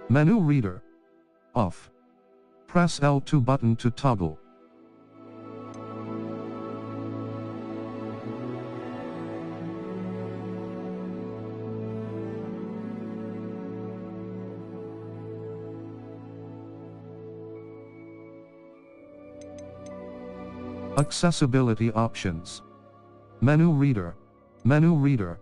Menu reader. Off. Press L2 button to toggle. Accessibility options. Menu reader. Menu reader.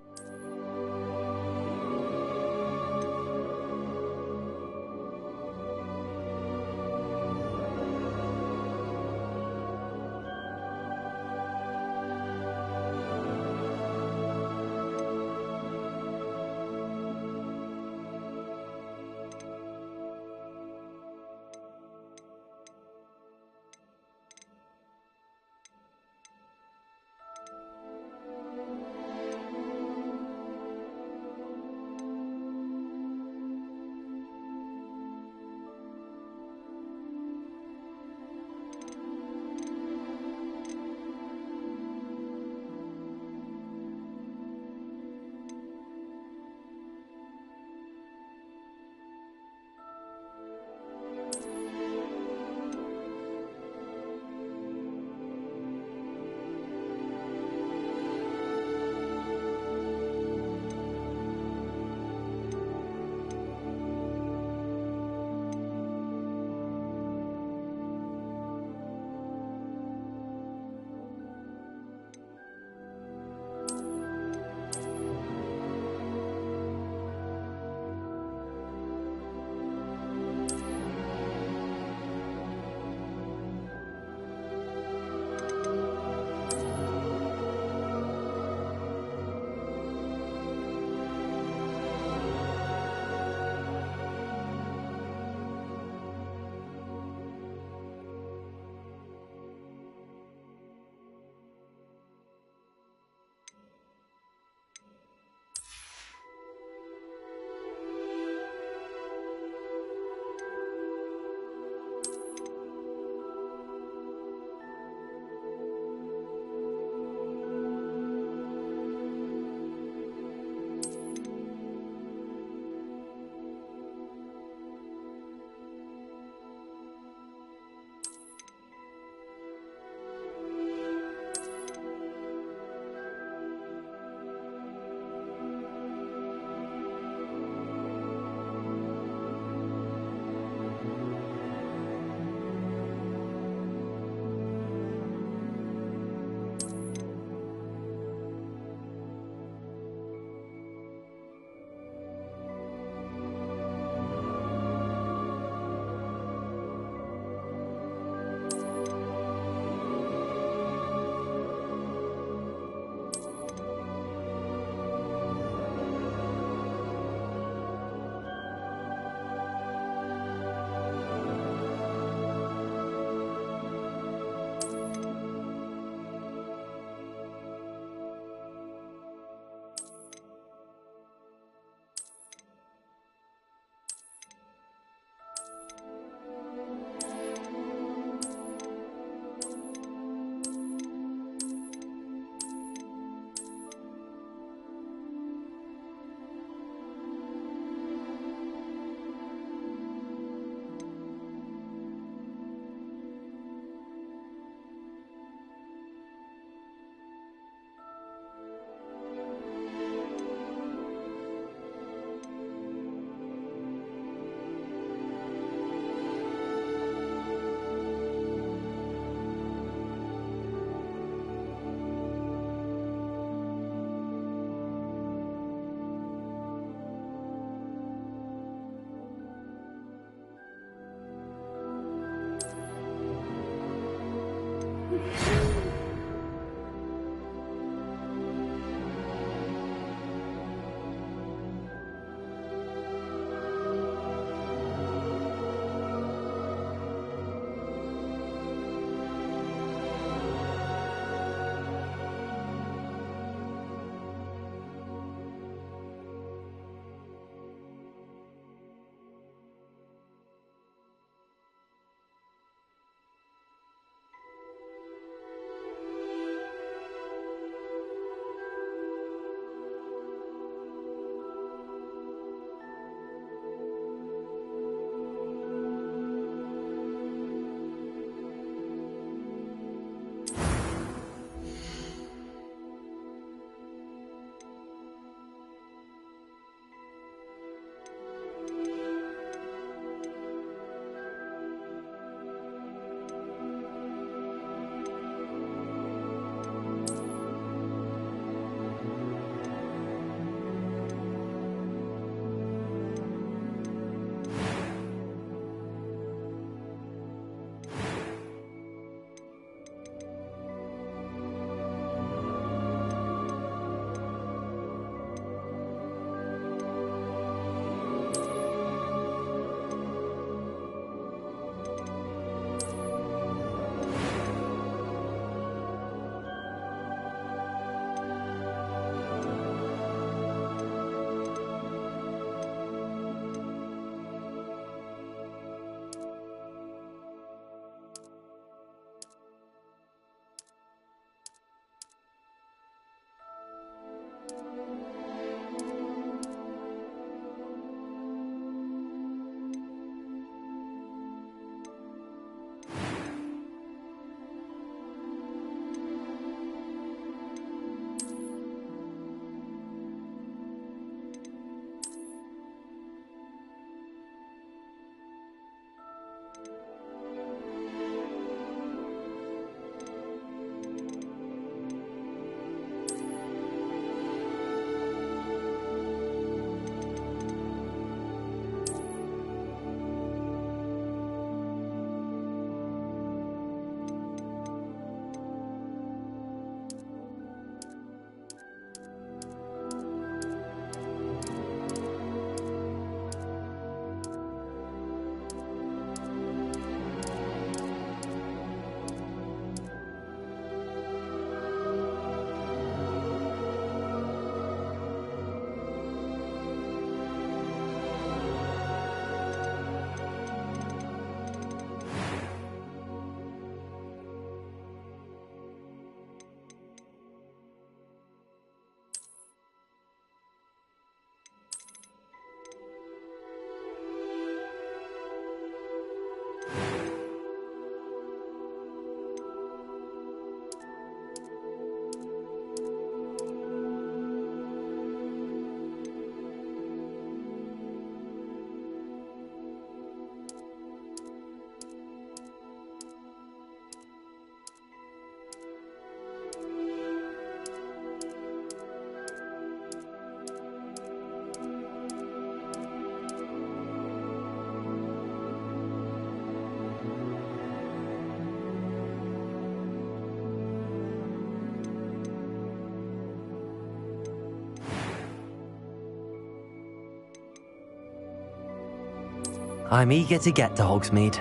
I'm eager to get to Hogsmeade.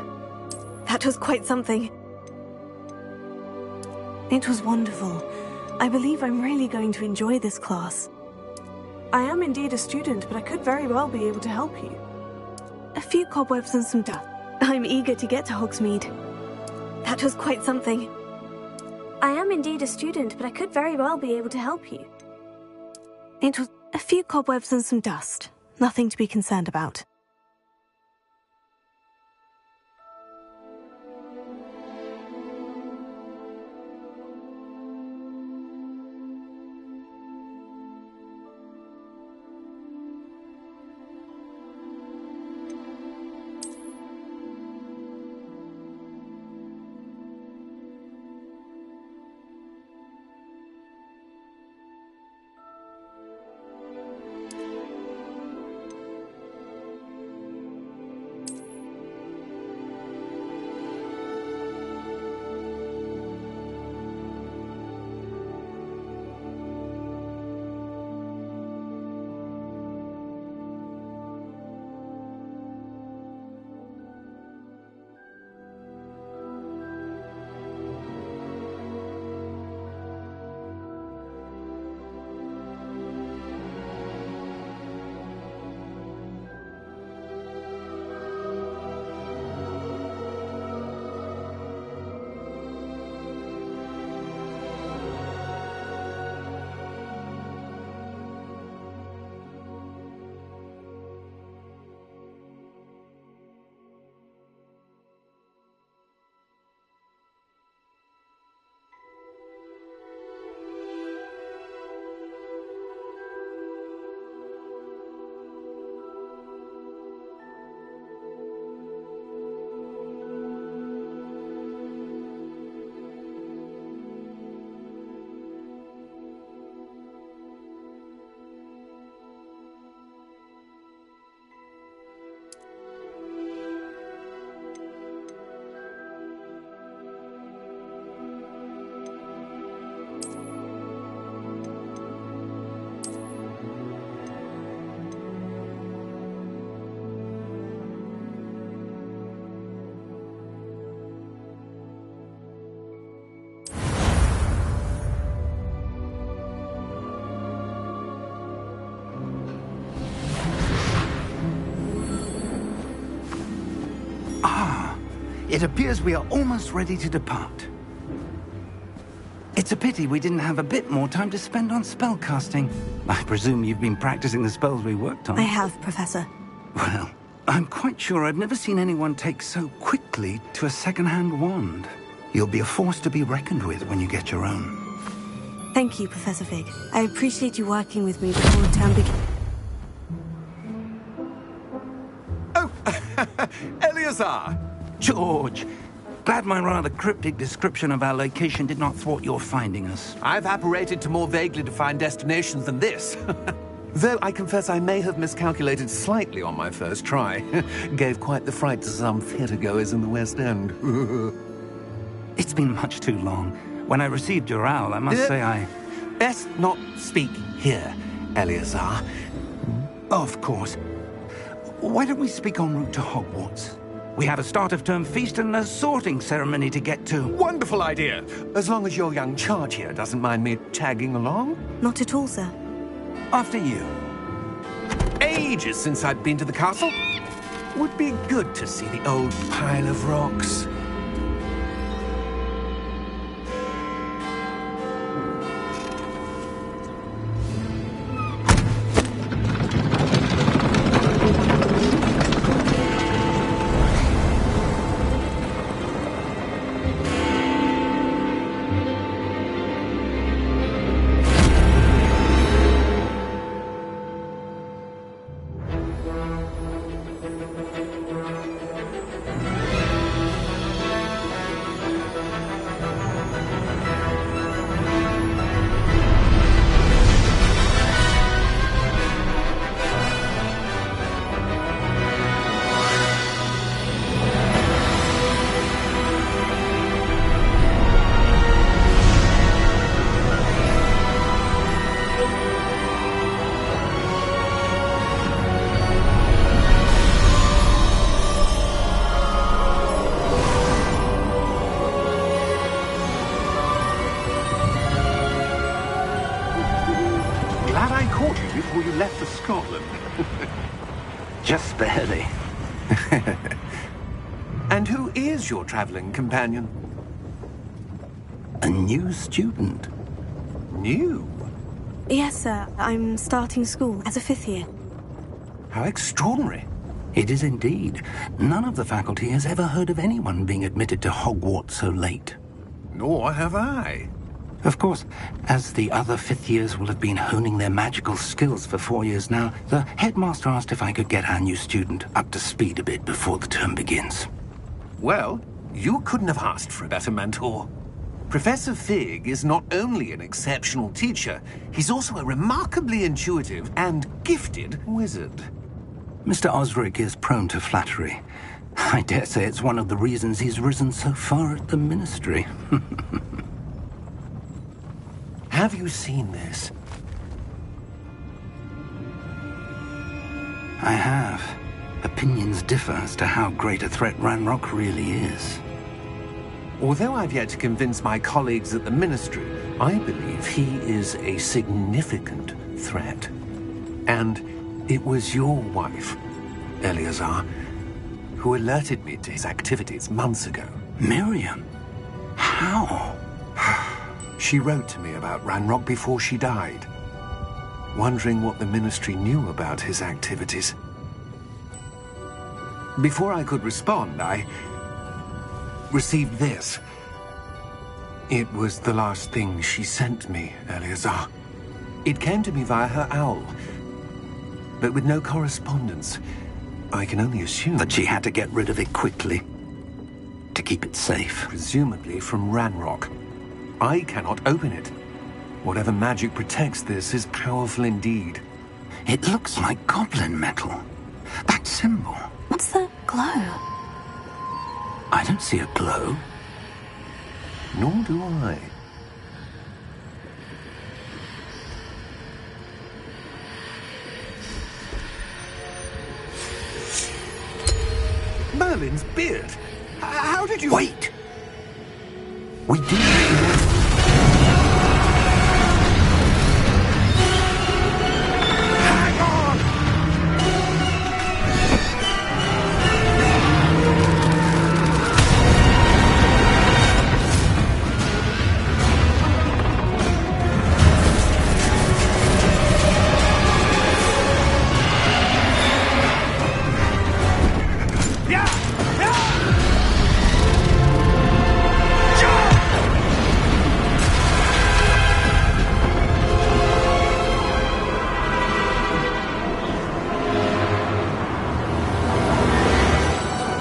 That was quite something. It was wonderful. I believe I'm really going to enjoy this class. I am indeed a student, but I could very well be able to help you. A few cobwebs and some dust. I'm eager to get to Hogsmeade. That was quite something. I am indeed a student, but I could very well be able to help you. It was a few cobwebs and some dust. Nothing to be concerned about. It appears we are almost ready to depart. It's a pity we didn't have a bit more time to spend on spellcasting. I presume you've been practicing the spells we worked on. I have, Professor. Well, I'm quite sure I've never seen anyone take so quickly to a second-hand wand. You'll be a force to be reckoned with when you get your own. Thank you, Professor Fig. I appreciate you working with me before the term begins. Oh, Eleazar! George, glad my rather cryptic description of our location did not thwart your finding us. I've apparated to more vaguely defined destinations than this. Though I confess I may have miscalculated slightly on my first try. Gave quite the fright to some theatre-goers in the West End. It's been much too long. When I received your owl, I must say I... Best not speak here, Eleazar. Of course. Why don't we speak en route to Hogwarts? We have a start-of-term feast and a sorting ceremony to get to. Wonderful idea! As long as your young charge here doesn't mind me tagging along. Not at all, sir. After you. Ages since I'd been to the castle. Would be good to see the old pile of rocks. Just barely. And who is your traveling companion? A new student. New? Yes, sir. I'm starting school as a 5th year. How extraordinary. It is indeed. None of the faculty has ever heard of anyone being admitted to Hogwarts so late. Nor have I. Of course, as the other 5th years will have been honing their magical skills for 4 years now, the headmaster asked if I could get our new student up to speed a bit before the term begins. Well, you couldn't have asked for a better mentor. Professor Fig is not only an exceptional teacher, he's also a remarkably intuitive and gifted wizard. Mr. Osric is prone to flattery. I dare say it's one of the reasons he's risen so far at the Ministry. Have you seen this? I have. Opinions differ as to how great a threat Ranrock really is. Although I've yet to convince my colleagues at the Ministry, I believe he is a significant threat. And it was your wife, Eleazar, who alerted me to his activities months ago. Miriam? How? She wrote to me about Ranrock before she died, wondering what the Ministry knew about his activities. Before I could respond, I received this. It was the last thing she sent me, Eleazar. It came to me via her owl, but with no correspondence. I can only assume That she had to get rid of it quickly, to keep it safe. presumably from Ranrock. I cannot open it. Whatever magic protects this is powerful indeed. It looks like goblin metal. That symbol. What's the glow? I don't see a glow. Nor do I. Merlin's beard. How did you... Wait! We do... Hang on!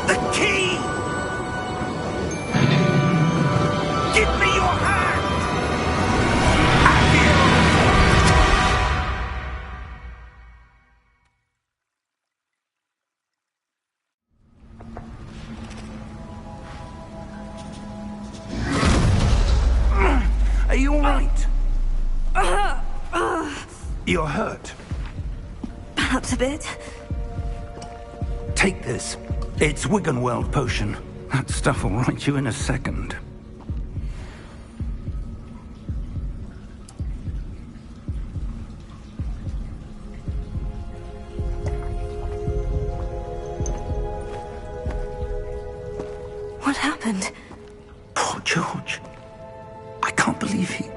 The key! Give me your hand! Are you all right? You're hurt. Perhaps a bit. Take this. It's Wiggenweld potion. That stuff will right you in a second. What happened? Poor George. I can't believe he...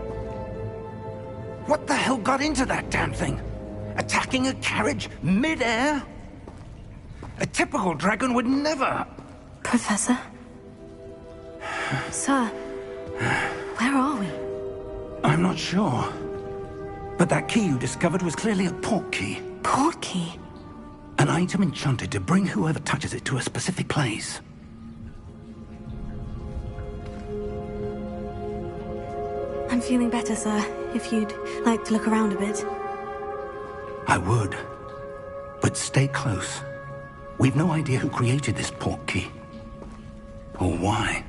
What the hell got into that damn thing? Attacking a carriage mid-air? A typical dragon would never... Professor? Sir, where are we? I'm not sure. But that key you discovered was clearly a port key. Port key? An item enchanted to bring whoever touches it to a specific place. I'm feeling better, sir. If you'd like to look around a bit. I would. But stay close. We've no idea who created this port key. Or why.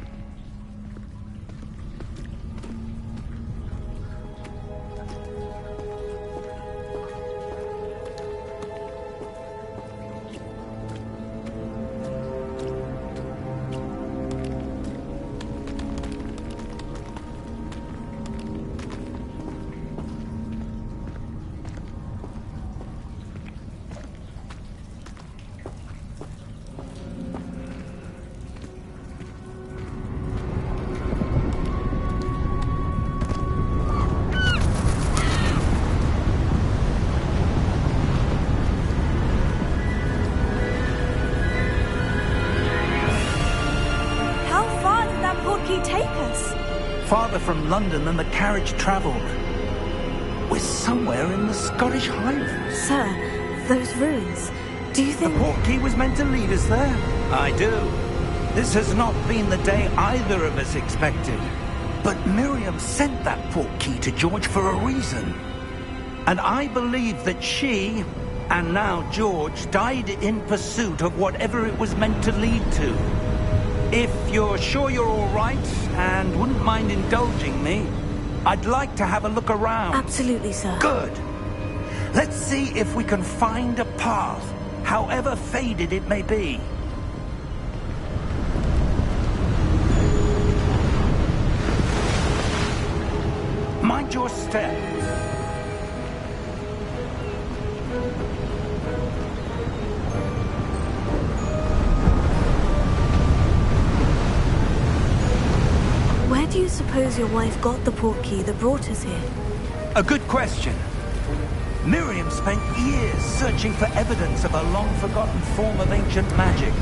take us? Farther from London than the carriage travelled. We're somewhere in the Scottish Highlands. Sir, those ruins. Do you think... The portkey was meant to lead us there? I do. This has not been the day either of us expected. But Miriam sent that portkey to George for a reason. And I believe that she, and now George, died in pursuit of whatever it was meant to lead to. If you're sure you're all right, and wouldn't mind indulging me, I'd like to have a look around. Absolutely, sir. Good. Let's see if we can find a path, however faded it may be. Mind your step. Where do you suppose your wife got the portkey that brought us here? A good question. Miriam spent years searching for evidence of a long-forgotten form of ancient magic.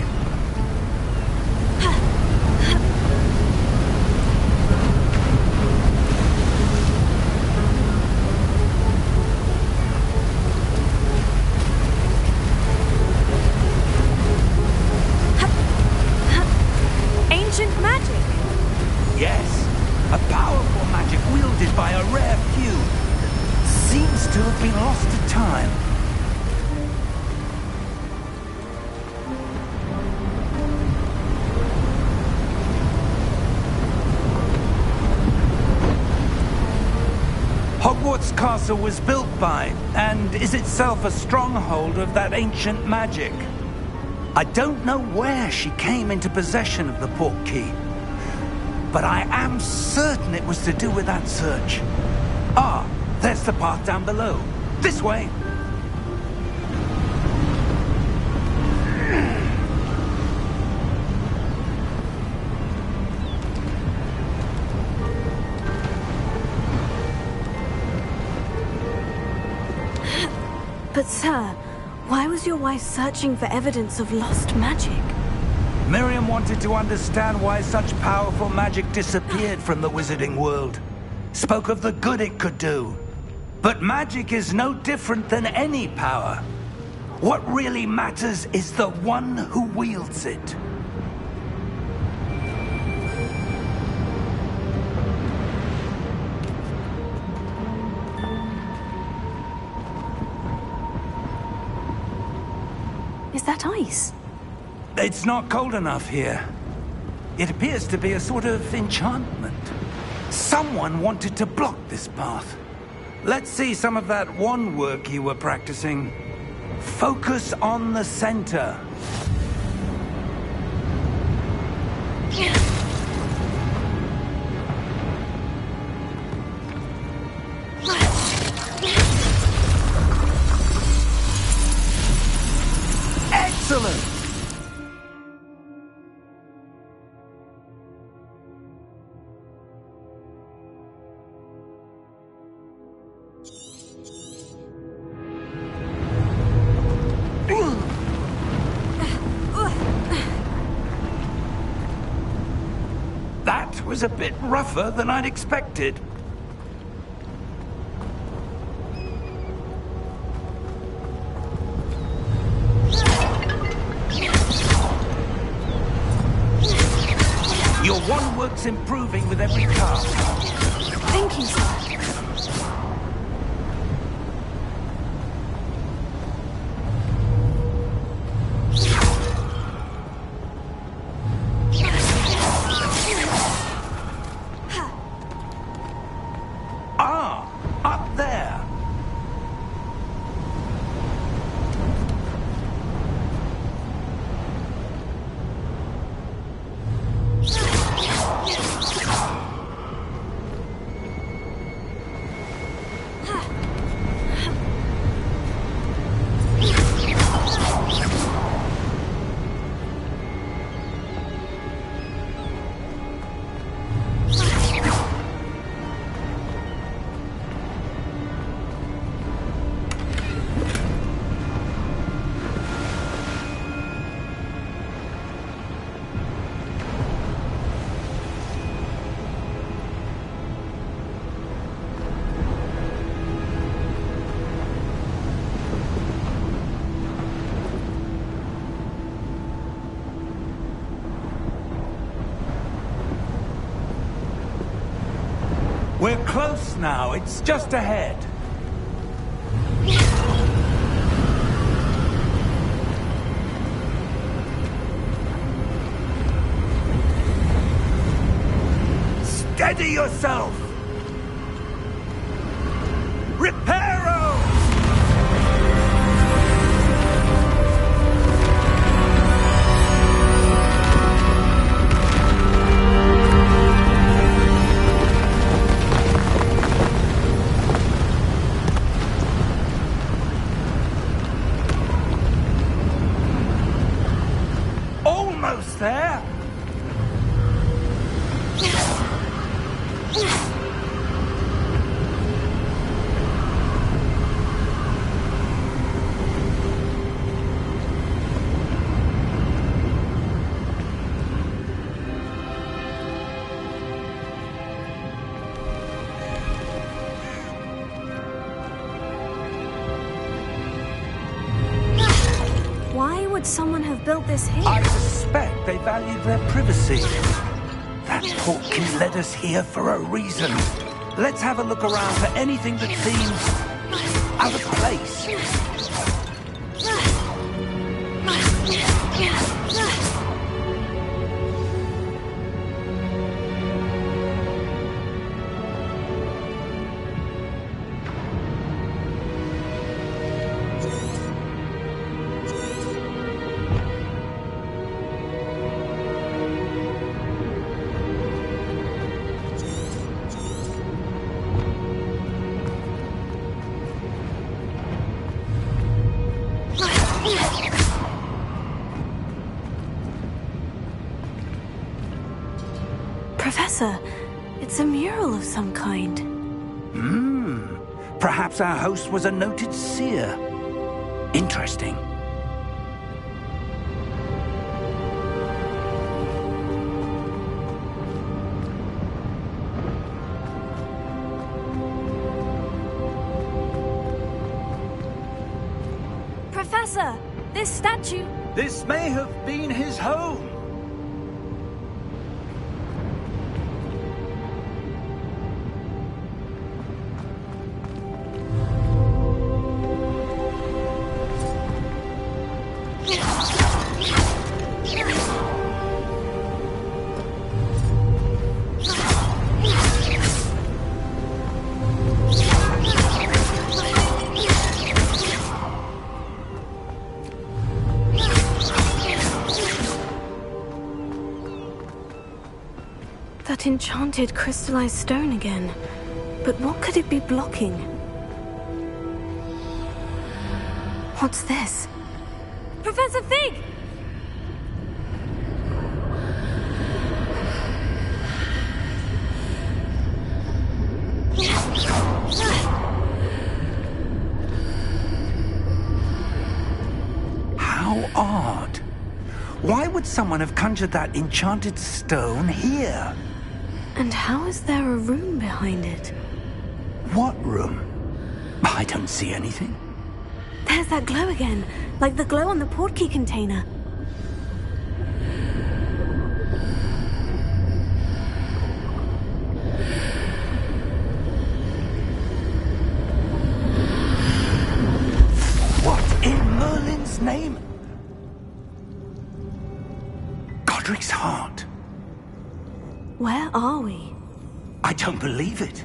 Ancient magic? Yes, a powerful magic wielded by a rare few. Seems to have been lost to time. Hogwarts Castle was built by, and is itself a stronghold of that ancient magic. I don't know where she came into possession of the portkey, but I am certain it was to do with that search. Ah, there's the path down below. This way. But sir, why was your wife searching for evidence of lost magic? Miriam wanted to understand why such powerful magic disappeared from the wizarding world. Spoke of the good it could do. But magic is no different than any power. What really matters is the one who wields it. Is that ice? It's not cold enough here. It appears to be a sort of enchantment. Someone wanted to block this path. Let's see some of that wand work you were practicing. Focus on the center. Excellent! That was a bit rougher than I'd expected. Your wand work's improving with every cast. Thank you, sir. Ah, up there. We're close now. It's just ahead. Steady yourself! Reparo! Almost there! Why would someone have built this here? I suspect they valued their privacy. That portkey led us here for a reason. Let's have a look around for anything that seems out of place. Professor, it's a mural of some kind. Perhaps our host was a noted seer. Interesting. Professor, this statue... This may have been his home. That enchanted crystallized stone again. But what could it be blocking? What's this? Professor Fig! How odd. Why would someone have conjured that enchanted stone here? And how is there a room behind it? What room? I don't see anything. There's that glow again, like the glow on the portkey container. What in Merlin's name? Godric's heart. Where are we? I don't believe it.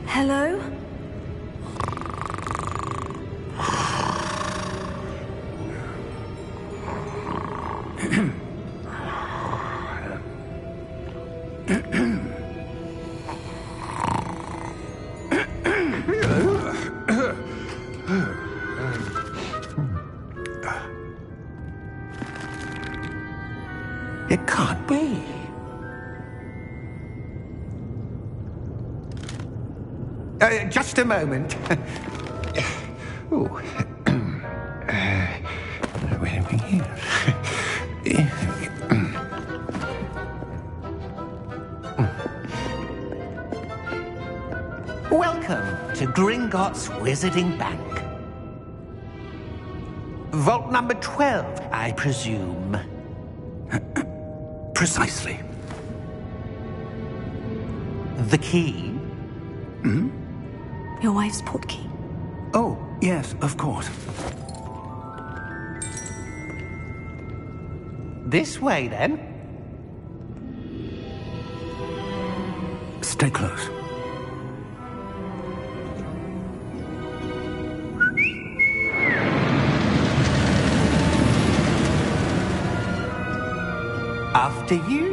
Hello? It can't be. Just a moment. Oh. Where are we here? Welcome to Gringotts Wizarding Bank. Vault number 12, I presume. Precisely. The key? Your wife's portkey. Oh, yes, of course. This way, then. Stay close. After you.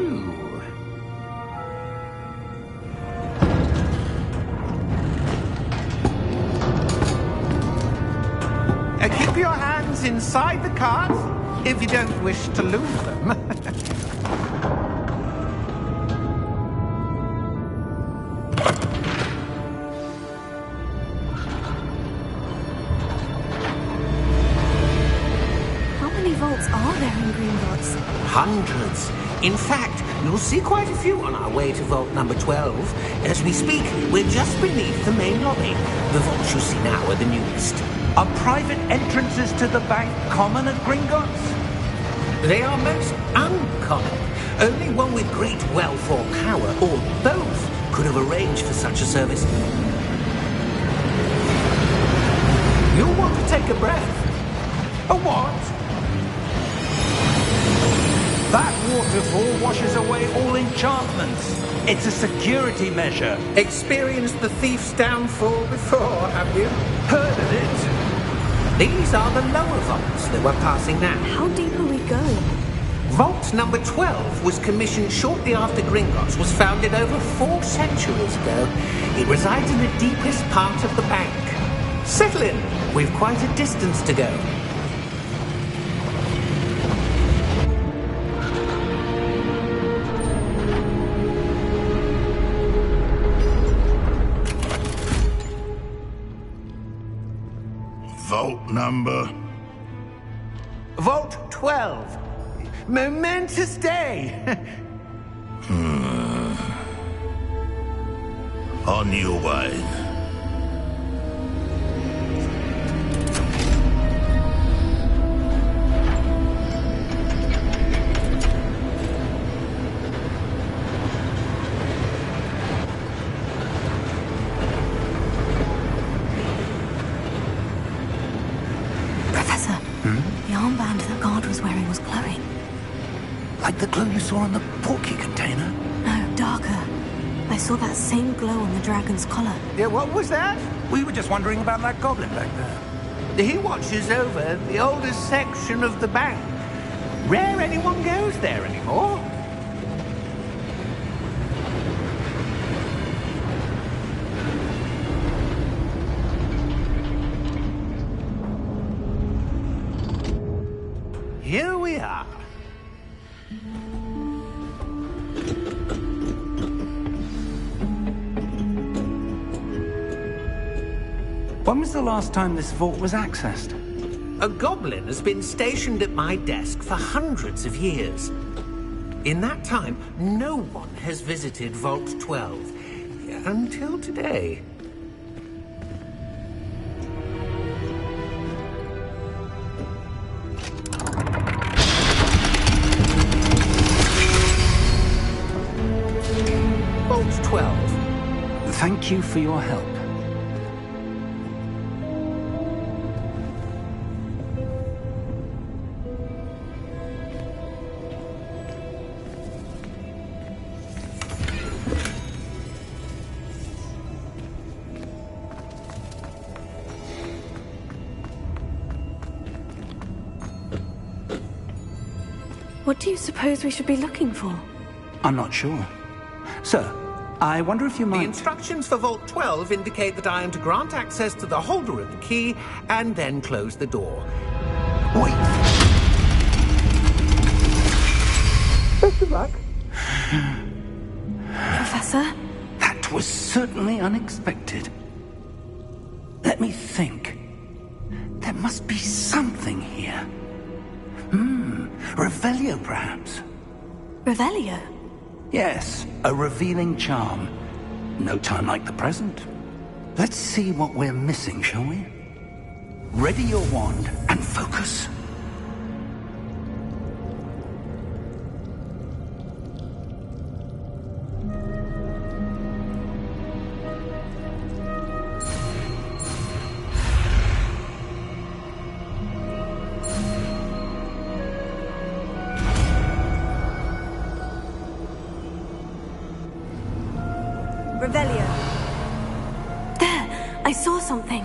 Keep your hands inside the cart if you don't wish to lose them. How many vaults are there in Gringotts? Hundreds. In fact, you'll see quite a few on our way to vault number 12. As we speak, we're just beneath the main lobby. The vaults you see now are the newest. Are private entrances to the bank common at Gringotts? They are most uncommon. Only one with great wealth or power, or both, could have arranged for such a service. You'll want to take a breath. A what? That waterfall washes away all enchantments. It's a security measure. Experienced the thief's downfall before, have you? Heard of it? These are the lower vaults that we're passing now. How deep are we going? Vault number 12 was commissioned shortly after Gringotts was founded over 4 centuries ago. It resides in the deepest part of the bank. Settle in. We've quite a distance to go. Vault number? Vault 12. Momentous day. On your way. Professor, the armband that guard was wearing was glowing. Like the glow you saw on the portkey container? No, darker. I saw that same glow on the dragon's collar. Yeah, what was that? We were just wondering about that goblin back there. He watches over the oldest section of the bank. Rare anyone goes there anymore. Here we are. When was the last time this vault was accessed? A goblin has been stationed at my desk for hundreds of years. In that time, no one has visited Vault 12. Until today. Vault 12. Thank you for your help. What do you suppose we should be looking for? I'm not sure. Sir, I wonder if you The might... instructions for Vault 12 indicate that I am to grant access to the holder of the key and then close the door. Wait! Best of luck. Professor? That was certainly unexpected. think. There must be something here. Revelio, perhaps? Revelio? Yes, a revealing charm. No time like the present. Let's see what we're missing, shall we? Ready your wand and focus. Revelio. There! I saw something.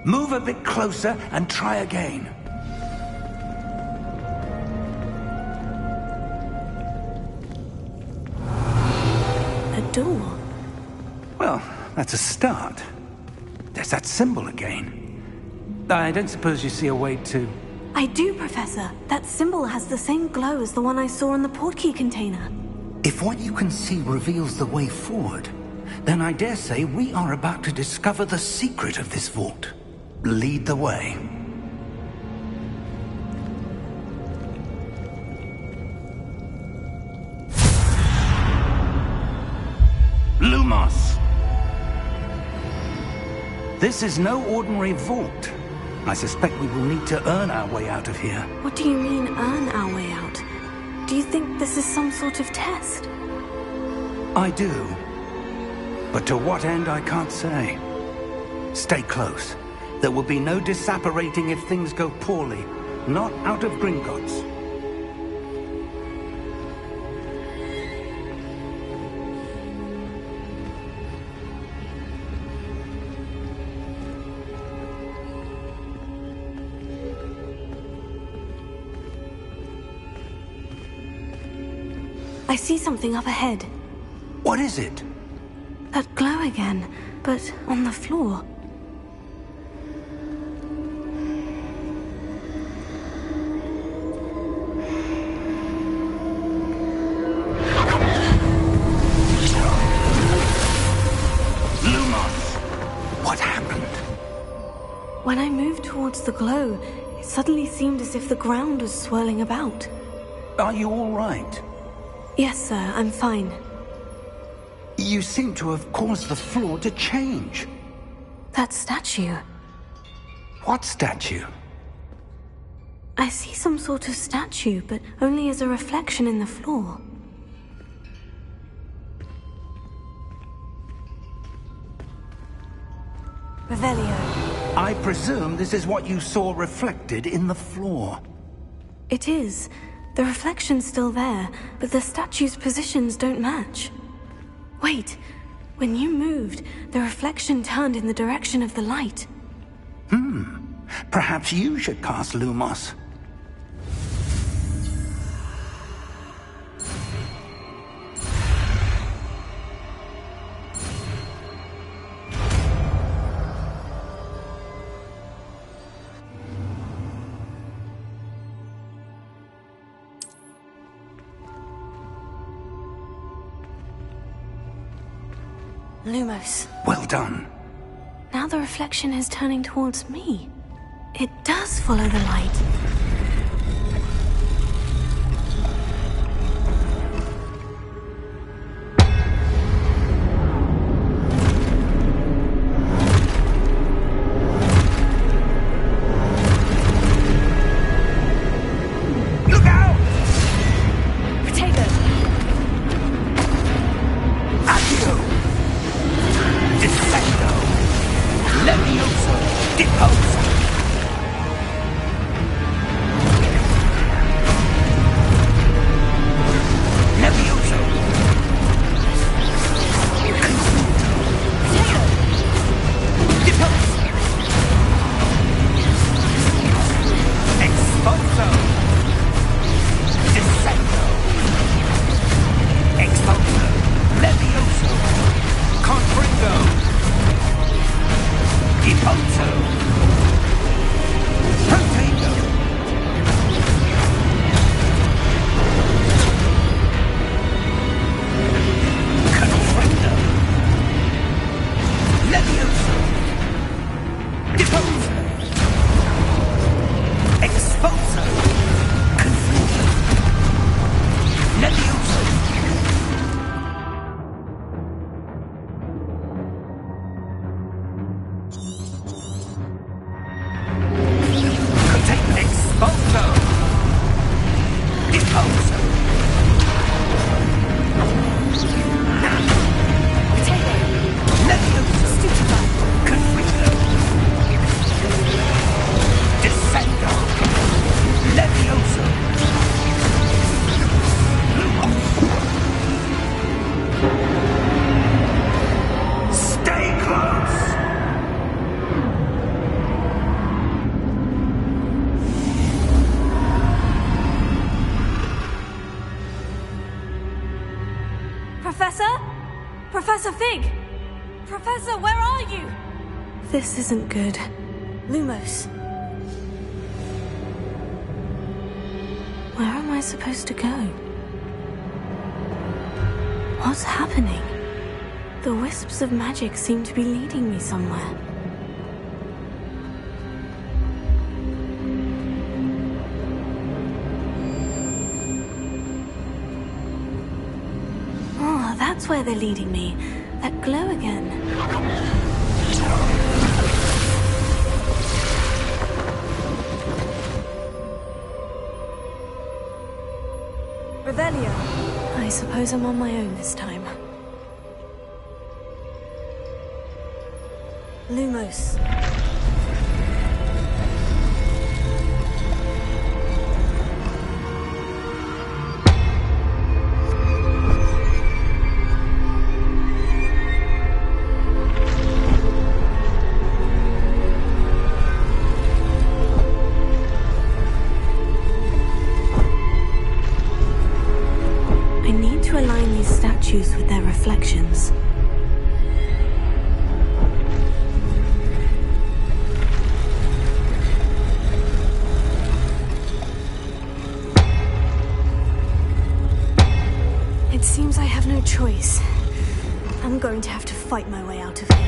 Move a bit closer and try again. A door. Well, that's a start. There's that symbol again. I don't suppose you see a way to... I do, Professor. That symbol has the same glow as the one I saw in the portkey container. If what you can see reveals the way forward, then I dare say we are about to discover the secret of this vault. Lead the way. Lumos! This is no ordinary vault. I suspect we will need to earn our way out of here. What do you mean, earn our way out? Do you think this is some sort of test? I do. But to what end, I can't say. Stay close. There will be no disapparating if things go poorly. Not out of Gringotts. I see something up ahead. What is it? That glow again, but on the floor. Lumos! What happened? When I moved towards the glow, it suddenly seemed as if the ground was swirling about. Are you all right? Yes, sir, I'm fine. You seem to have caused the floor to change. That statue. What statue? I see some sort of statue, but only as a reflection in the floor. Revelio. I presume this is what you saw reflected in the floor. It is. The reflection's still there, but the statue's positions don't match. Wait. When you moved, the reflection turned in the direction of the light. Perhaps you should cast Lumos. Lumos. Well done. Now the reflection is turning towards me. It does follow the light. Look out! Potato! Accio! Defendo! Levioso! Depost! Professor? Professor Fig? Professor, where are you? This isn't good. Lumos. Where am I supposed to go? What's happening? The wisps of magic seem to be leading me somewhere. Oh, that's where they're leading me. That glow again. Revelio. I suppose I'm on my own this time. Lumos. I need to align these statues with their reflections. It seems I have no choice. I'm going to have to fight my way out of here.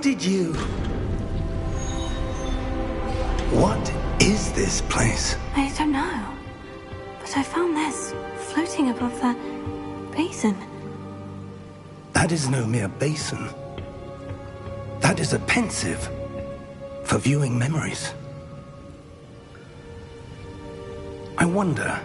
did you... What is this place? I don't know. But I found this floating above that basin. That is no mere basin. That is a pensive for viewing memories. I wonder...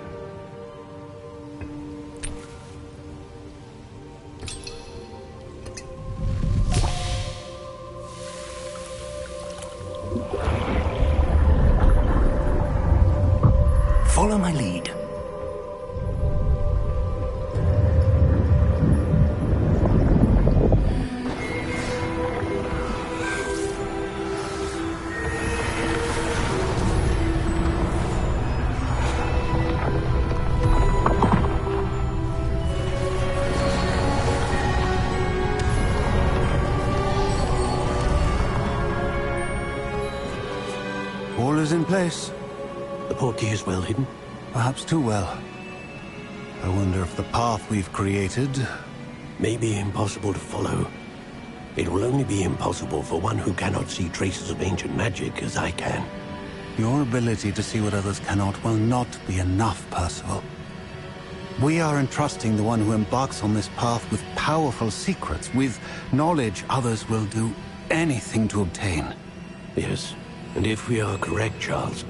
Follow my lead. All is in place. The portkey is well hidden. Perhaps too well. I wonder if the path we've created... May be impossible to follow. It will only be impossible for one who cannot see traces of ancient magic as I can. Your ability to see what others cannot will not be enough, Percival. We are entrusting the one who embarks on this path with powerful secrets, with knowledge others will do anything to obtain. Yes, and if we are correct, Charles,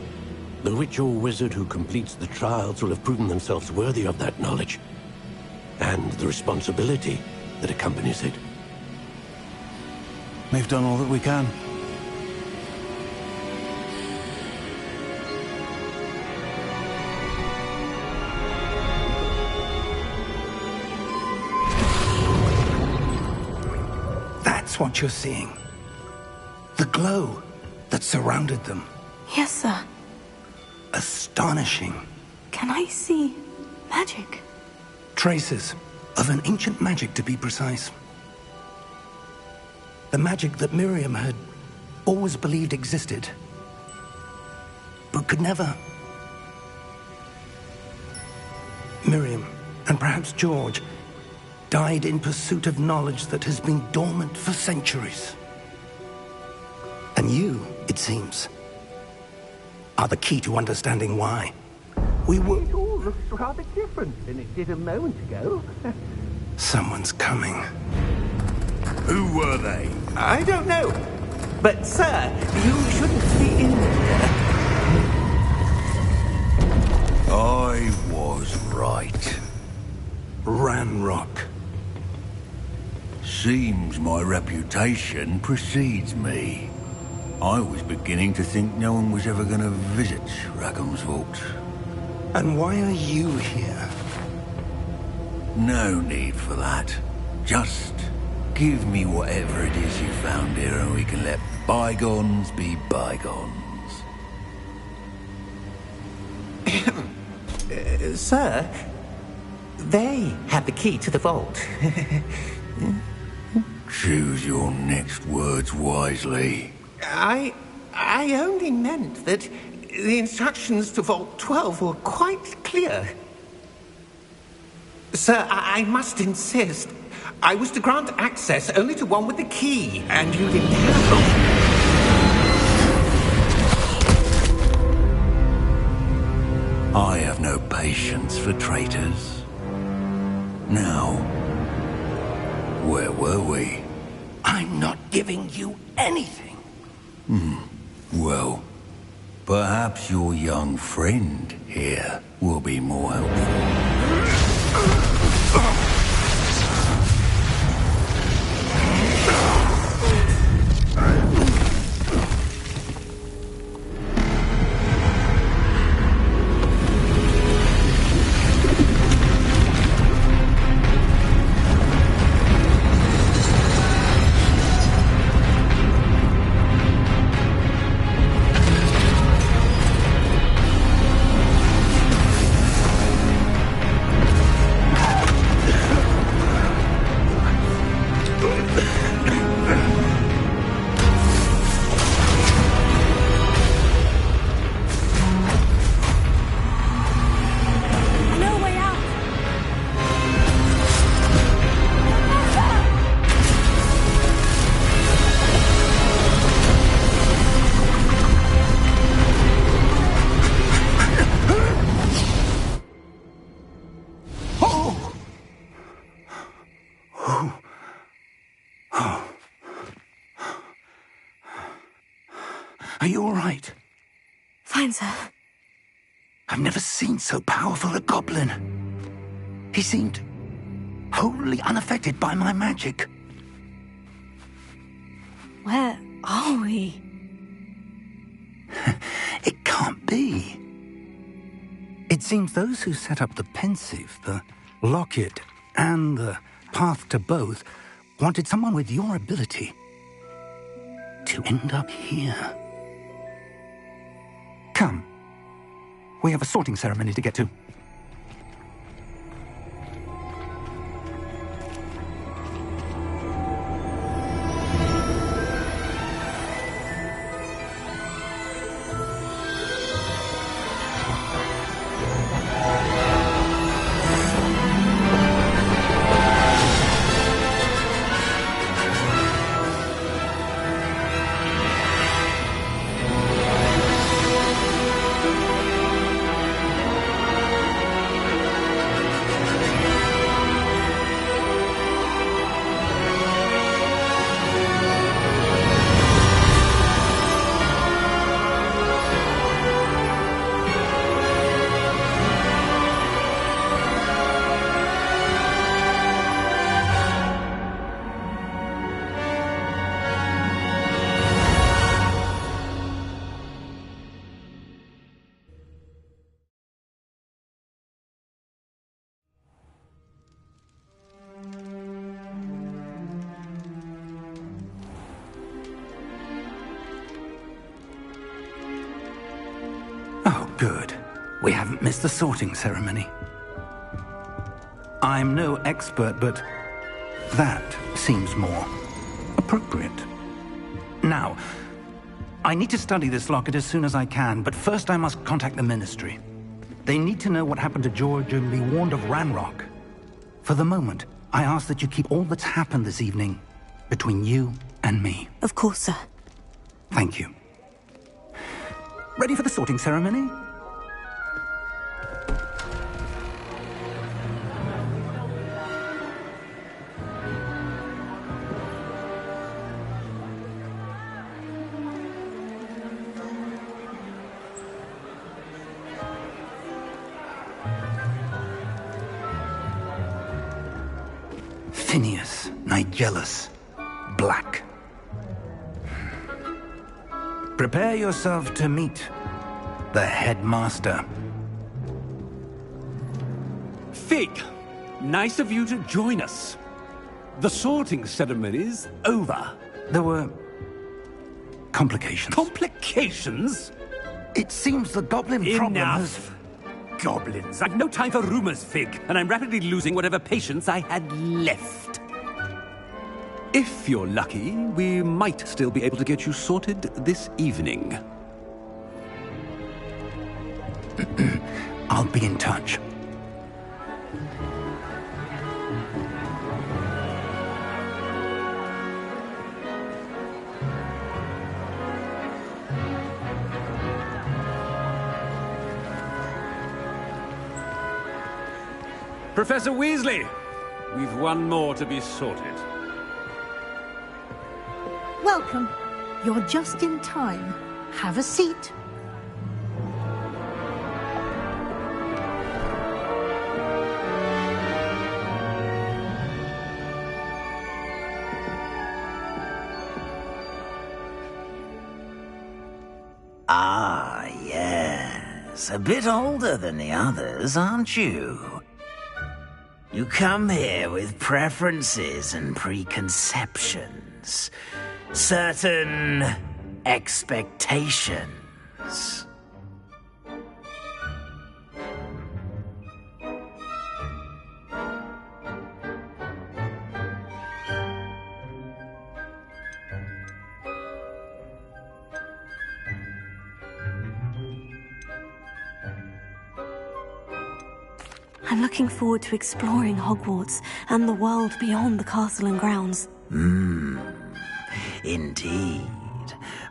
the witch or wizard who completes the trials will have proven themselves worthy of that knowledge, and the responsibility that accompanies it. We've done all that we can. That's what you're seeing. The glow that surrounded them. Yes, sir. Astonishing. Can I see magic? Traces of an ancient magic, to be precise. The magic that Miriam had always believed existed, but could never. Miriam, and perhaps George, died in pursuit of knowledge that has been dormant for centuries. And you, it seems, are the key to understanding why. We were... It all looks rather different than it did a moment ago. Someone's coming. Who were they? I don't know. But, sir, you shouldn't be in here. I was right. Ranrock. Seems my reputation precedes me. I was beginning to think no one was ever going to visit Rackham's vault. And why are you here? No need for that. Just give me whatever it is you found here and we can let bygones be bygones. Sir, they have the key to the vault. Choose your next words wisely. I only meant that the instructions to Vault 12 were quite clear. Sir, I must insist. I was to grant access only to one with the key, and you didn't have it. I have no patience for traitors. Now, where were we? I'm not giving you anything. Well, perhaps your young friend here will be more helpful. Are you all right? Fine, sir. I've never seen so powerful a goblin. He seemed wholly unaffected by my magic. Where are we? It can't be. It seems those who set up the pensive, the locket, and the path to both wanted someone with your ability to end up here. Come. We have a sorting ceremony to get to. Oh, good. We haven't missed the sorting ceremony. I'm no expert, but that seems more appropriate. Now, I need to study this locket as soon as I can, but first I must contact the Ministry. They need to know what happened to George and be warned of Ranrock. For the moment, I ask that you keep all that's happened this evening between you and me. Of course, sir. Thank you. Ready for the sorting ceremony? Phineas Nigellus Black. Prepare yourself to meet the headmaster. Fig, nice of you to join us. The sorting ceremony's over. There were complications. Complications? It seems the goblin problem has... Enough! Goblins. I've no time for rumors, Fig, and I'm rapidly losing whatever patience I had left. If you're lucky, we might still be able to get you sorted this evening. I'll be in touch. Professor Weasley, we've one more to be sorted. Welcome. You're just in time. Have a seat. Ah, yes. A bit older than the others, aren't you? You come here with preferences and preconceptions. Certain expectations. I'm looking forward to exploring Hogwarts and the world beyond the castle and grounds. Indeed.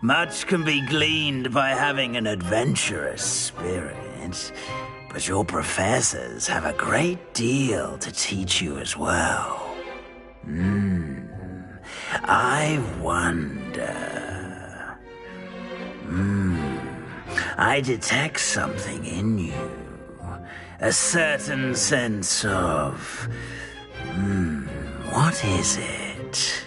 Much can be gleaned by having an adventurous spirit, but your professors have a great deal to teach you as well. I wonder... I detect something in you. A certain sense of... what is it?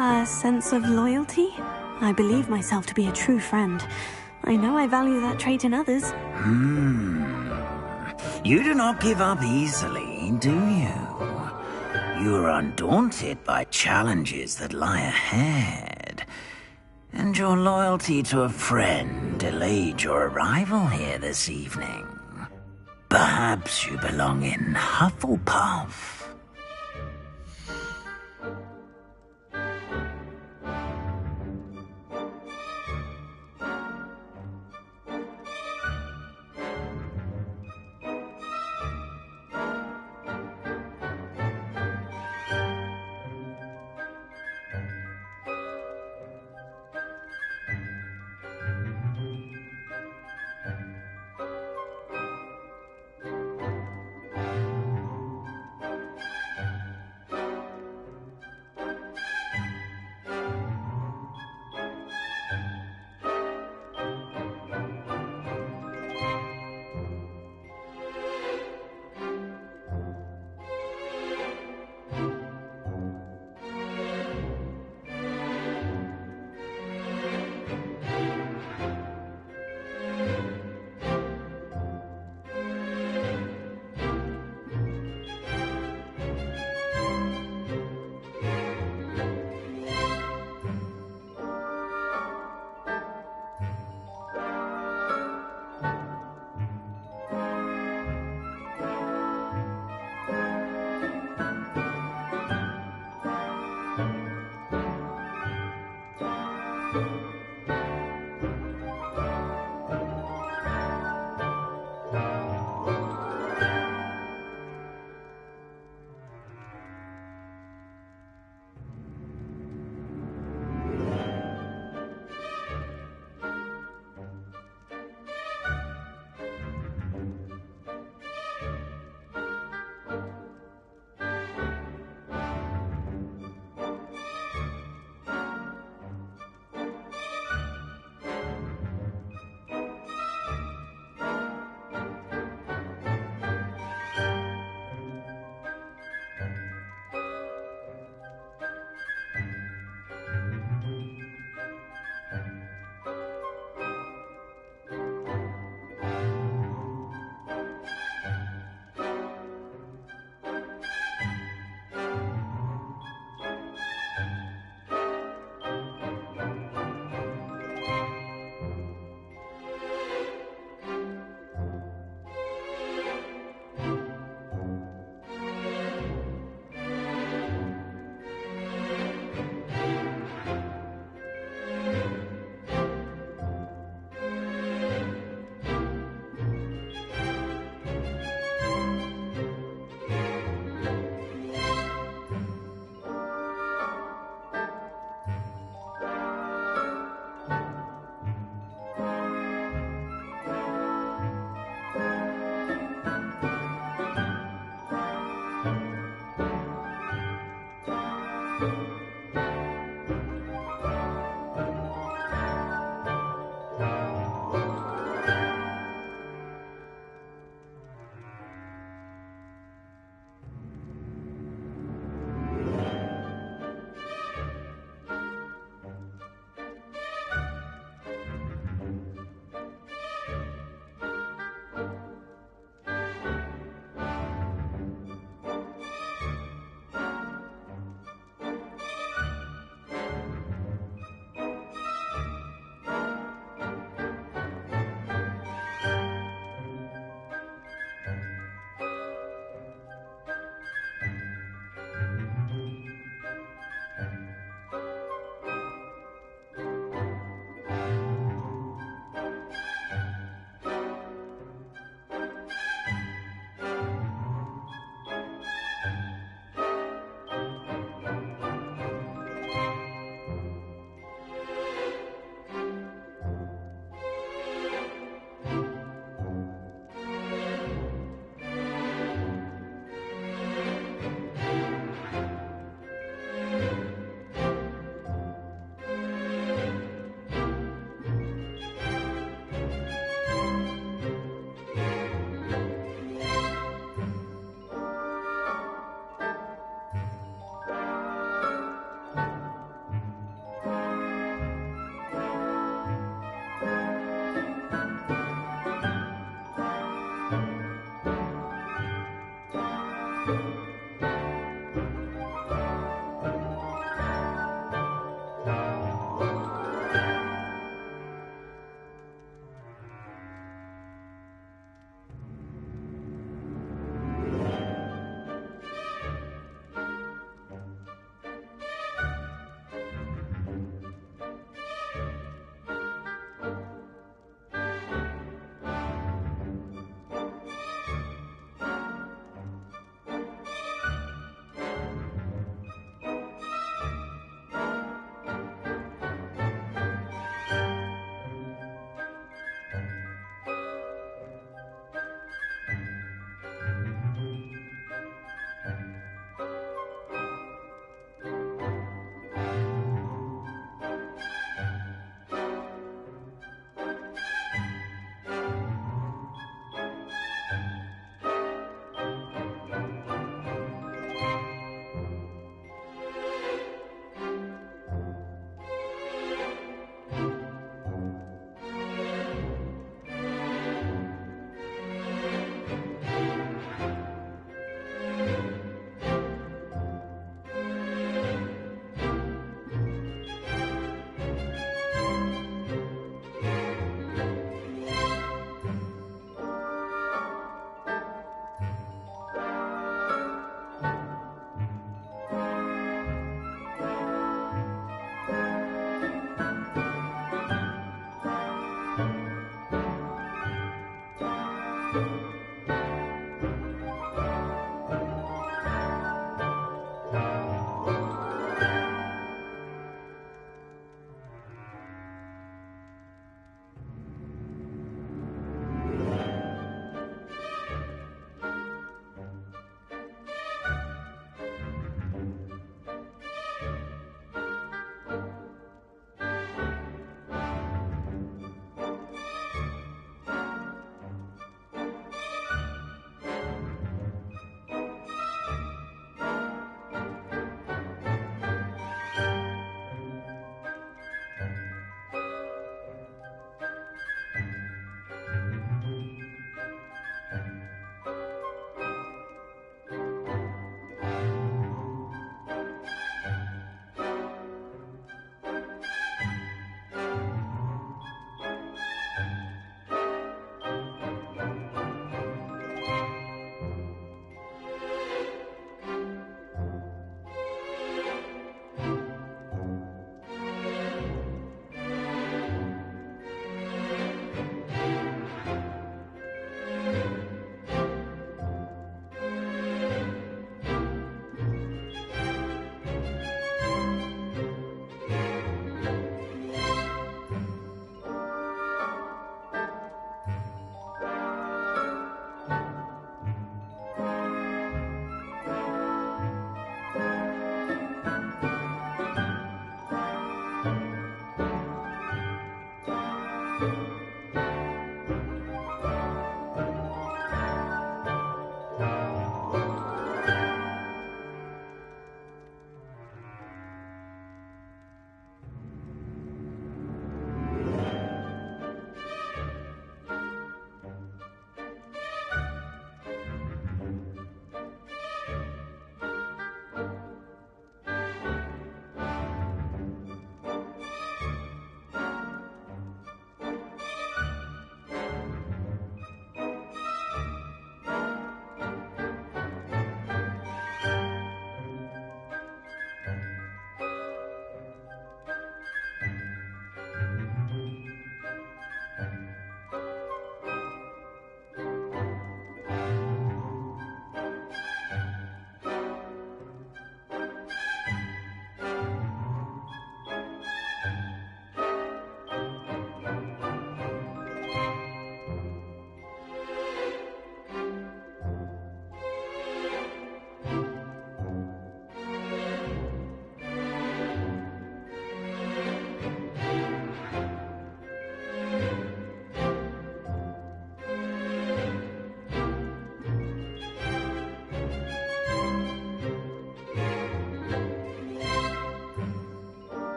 A sense of loyalty? I believe myself to be a true friend. I know I value that trait in others. You do not give up easily, do you? You are undaunted by challenges that lie ahead. And your loyalty to a friend delayed your arrival here this evening. Perhaps you belong in Hufflepuff.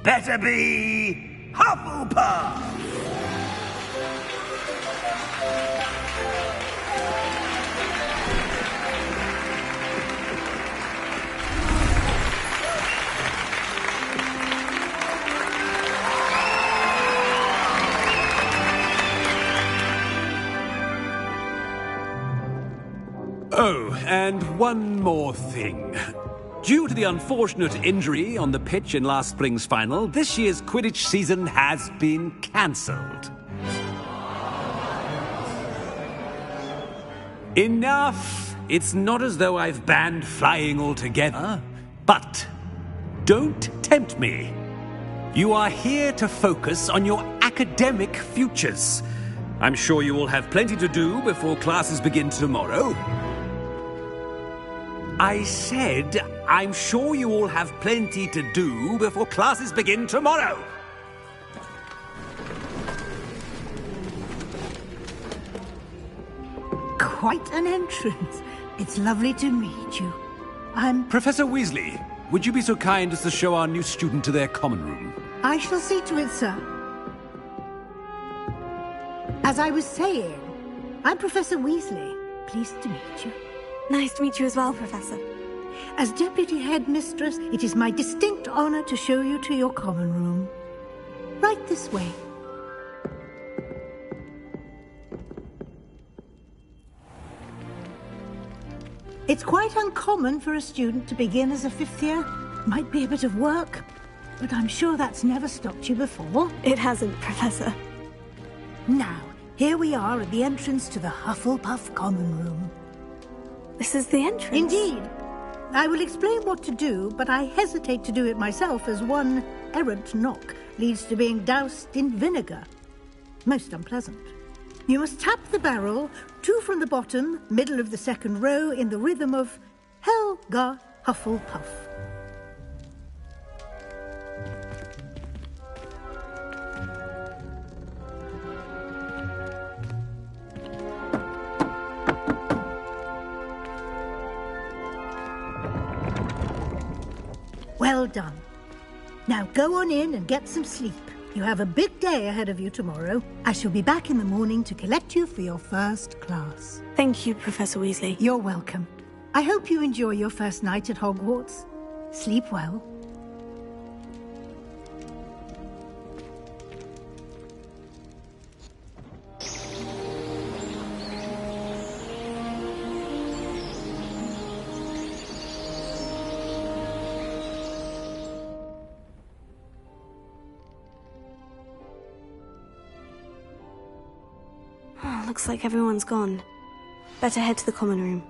better be Hufflepuff! Oh, and one more thing. Due to the unfortunate injury on the pitch in last spring's final, this year's Quidditch season has been cancelled. Enough! It's not as though I've banned flying altogether, but don't tempt me. You are here to focus on your academic futures. I'm sure you will have plenty to do before classes begin tomorrow. I said, I'm sure you all have plenty to do before classes begin tomorrow. Quite an entrance. It's lovely to meet you. I'm... Professor Weasley, would you be so kind as to show our new student to their common room? I shall see to it, sir. As I was saying, I'm Professor Weasley. Pleased to meet you. Nice to meet you as well, Professor. As Deputy Headmistress, it is my distinct honor to show you to your common room. Right this way. It's quite uncommon for a student to begin as a fifth year. Might be a bit of work, but I'm sure that's never stopped you before. It hasn't, Professor. Now, here we are at the entrance to the Hufflepuff common room. This is the entrance? Indeed. I will explain what to do, but I hesitate to do it myself as one errant knock leads to being doused in vinegar. Most unpleasant. You must tap the barrel, 2 from the bottom, middle of the second row, in the rhythm of Helga Hufflepuff. Well done. Now go on in and get some sleep. You have a big day ahead of you tomorrow. I shall be back in the morning to collect you for your first class. Thank you, Professor Weasley. You're welcome. I hope you enjoy your first night at Hogwarts. Sleep well. Looks like everyone's gone. Better head to the common room.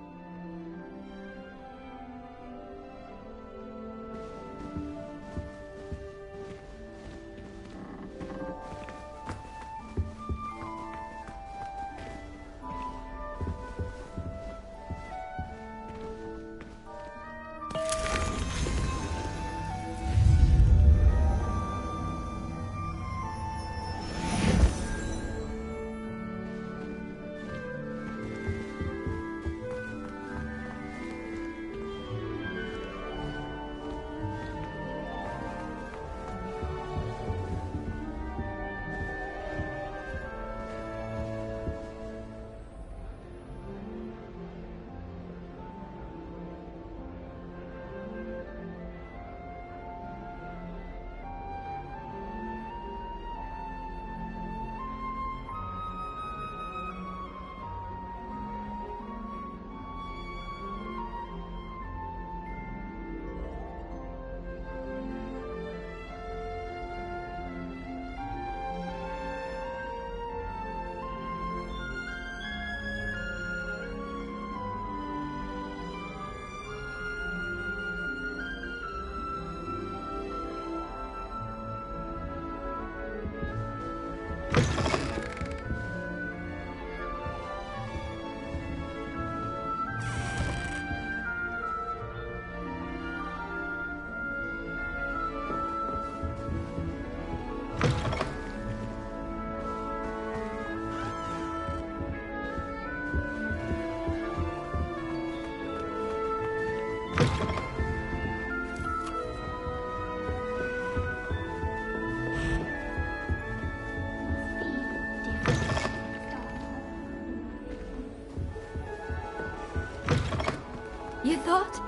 thought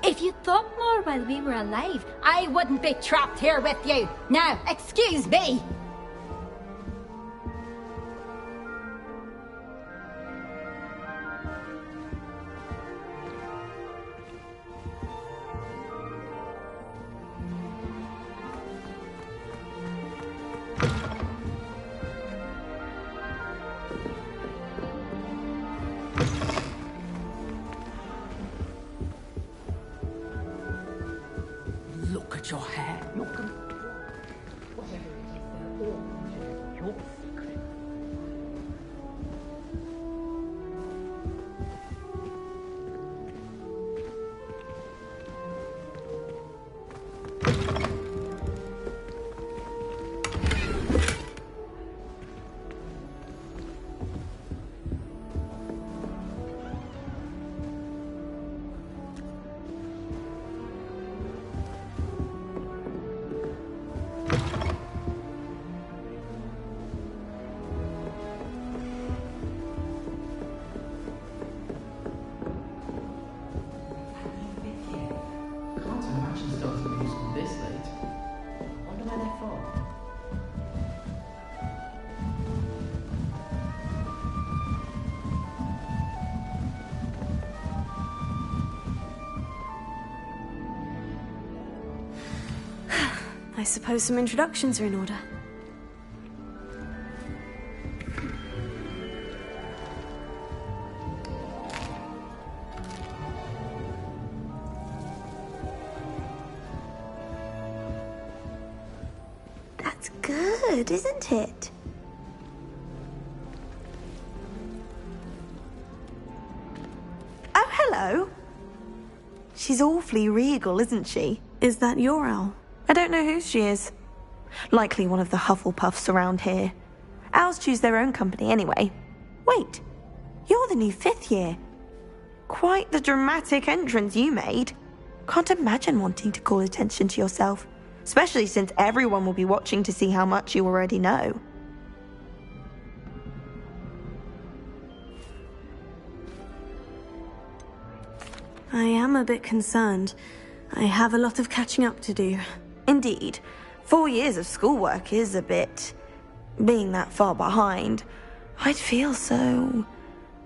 if you'd thought more while we were alive, I wouldn't be trapped here with you. Now, excuse me. Look at your hair. I suppose some introductions are in order. That's good, isn't it? Oh, hello. She's awfully regal, isn't she? Is that your owl? I don't know who she is. Likely one of the Hufflepuffs around here. Owls choose their own company anyway. Wait, you're the new 5th year. Quite the dramatic entrance you made. Can't imagine wanting to call attention to yourself, especially since everyone will be watching to see how much you already know. I am a bit concerned. I have a lot of catching up to do. Indeed. 4 years of schoolwork is a bit... being that far behind. I'd feel so...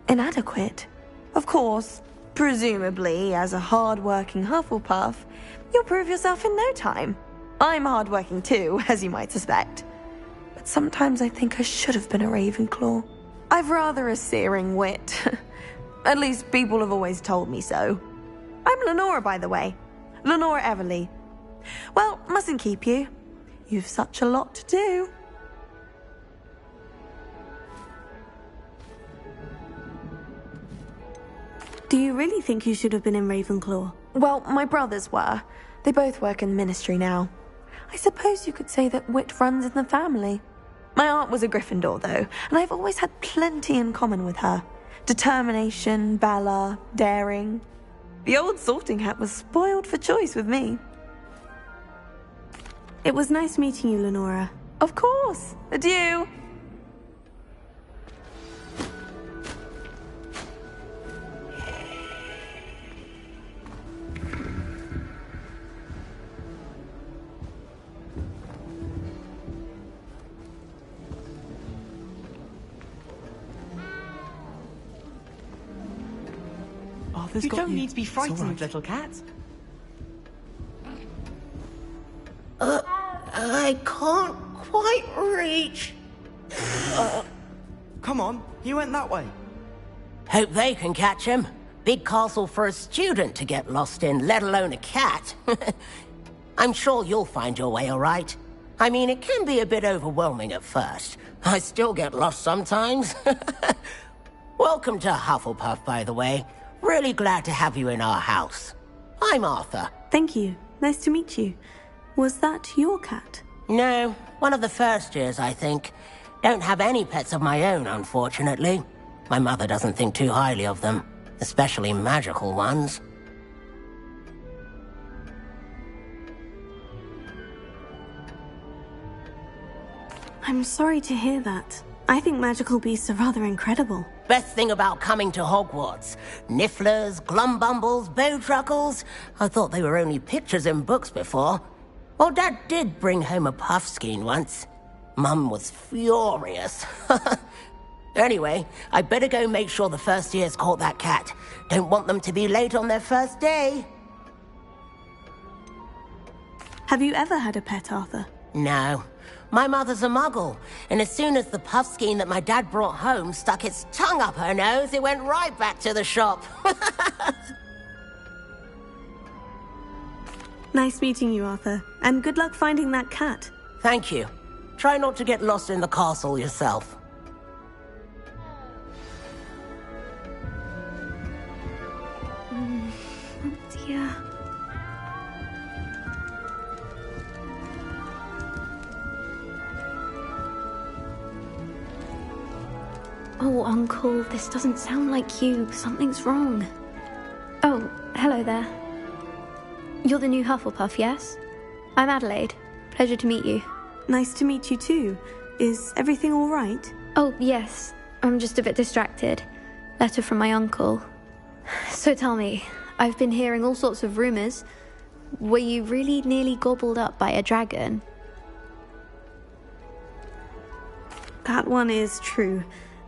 inadequate. Of course, presumably, as a hard-working Hufflepuff, you'll prove yourself in no time. I'm hard-working too, as you might suspect. But sometimes I think I should have been a Ravenclaw. I've rather a searing wit. At least people have always told me so. I'm Lenora, by the way. Lenora Everly. Well, mustn't keep you. You've such a lot to do. Do you really think you should have been in Ravenclaw? Well, my brothers were. They both work in the ministry now. I suppose you could say that wit runs in the family. My aunt was a Gryffindor, though, and I've always had plenty in common with her. Determination, valor, daring. The old sorting hat was spoiled for choice with me. It was nice meeting you, Lenora. Of course. Adieu. You don't need to be frightened, little cat. I can't quite reach. Come on, he went that way. Hope they can catch him. Big castle for a student to get lost in, let alone a cat. I'm sure you'll find your way all right. I mean, it can be a bit overwhelming at first. I still get lost sometimes. Welcome to Hufflepuff, by the way. Really glad to have you in our house. I'm Arthur. Thank you. Nice to meet you. Was that your cat? No, one of the first years, I think. Don't have any pets of my own, unfortunately. My mother doesn't think too highly of them, especially magical ones. I'm sorry to hear that. I think magical beasts are rather incredible. Best thing about coming to Hogwarts. Nifflers, glumbumbles, bowtruckles. I thought they were only pictures in books before. Well, Dad did bring home a puffskein once. Mum was furious. Anyway, I better go make sure the first years caught that cat. Don't want them to be late on their first day. Have you ever had a pet, Arthur? No. My mother's a muggle, and as soon as the puffskein that my dad brought home stuck its tongue up her nose, it went right back to the shop. Nice meeting you, Arthur, and good luck finding that cat. Thank you. Try not to get lost in the castle yourself. Oh dear. Oh, Uncle, this doesn't sound like you. Something's wrong. Oh, hello there. You're the new Hufflepuff, yes? I'm Adelaide. Pleasure to meet you. Nice to meet you too. Is everything all right? Oh, yes. I'm just a bit distracted. Letter from my uncle. So tell me, I've been hearing all sorts of rumors. Were you really nearly gobbled up by a dragon? That one is true.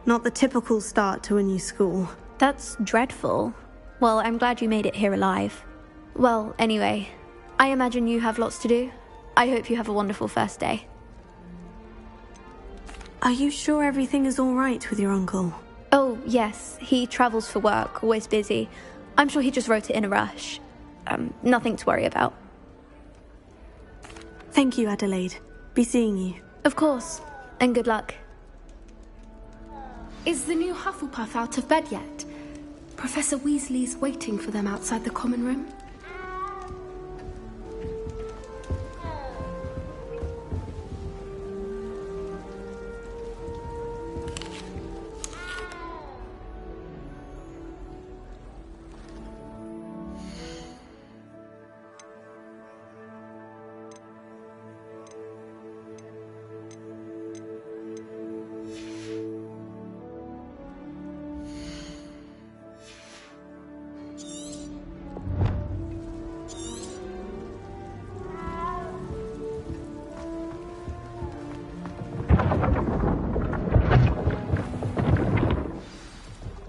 Not the typical start to a new school. That's dreadful. Well, I'm glad you made it here alive. Well, anyway, I imagine you have lots to do. I hope you have a wonderful first day. Are you sure everything is all right with your uncle? Oh, yes. He travels for work, always busy. I'm sure he just wrote it in a rush. Nothing to worry about. Thank you, Adelaide. Be seeing you. Of course. And good luck. Is the new Hufflepuff out of bed yet? Professor Weasley's waiting for them outside the common room.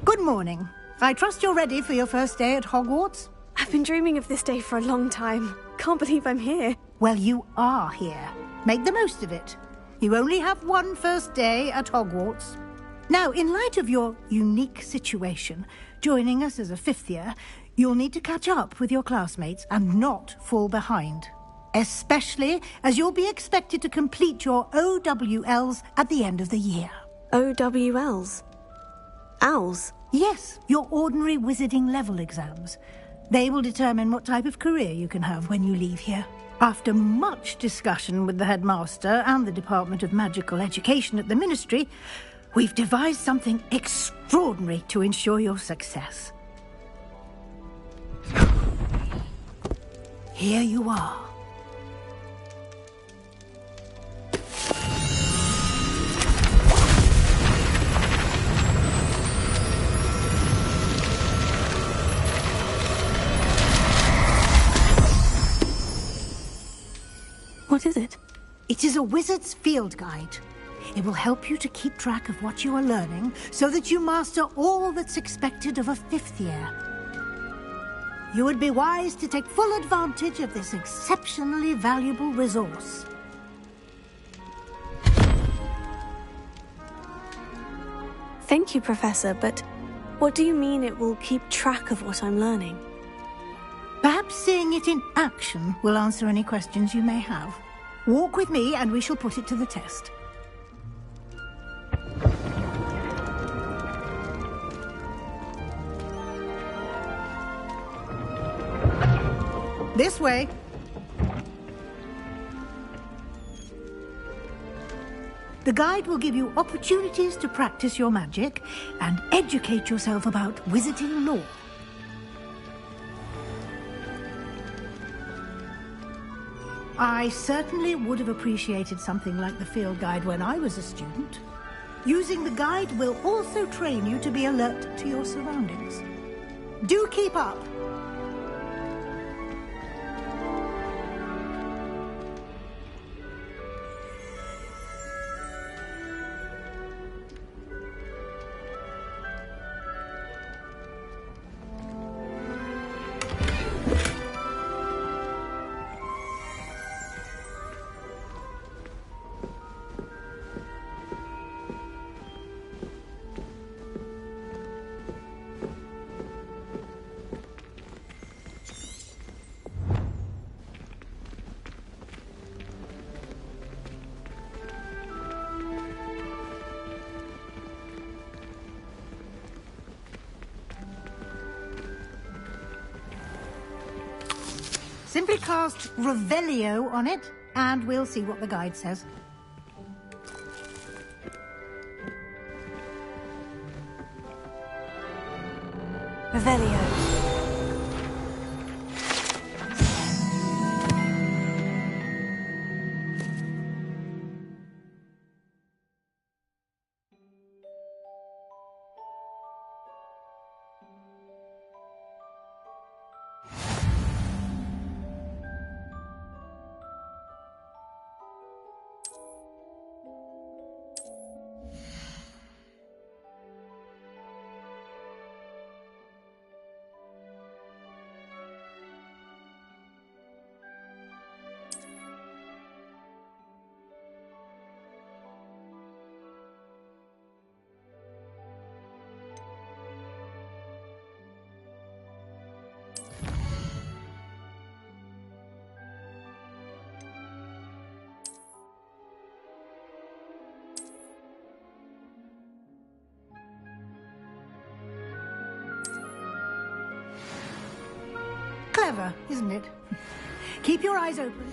Good morning. I trust you're ready for your first day at Hogwarts? I've been dreaming of this day for a long time. Can't believe I'm here. Well, you are here. Make the most of it. You only have one first day at Hogwarts. Now, in light of your unique situation, joining us as a fifth year, you'll need to catch up with your classmates and not fall behind. Especially as you'll be expected to complete your OWLs at the end of the year. OWLs? Owls? Yes, your ordinary wizarding level exams. They will determine what type of career you can have when you leave here. After much discussion with the headmaster and the Department of Magical Education at the Ministry, we've devised something extraordinary to ensure your success. Here you are. What is it? It is a wizard's field guide. It will help you to keep track of what you are learning so that you master all that's expected of a fifth year. You would be wise to take full advantage of this exceptionally valuable resource. Thank you, Professor, but what do you mean it will keep track of what I'm learning? Perhaps seeing it in action will answer any questions you may have. Walk with me and we shall put it to the test. This way. The guide will give you opportunities to practice your magic and educate yourself about wizarding lore. I certainly would have appreciated something like the field guide when I was a student. Using the guide will also train you to be alert to your surroundings. Do keep up! Simply cast Revelio on it, and we'll see what the guide says. Revelio. Clever, isn't it? Keep your eyes open.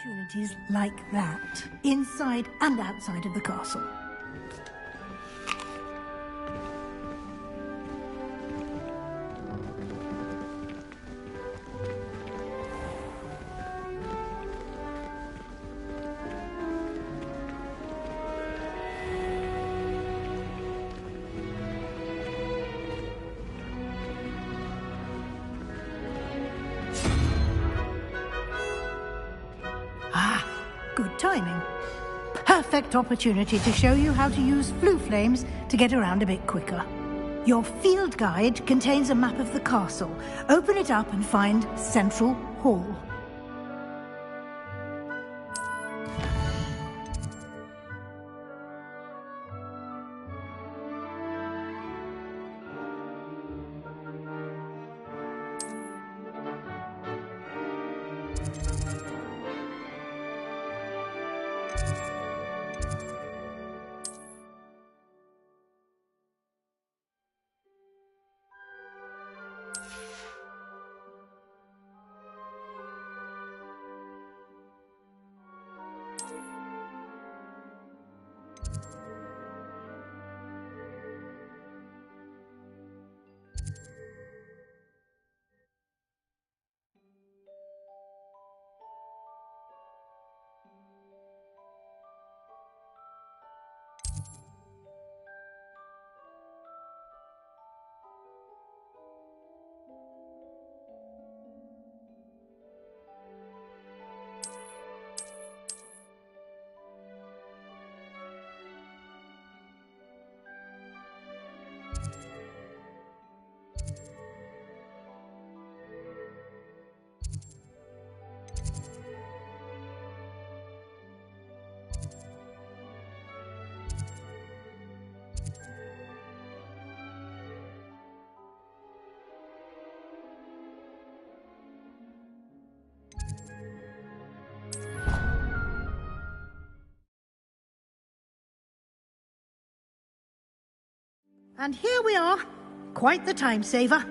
Opportunities like that, inside and outside of the castle. Good timing. Perfect. perfect opportunity to show you how to use flue flames to get around a bit quicker. Your field guide contains a map of the castle. Open it up and find Central Hall. And here we are. Quite the time saver.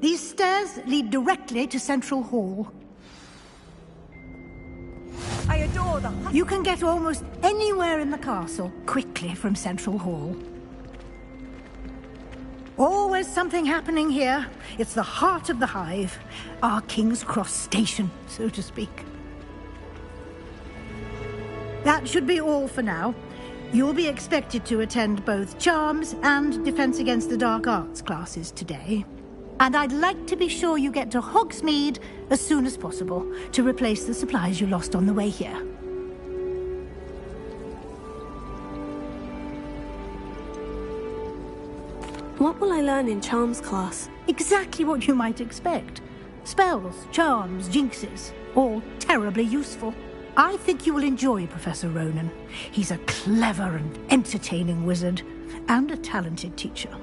These stairs lead directly to Central Hall. I adore them. You can get almost anywhere in the castle quickly from Central Hall. Always something happening here. It's the heart of the hive. Our King's Cross station, so to speak. That should be all for now. You'll be expected to attend both Charms and Defense Against the Dark Arts classes today. And I'd like to be sure you get to Hogsmeade as soon as possible to replace the supplies you lost on the way here. What will I learn in Charms class? Exactly what you might expect. Spells, charms, jinxes, all terribly useful. I think you will enjoy Professor Ronan. He's a clever and entertaining wizard, and a talented teacher.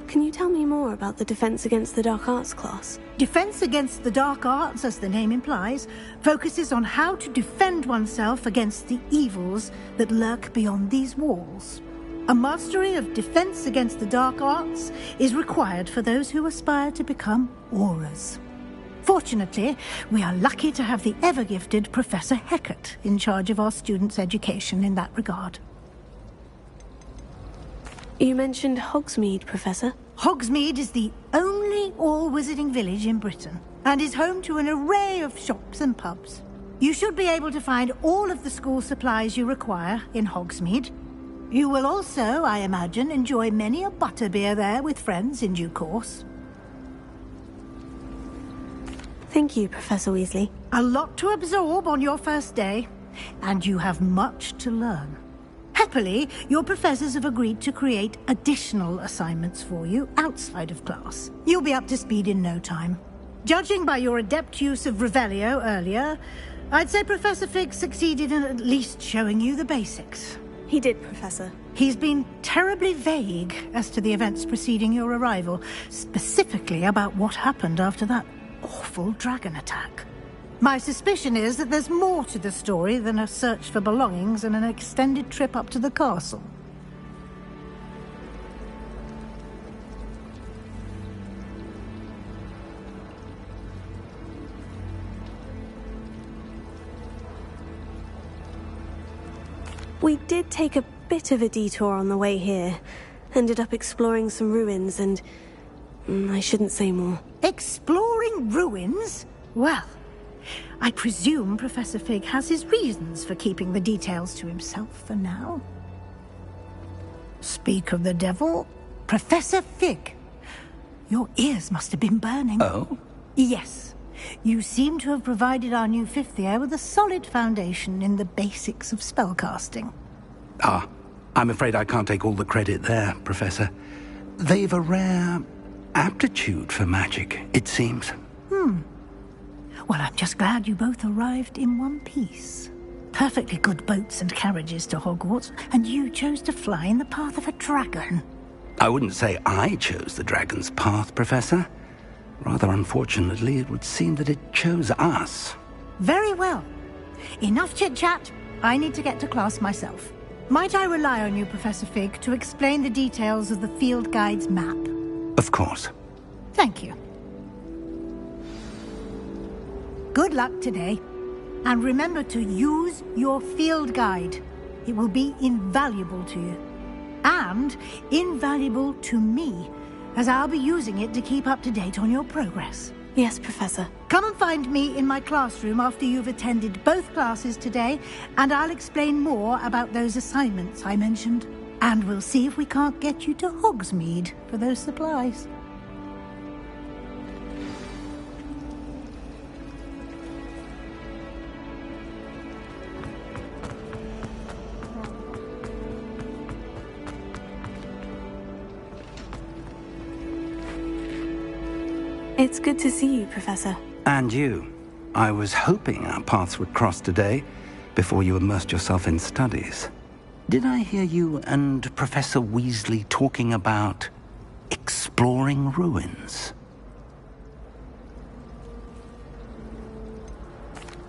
Can you tell me more about the Defense Against the Dark Arts class? Defense Against the Dark Arts, as the name implies, focuses on how to defend oneself against the evils that lurk beyond these walls. A mastery of Defense Against the Dark Arts is required for those who aspire to become Aurors. Fortunately, we are lucky to have the ever-gifted Professor Hecat in charge of our students' education in that regard. You mentioned Hogsmeade, Professor. Hogsmeade is the only all-wizarding village in Britain, and is home to an array of shops and pubs. You should be able to find all of the school supplies you require in Hogsmeade. You will also, I imagine, enjoy many a butterbeer there with friends in due course. Thank you, Professor Weasley. A lot to absorb on your first day, and you have much to learn. Happily, your professors have agreed to create additional assignments for you outside of class. You'll be up to speed in no time. Judging by your adept use of Revelio earlier, I'd say Professor Fig succeeded in at least showing you the basics. He did, Professor. He's been terribly vague as to the events preceding your arrival, specifically about what happened after that awful dragon attack. My suspicion is that there's more to the story than a search for belongings and an extended trip up to the castle. We did take a bit of a detour on the way here. Ended up exploring some ruins and... I shouldn't say more. Exploring ruins? Well, I presume Professor Fig has his reasons for keeping the details to himself for now. Speak of the devil, Professor Fig. Your ears must have been burning. Oh? Yes. You seem to have provided our new fifth year with a solid foundation in the basics of spellcasting. Ah, I'm afraid I can't take all the credit there, Professor. They've a rare aptitude for magic, it seems. Well, I'm just glad you both arrived in one piece. Perfectly good boats and carriages to Hogwarts, and you chose to fly in the path of a dragon. I wouldn't say I chose the dragon's path, Professor. Rather unfortunately, it would seem that it chose us. Very well. Enough chit-chat. I need to get to class myself. Might I rely on you, Professor Fig, to explain the details of the field guide's map? Of course. Thank you. Good luck today. And remember to use your field guide. It will be invaluable to you. And invaluable to me, as I'll be using it to keep up to date on your progress. Yes, Professor. Come and find me in my classroom after you've attended both classes today, and I'll explain more about those assignments I mentioned. And we'll see if we can't get you to Hogsmeade for those supplies. It's good to see you, Professor. And you. I was hoping our paths would cross today, before you immersed yourself in studies. Did I hear you and Professor Weasley talking about exploring ruins?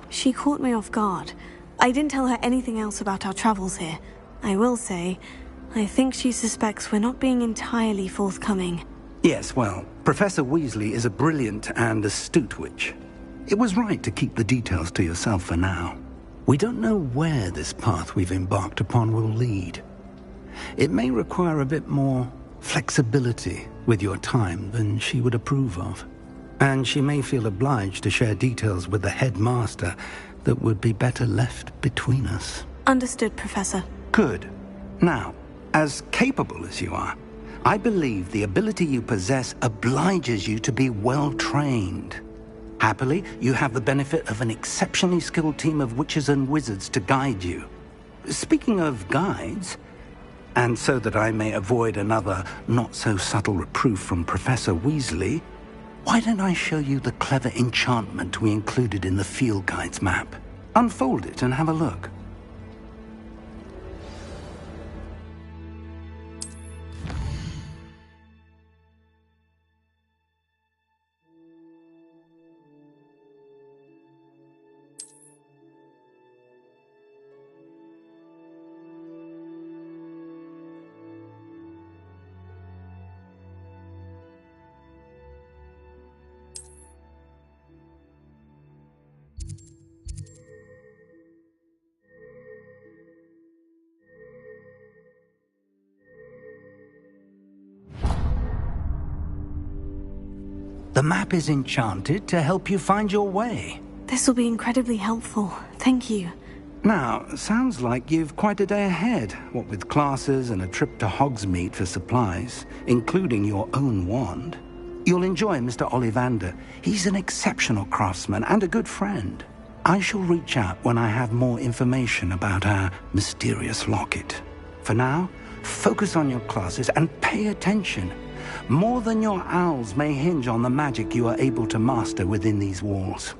She caught me off guard. I didn't tell her anything else about our travels here. I will say, I think she suspects we're not being entirely forthcoming. Yes, well, Professor Weasley is a brilliant and astute witch. It was right to keep the details to yourself for now. We don't know where this path we've embarked upon will lead. It may require a bit more flexibility with your time than she would approve of. And she may feel obliged to share details with the headmaster that would be better left between us. Understood, Professor. Good. Now, as capable as you are, I believe the ability you possess obliges you to be well-trained. Happily, you have the benefit of an exceptionally skilled team of witches and wizards to guide you. Speaking of guides, and so that I may avoid another not-so-subtle reproof from Professor Weasley, why don't I show you the clever enchantment we included in the field guide's map? Unfold it and have a look. The map is enchanted to help you find your way. This will be incredibly helpful. Thank you. Now, sounds like you've quite a day ahead, what with classes and a trip to Hogsmeade for supplies, including your own wand. You'll enjoy Mr. Ollivander. He's an exceptional craftsman and a good friend. I shall reach out when I have more information about our mysterious locket. For now, focus on your classes and pay attention. More than your owls may hinge on the magic you are able to master within these walls.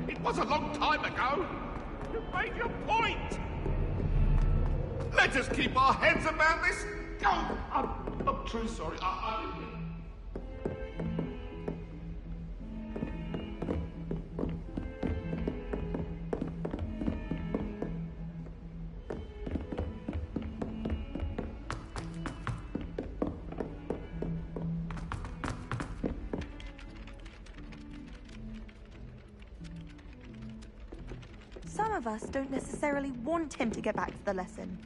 It was a long time ago. You made your point. Let us keep our heads about this. Oh, I'm truly sorry. I didn't mean. Some of us don't necessarily want him to get back to the lesson.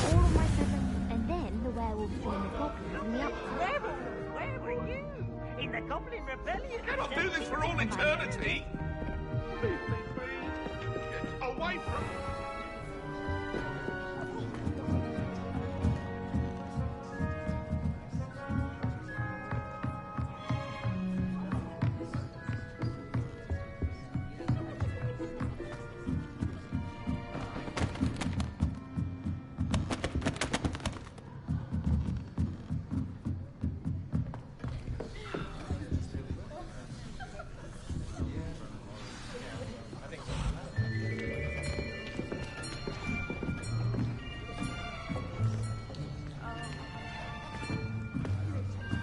All of my seven, and then the werewolves join the goblins in the upside. Where were you? In the Goblin Rebellion? You cannot do this for all eternity. Please, please, please. Get away from me.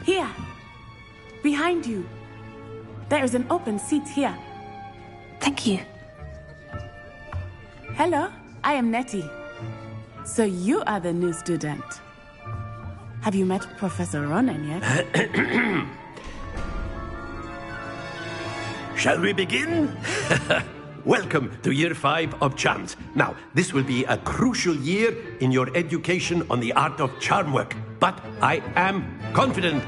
Here. Behind you. There is an open seat here. Thank you. Hello, I am Nettie. So you are the new student. Have you met Professor Ronan yet? Shall we begin? Welcome to Year 5 of Charms. Now, this will be a crucial year in your education on the art of charm work. But I am confident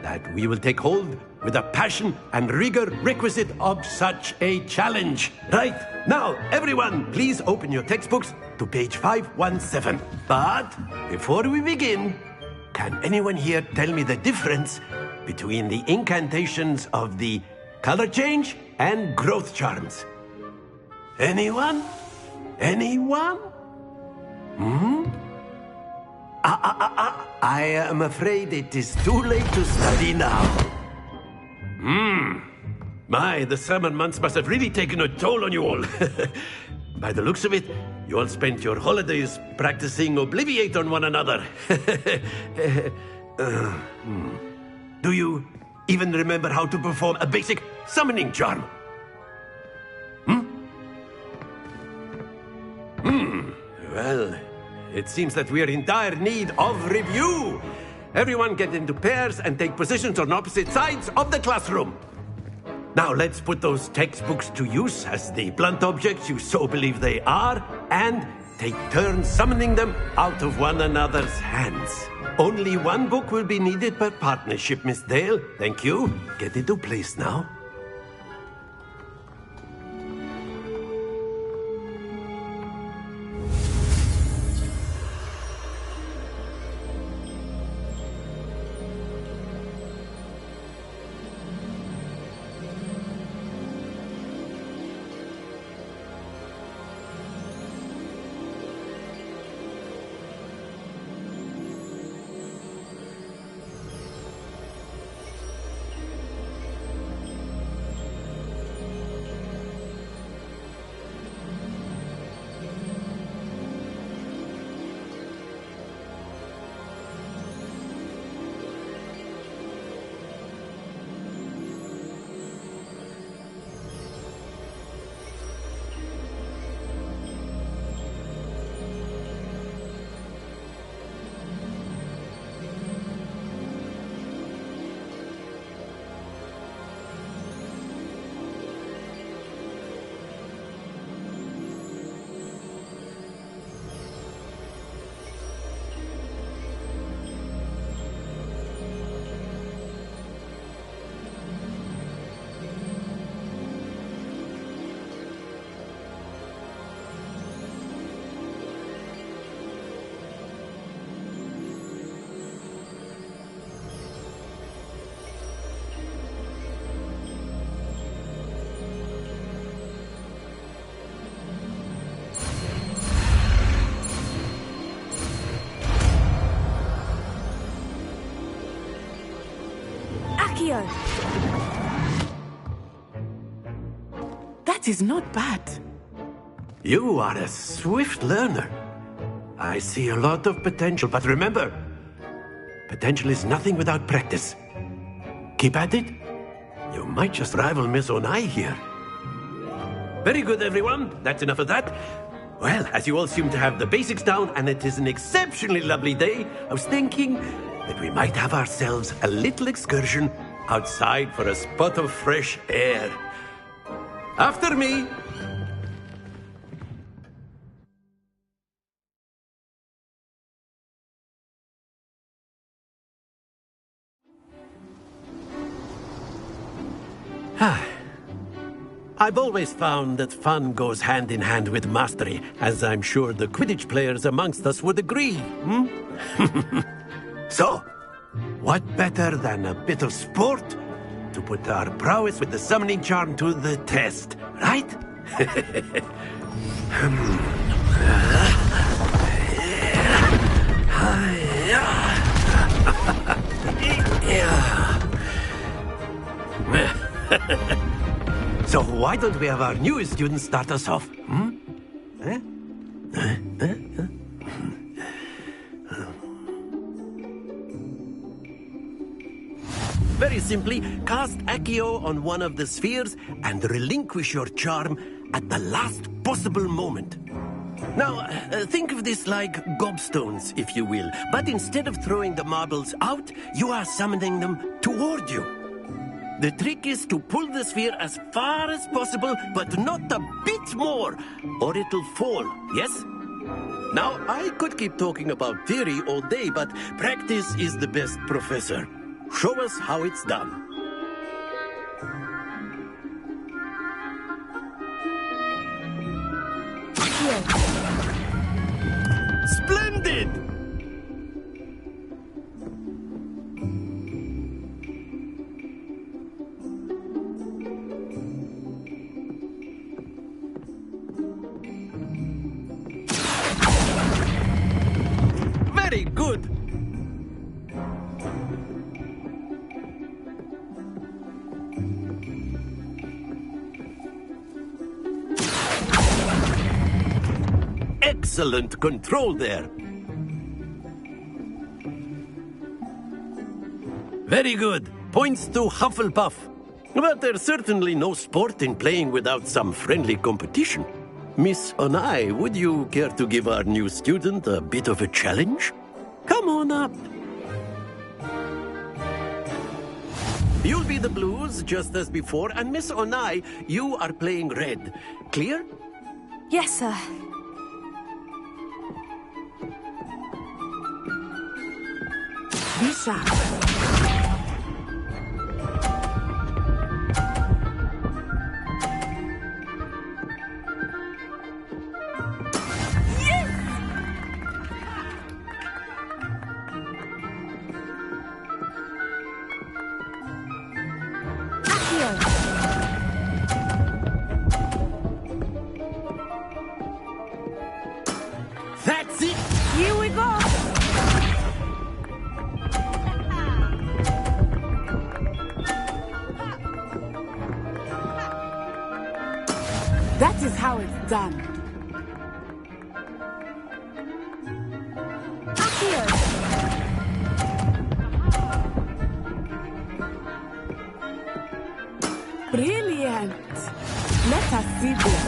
that we will take hold with the passion and rigor requisite of such a challenge. Right, now, everyone, please open your textbooks to page 517. But before we begin, can anyone here tell me the difference between the incantations of the color change and growth charms? Anyone? Anyone? I am afraid it is too late to study now. My, the summer months must have really taken a toll on you all. By the looks of it, you all spent your holidays practicing Obliviate on one another. Do you even remember how to perform a basic summoning charm? Well, it seems that we are in dire need of review. Everyone get into pairs and take positions on opposite sides of the classroom. Now let's put those textbooks to use as the blunt objects you so believe they are, and take turns summoning them out of one another's hands. Only one book will be needed per partnership, Miss Dale. Thank you. Get into place now. Accio! That is not bad. You are a swift learner. I see a lot of potential, but remember, potential is nothing without practice. Keep at it. You might just rival Miss Onai here. Very good, everyone. That's enough of that. Well, as you all seem to have the basics down, and it is an exceptionally lovely day, I was thinking that we might have ourselves a little excursion outside for a spot of fresh air. After me. I've always found that fun goes hand in hand with mastery, as I'm sure the Quidditch players amongst us would agree. So, what better than a bit of sport to put our prowess with the summoning charm to the test, right? So why don't we have our newest student start us off? Very simply, cast Accio on one of the spheres and relinquish your charm at the last possible moment. Now, think of this like gobstones, if you will, but instead of throwing the marbles out, you are summoning them toward you. The trick is to pull the sphere as far as possible, but not a bit more, or it'll fall, yes? Now, I could keep talking about theory all day, but practice is the best professor. Show us how it's done. Splendid! Very good. Excellent control there. Very good. Points to Hufflepuff. But there's certainly no sport in playing without some friendly competition. Miss Onai, would you care to give our new student a bit of a challenge? Come on up. You'll be the blues, just as before, and Miss Onai, you are playing red. Clear? Yes, sir. Be sharp. That's it! Here we go! That is how it's done. Brilliant! Let us see this.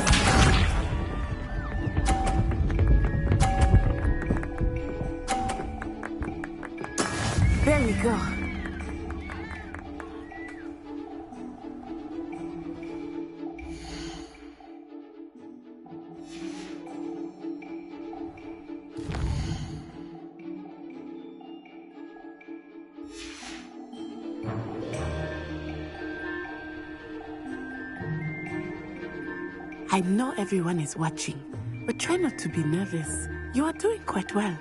There we go. I know everyone is watching, but try not to be nervous. You are doing quite well.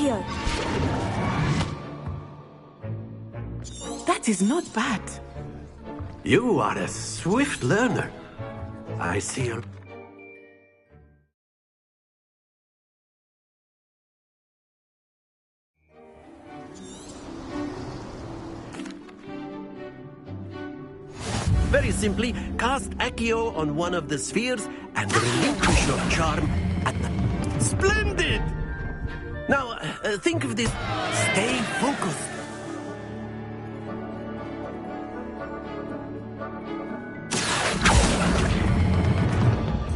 Accio! That is not bad. You are a swift learner. I see you. Very simply, cast Accio on one of the spheres and relinquish your charm at the... Splendid! Now, think of this. Stay focused.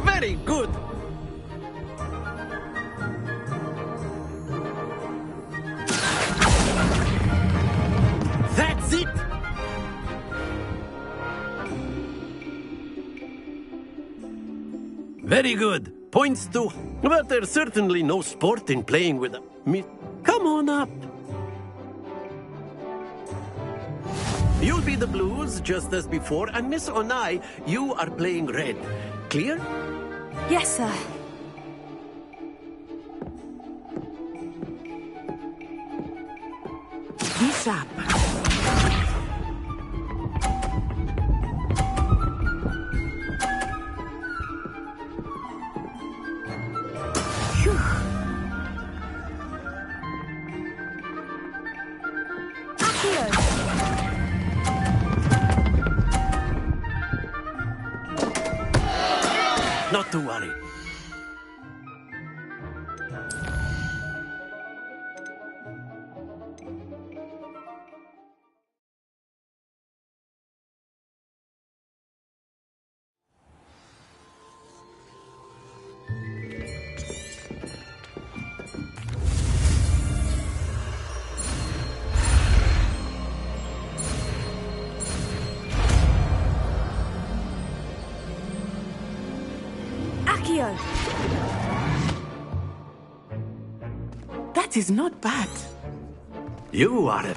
Very good. That's it. Very good. Points to... But there's certainly no sport in playing with a... Come on up. You'll be the blues, just as before, and Miss Onai, you are playing red. Clear? Yes, sir. Be sharp. Not to worry. That is not bad. You are a...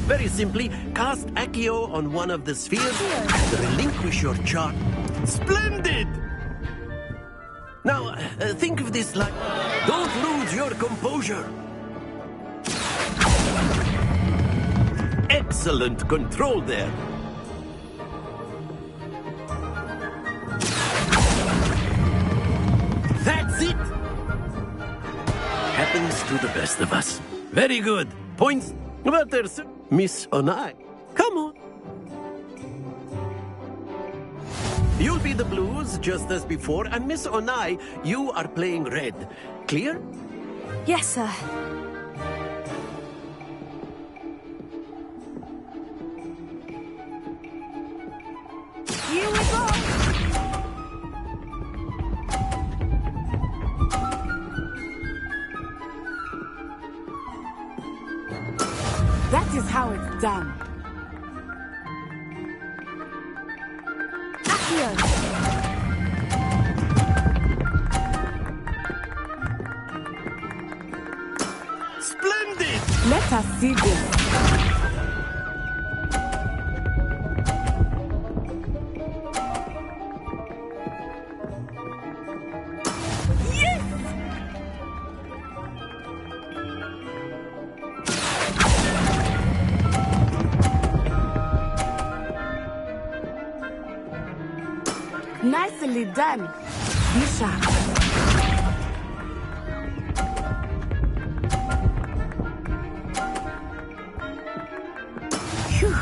Very simply, cast Accio on one of the spheres and relinquish your charm. Splendid! Now, think of this like... Don't lose your composure. Excellent control there. That's it! Happens to the best of us. Very good. Points. But there's... Miss Onai. Come on. You'll be the blues, just as before, and Miss Onai, you are playing red. Clear? Yes, sir. Here we go! That is how it's done. Accio! Splendid! Let us see this. Nicely done. Be sharp. Phew.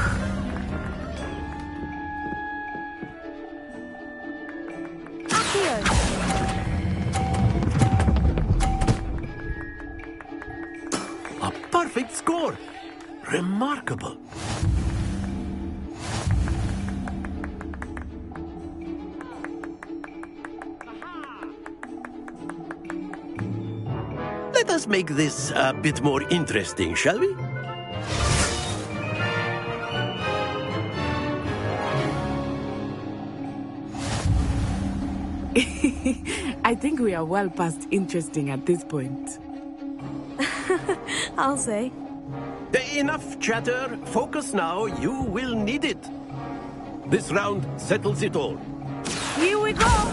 A perfect score. Remarkable. Let us make this a bit more interesting, shall we? I think we are well past interesting at this point. I'll say. Enough chatter. Focus now. You will need it. This round settles it all. Here we go!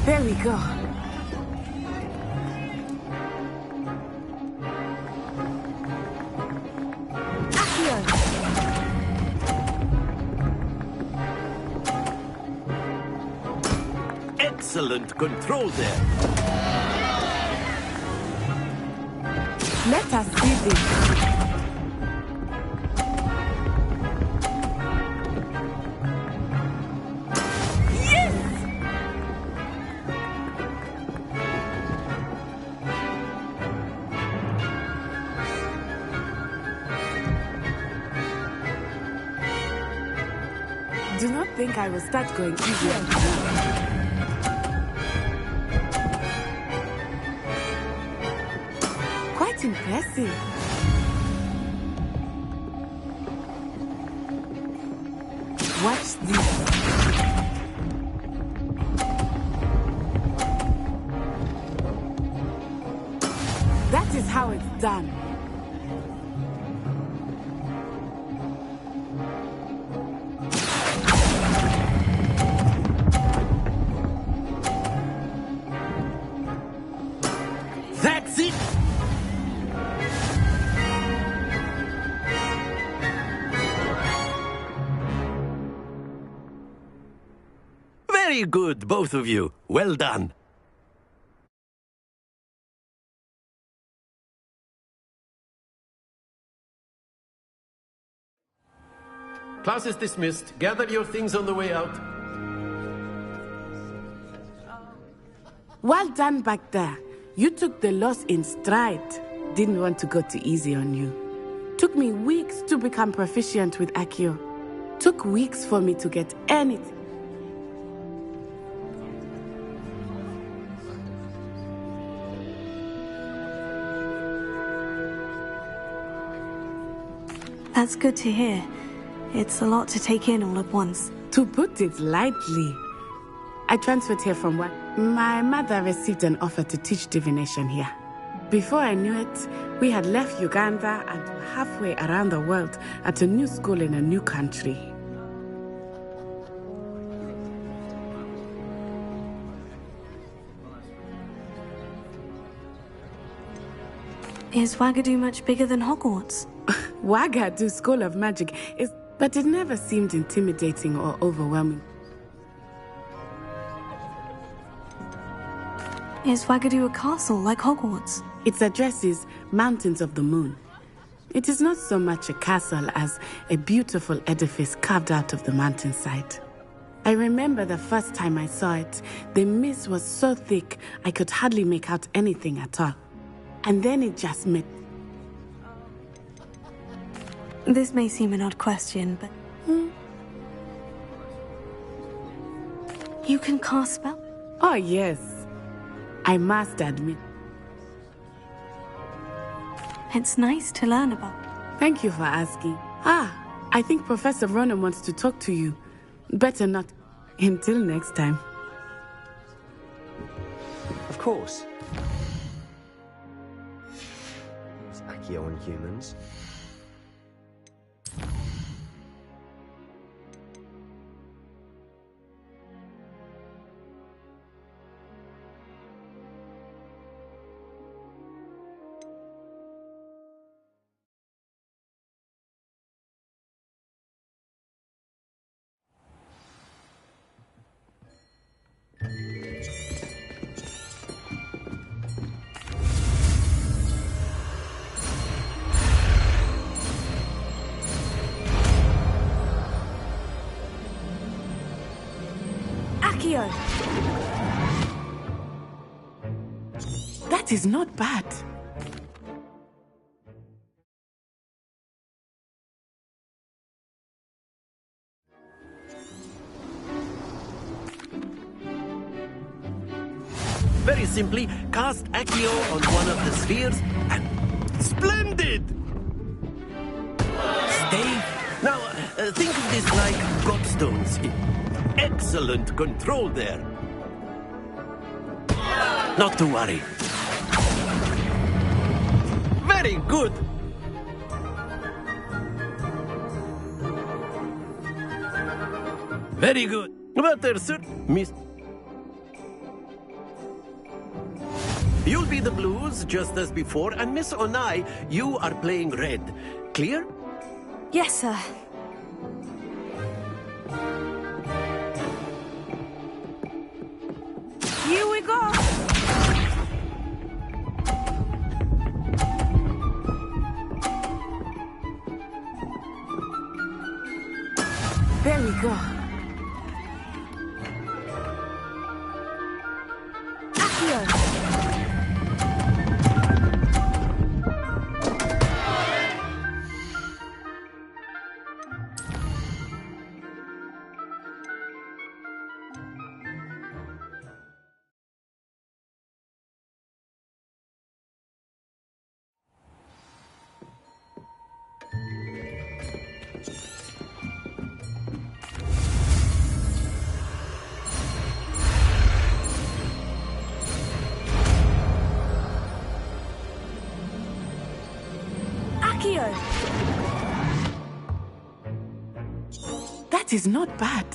There we go. Excellent control there. Let us see this. Do not think I will start going easier. Quite impressive. Watch this. That is how it's done. Very good, both of you. Well done. Class is dismissed. Gather your things on the way out. Well done back there. You took the loss in stride. Didn't want to go too easy on you. Took me weeks to become proficient with Accio. Took weeks for me to get anything. That's good to hear. It's a lot to take in all at once. To put it lightly, I transferred here from work. My mother received an offer to teach divination here. Before I knew it, we had left Uganda and were halfway around the world at a new school in a new country. Is Wagadu much bigger than Hogwarts? Wagadu School of Magic is, but it never seemed intimidating or overwhelming. Is Wagadu a castle like Hogwarts? Its address is Mountains of the Moon. It is not so much a castle as a beautiful edifice carved out of the mountainside. I remember the first time I saw it, the mist was so thick I could hardly make out anything at all. And then it just met. This may seem an odd question, but... You can cast spells? Oh, yes. I must admit. It's nice to learn about. Thank you for asking. I think Professor Ronan wants to talk to you. Better not. Until next time. Of course. It's Accio on humans. That is not bad. Very simply, cast Accio on one of the spheres and... Splendid! Stay. Now, think of this like godstones. Excellent control there. Not to worry. Very good. Very good. But there's certain You'll be the blues, just as before, and Miss Onai, you are playing red. Clear? Yes, sir. Here we go! There we go. Accio! That is not bad.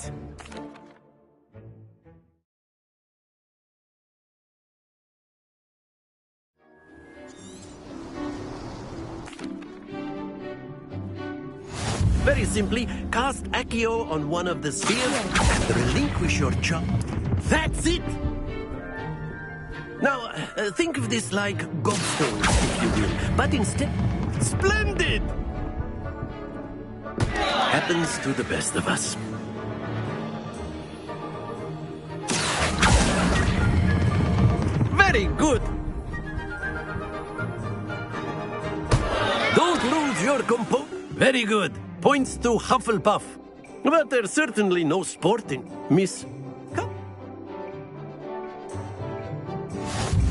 Very simply, cast Accio on one of the spheres and relinquish your charge. That's it! Now, think of this like gobstones, if you will, but instead, splendid! Happens to the best of us. Very good! Don't lose your composure. Very good. Points to Hufflepuff. But there's certainly no sporting, Miss. Come.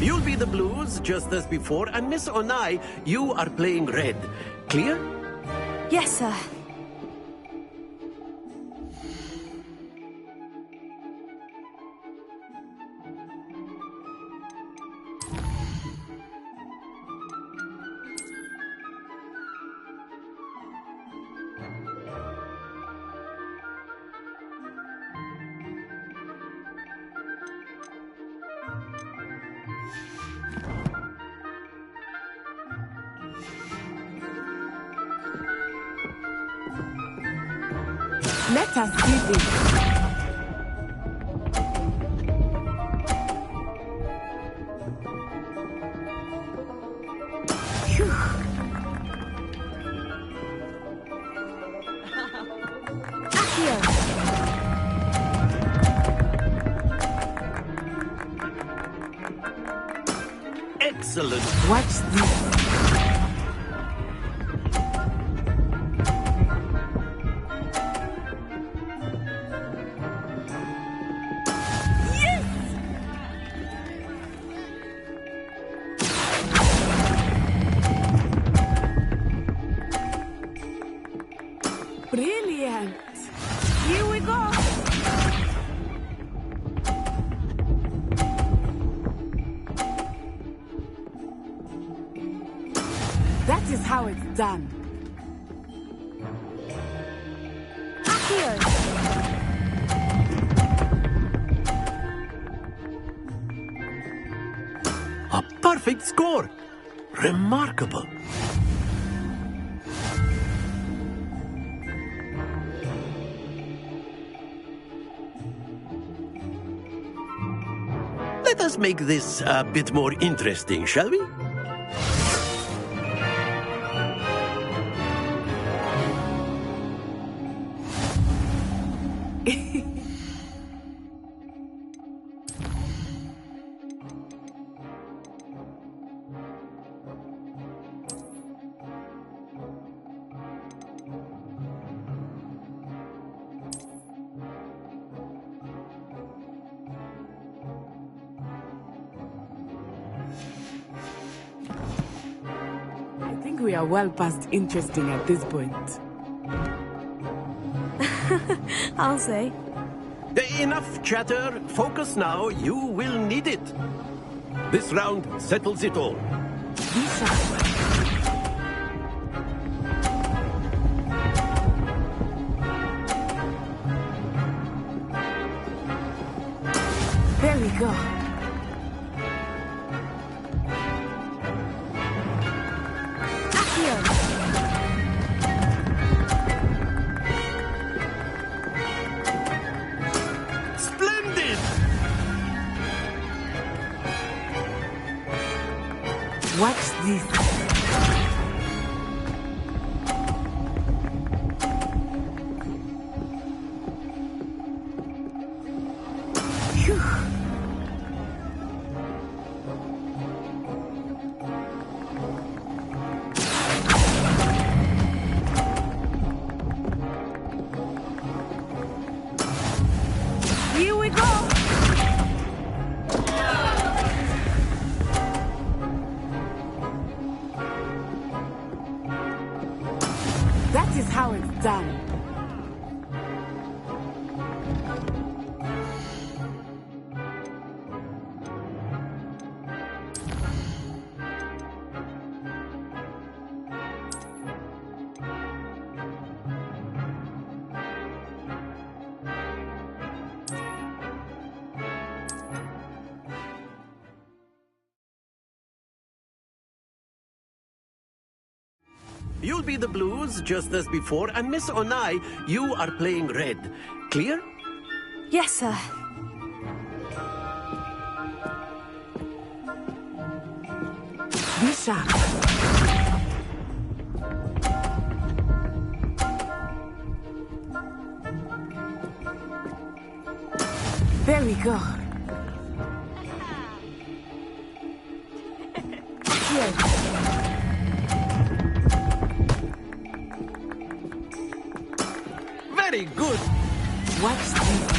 You'll be the Blues, just as before, and Miss Onai, you are playing red. Clear? Yes, sir. Let us do this. Phew. Accio. Excellent. Watch this. Brilliant! Here we go! That is how it's done. Accio! A perfect score! Remarkable! Let us make this a bit more interesting, shall we? I think we are well past interesting at this point. I'll say. Enough chatter. Focus now. You will need it. This round settles it all. There we go. Splendid! Watch this. Phew. Here we go. That is how it's done. You'll be the blues, just as before, and Miss Onai, you are playing red. Clear? Yes, sir. Be sharp. There we go. Here. Very good. Watch this.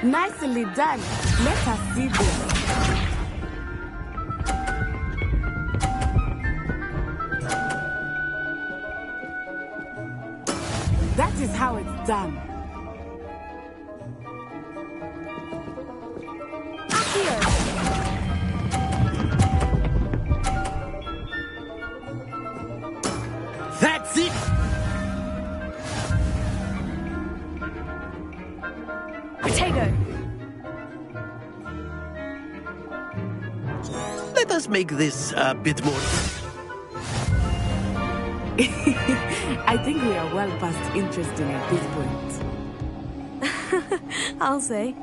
Nicely done. Let us see this. That is how it's done. Here. That's it! Potato. Let us make this a bit more... I think we are well past interesting at this point. I'll say.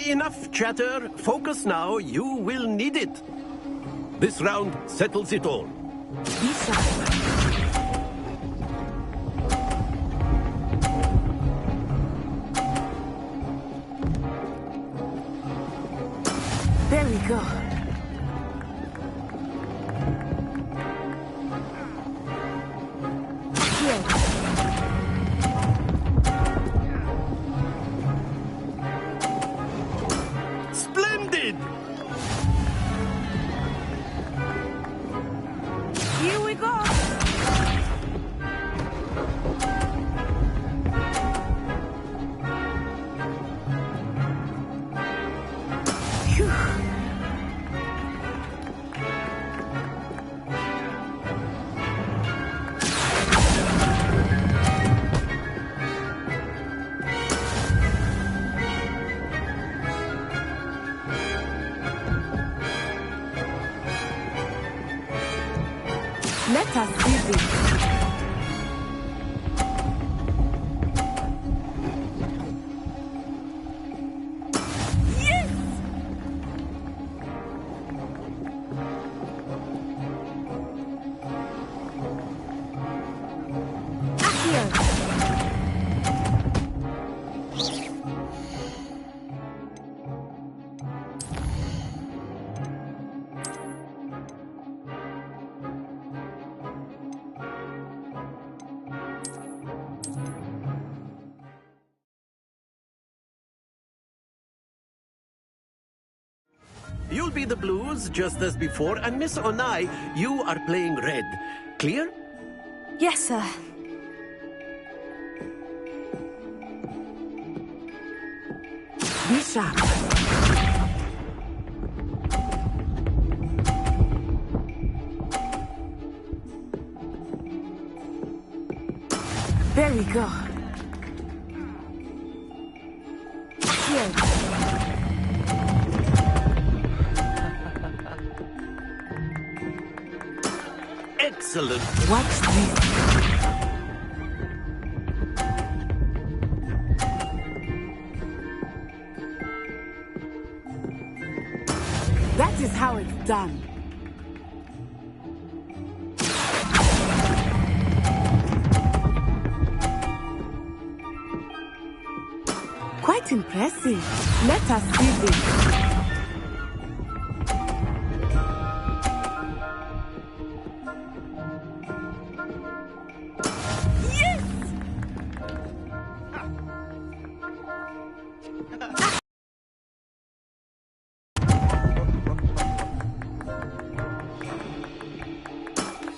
Enough chatter. Focus now. You will need it. This round settles it all. Be sharp. There we go. Here. Splendid! Here we go. Let us see this. Yes! Here. You'll be the blues, just as before, and Miss Onai, you are playing red. Clear? Yes, sir. Be sharp. There we go. Here. Excellent. Watch this. That is how it's done. Quite impressive. Let us see this.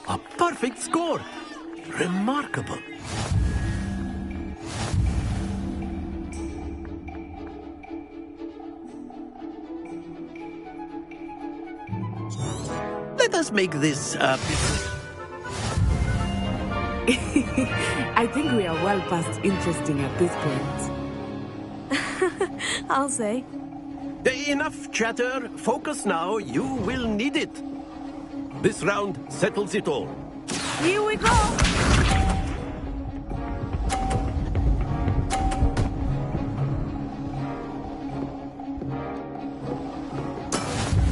A perfect score. Remarkable. Let us make this I think we are well past interesting at this point. I'll say. Enough chatter. Focus now. You will need it. This round settles it all. Here we go!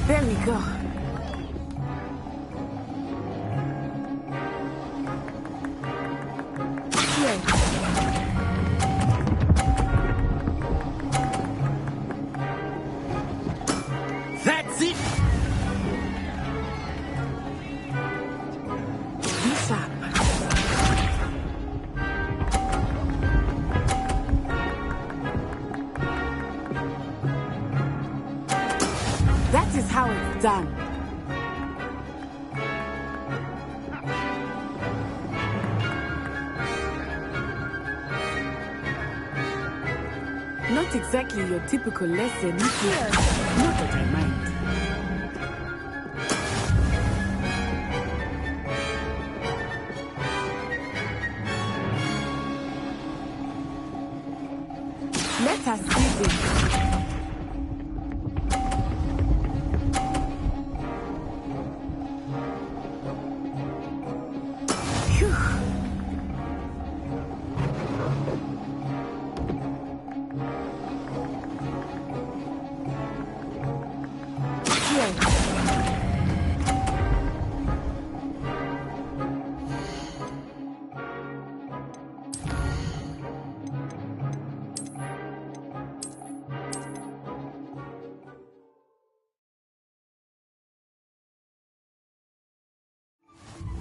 There we go. That's it! Be sharp. That is how it's done. Not exactly your typical lesson, here. Not that I mind. Let us see this. Phew.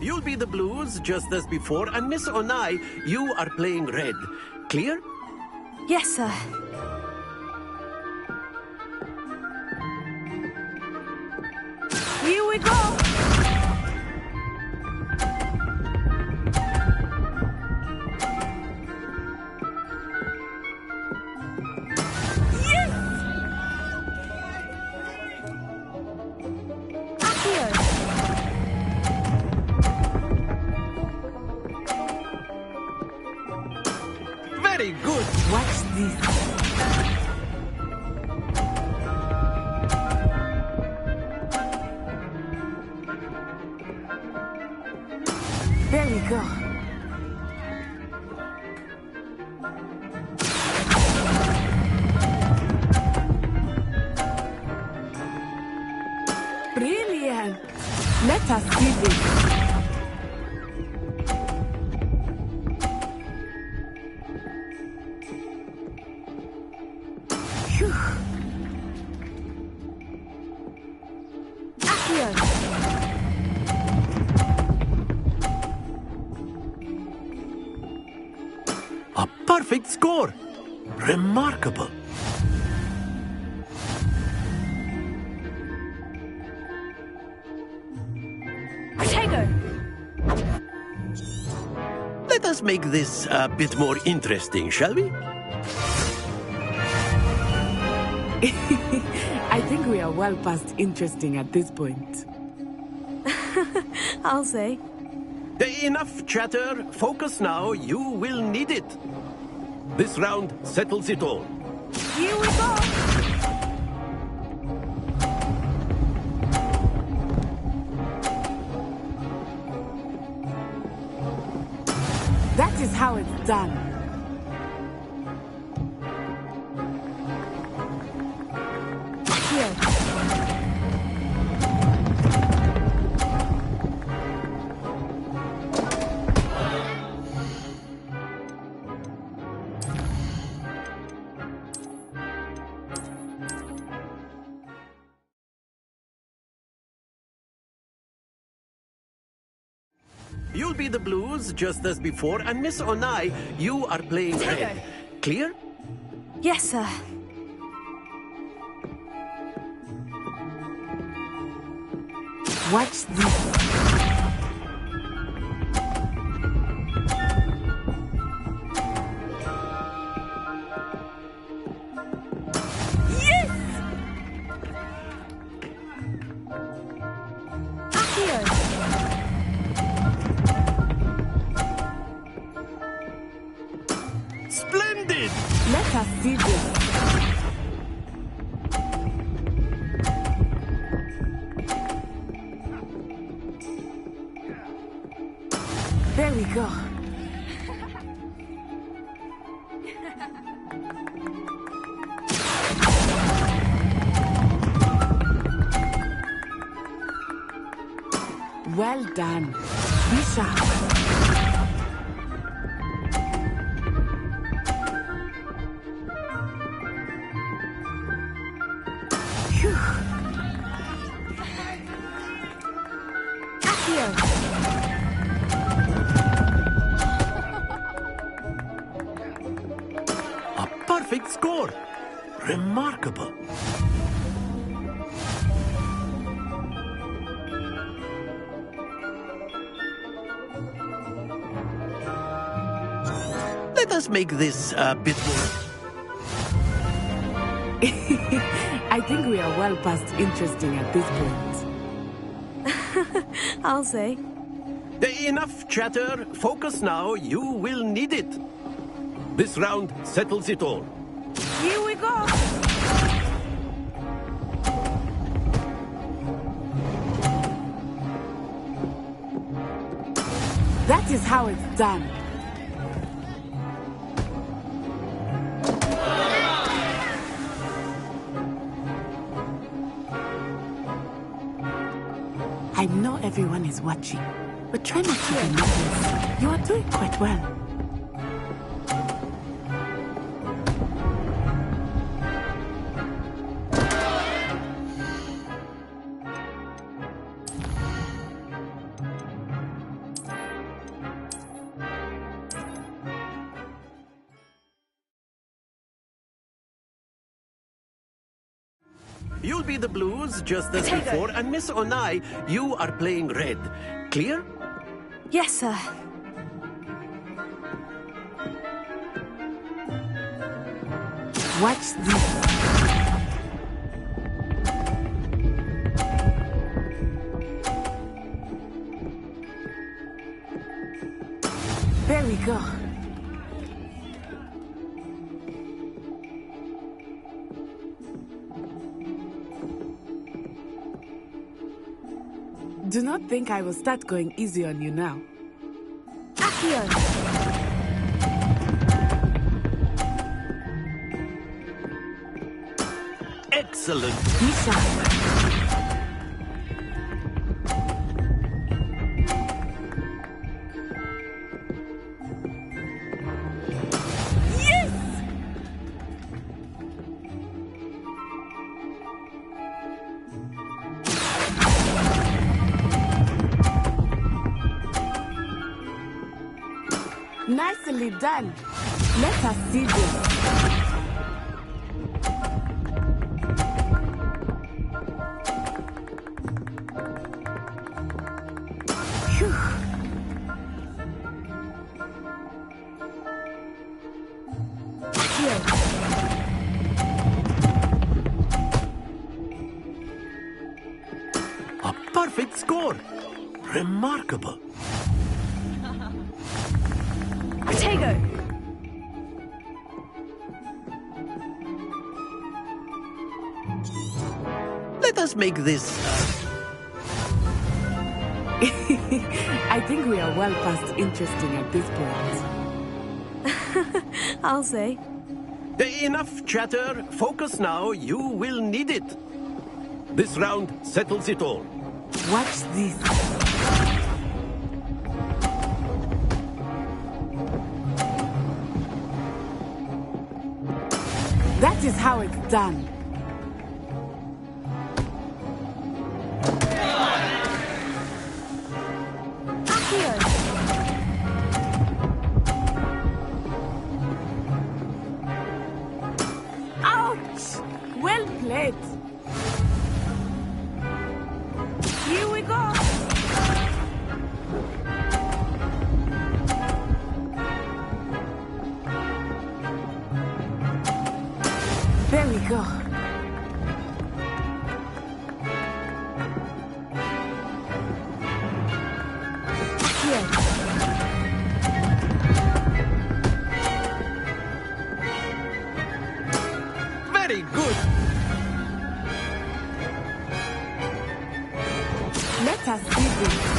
You'll be the blues, just as before, and Miss Onai, you are playing red. Clear? Yes, sir. Here we go! Very good. Watch this. There we go. Brilliant. Let us see this. A perfect score. Remarkable. Let us make this a bit more interesting, shall we? I think we are well past interesting at this point. I'll say. Enough chatter. Focus now. You will need it. This round settles it all. Here we go! That is how it's done. Here. You'll be the blues, just as before, and Miss Onai, you are playing red. Clear? Yes, sir. Watch this. Here. Let us see this. There we go. Well done. Be sharp. Phew. A perfect score. Remarkable. Let us make this a bit more. I think we are well past interesting at this point. I'll say. Enough chatter. Focus now. You will need it. This round settles it all. Here we go. That is how it's done. I know everyone is watching, but try not to be nervous. You are doing quite well. You'll be the blues, just as before, and Miss Onai, you are playing red. Clear? Yes, sir. Watch this. There we go. Do not think I will start going easy on you now. Accio! Excellent. Misha. Nicely done. Let us see this. Phew. Here. A perfect score. Remarkable. Potato! Let us make this. I think we are well past interesting at this point. I'll say. Enough chatter. Focus now. You will need it. This round settles it all. Watch this. That is how it's done. Ouch! Well played. Here we go. There we go. Here. us busy.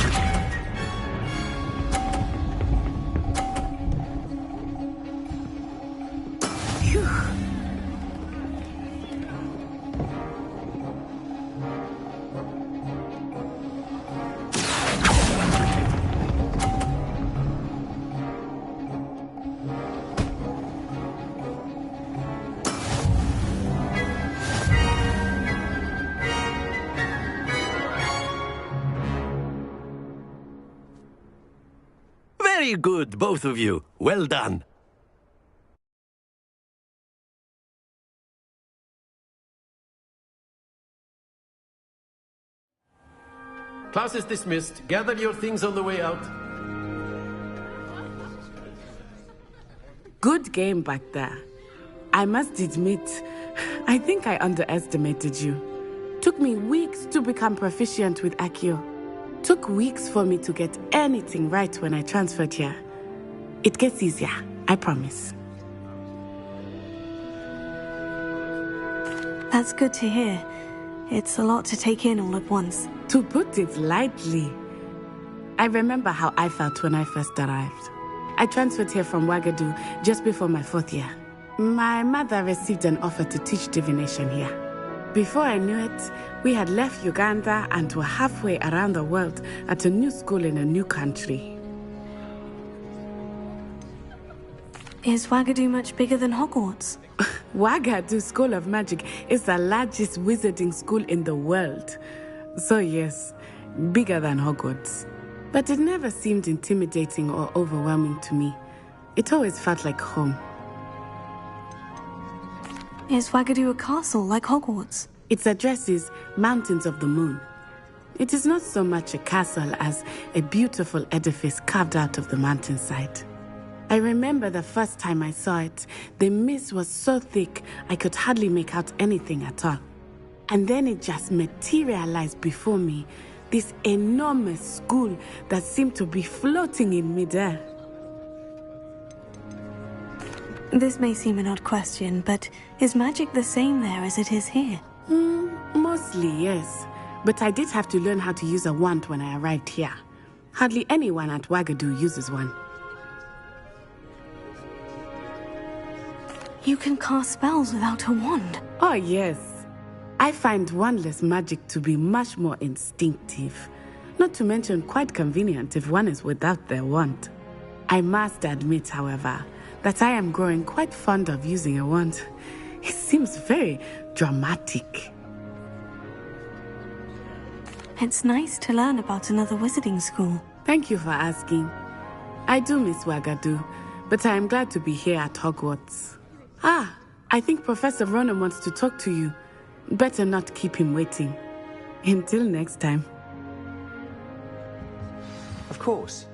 Very good, both of you. Well done. Class is dismissed. Gather your things on the way out. Good game back there. I must admit, I think I underestimated you. Took me weeks to become proficient with Accio. Took weeks for me to get anything right when I transferred here. It gets easier, I promise. That's good to hear. It's a lot to take in all at once. To put it lightly, I remember how I felt when I first arrived. I transferred here from Wagadu just before my 4th year. My mother received an offer to teach divination here. Before I knew it, we had left Uganda and were halfway around the world at a new school in a new country. Is Wagadu much bigger than Hogwarts? Wagadu School of Magic is the largest wizarding school in the world. So yes, bigger than Hogwarts. But it never seemed intimidating or overwhelming to me. It always felt like home. Is Wagadu a castle like Hogwarts? Its address is Mountains of the Moon. It is not so much a castle as a beautiful edifice carved out of the mountainside. I remember the first time I saw it, the mist was so thick I could hardly make out anything at all. And then it just materialized before me, this enormous school that seemed to be floating in midair. This may seem an odd question, but is magic the same there as it is here? Mostly, yes. But I did have to learn how to use a wand when I arrived here. Hardly anyone at Wagadu uses one. You can cast spells without a wand? Oh, yes. I find wandless magic to be much more instinctive. Not to mention quite convenient if one is without their wand. I must admit, however, that I am growing quite fond of using a wand. It seems very dramatic. It's nice to learn about another wizarding school. Thank you for asking. I do miss Wagadu, but I am glad to be here at Hogwarts. I think Professor Ronan wants to talk to you. Better not keep him waiting. Until next time. Of course.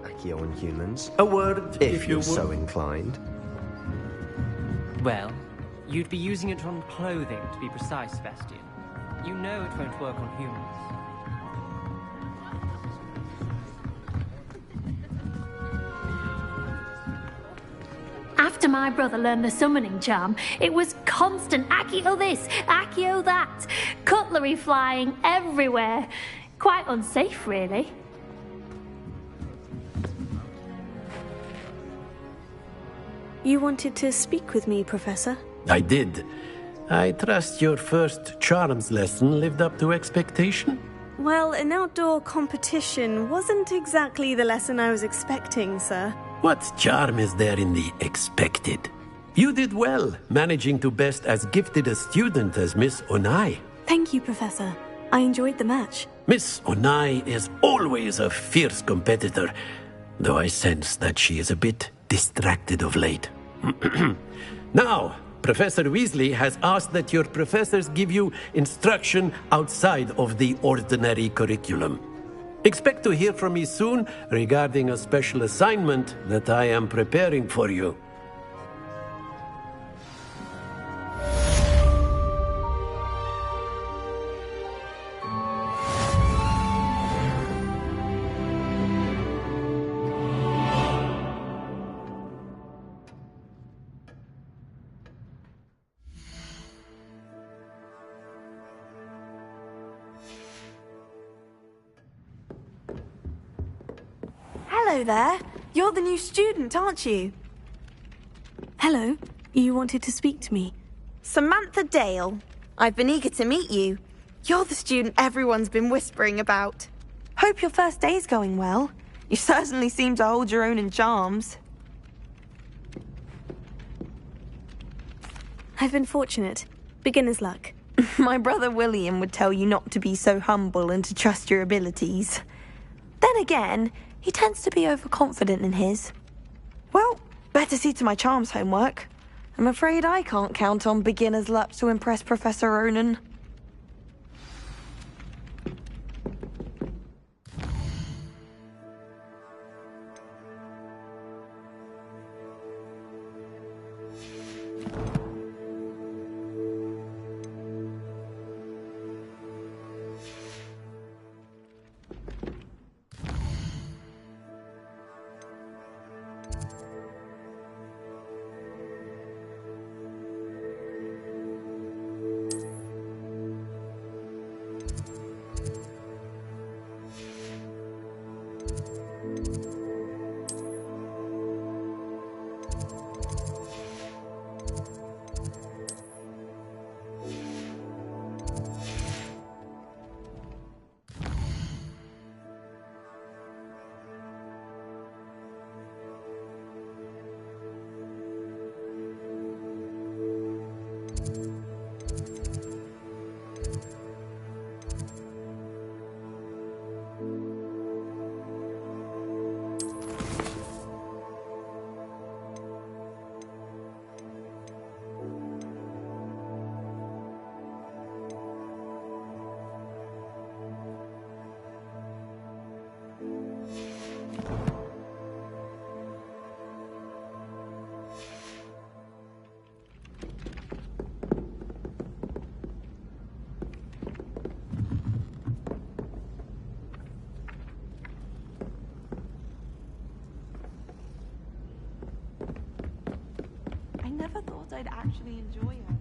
Accio on humans. A word, if you're you so would. inclined. Well, you'd be using it on clothing, to be precise, Sebastian. You know it won't work on humans. After my brother learned the summoning charm, it was constant Accio this, Accio that. Cutlery flying everywhere. Quite unsafe, really. You wanted to speak with me, Professor? I did. I trust your first charms lesson lived up to expectation? Well, an outdoor competition wasn't exactly the lesson I was expecting, sir. What charm is there in the expected? You did well, managing to best as gifted a student as Miss Onai. Thank you, Professor. I enjoyed the match. Miss Onai is always a fierce competitor, though I sense that she is a bit distracted of late. Now, Professor Weasley has asked that your professors give you instruction outside of the ordinary curriculum. Expect to hear from me soon regarding a special assignment that I am preparing for you. Hello there. You're the new student, aren't you? Hello. You wanted to speak to me? Samantha Dale. I've been eager to meet you. You're the student everyone's been whispering about. Hope your first day's going well. You certainly seem to hold your own in charms. I've been fortunate. Beginner's luck. My brother William would tell you not to be so humble and to trust your abilities. Then again, he tends to be overconfident in his. Well, better see to my charms homework. I'm afraid I can't count on beginner's luck to impress Professor Ronan. I never thought I'd actually enjoy it.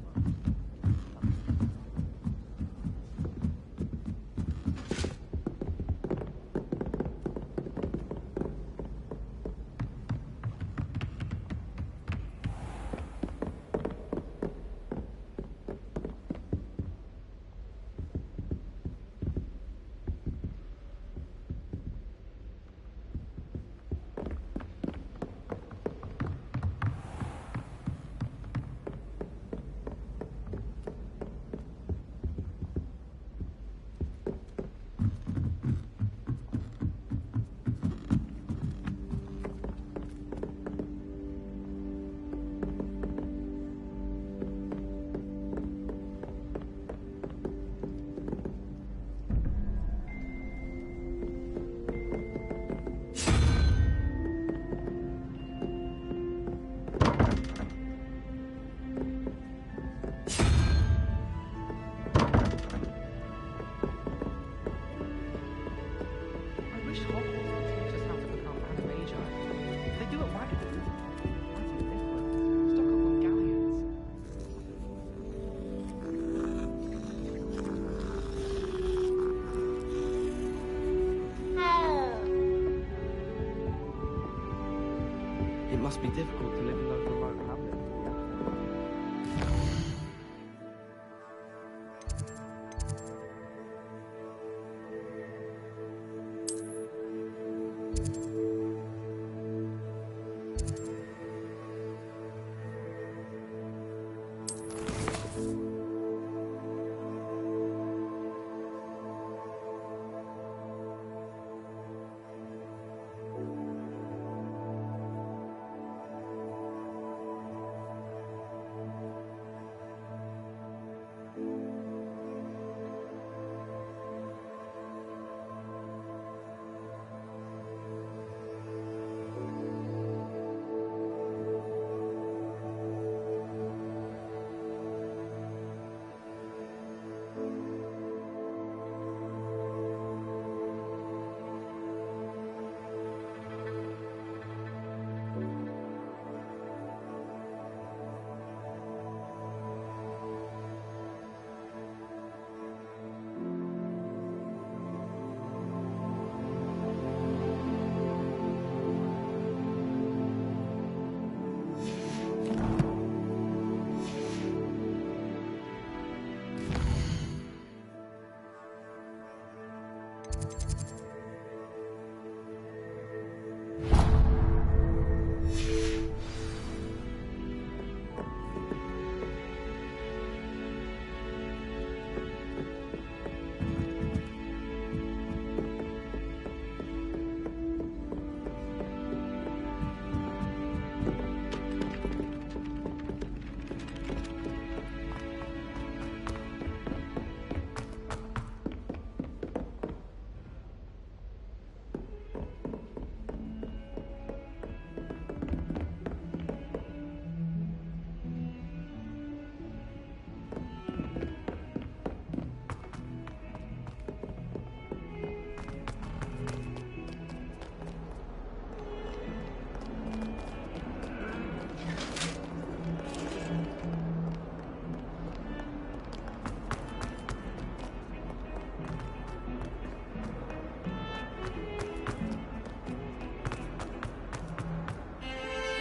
It must be difficult to live in those remote hamlets.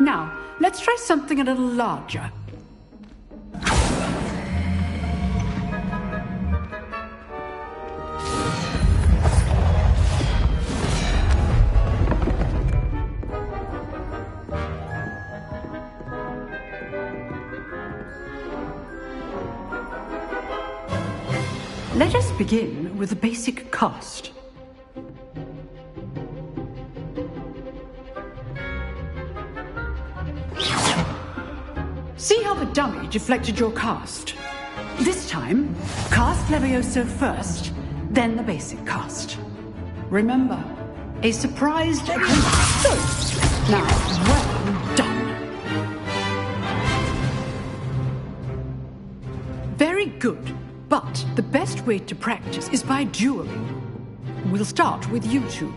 Now, let's try something a little larger. Let us begin with the basic cast. See how the dummy deflected your cast? This time, cast Levioso first, then the basic cast. Remember, a surprise... Good. Now, well done. Very good. But the best way to practice is by dueling. We'll start with you two.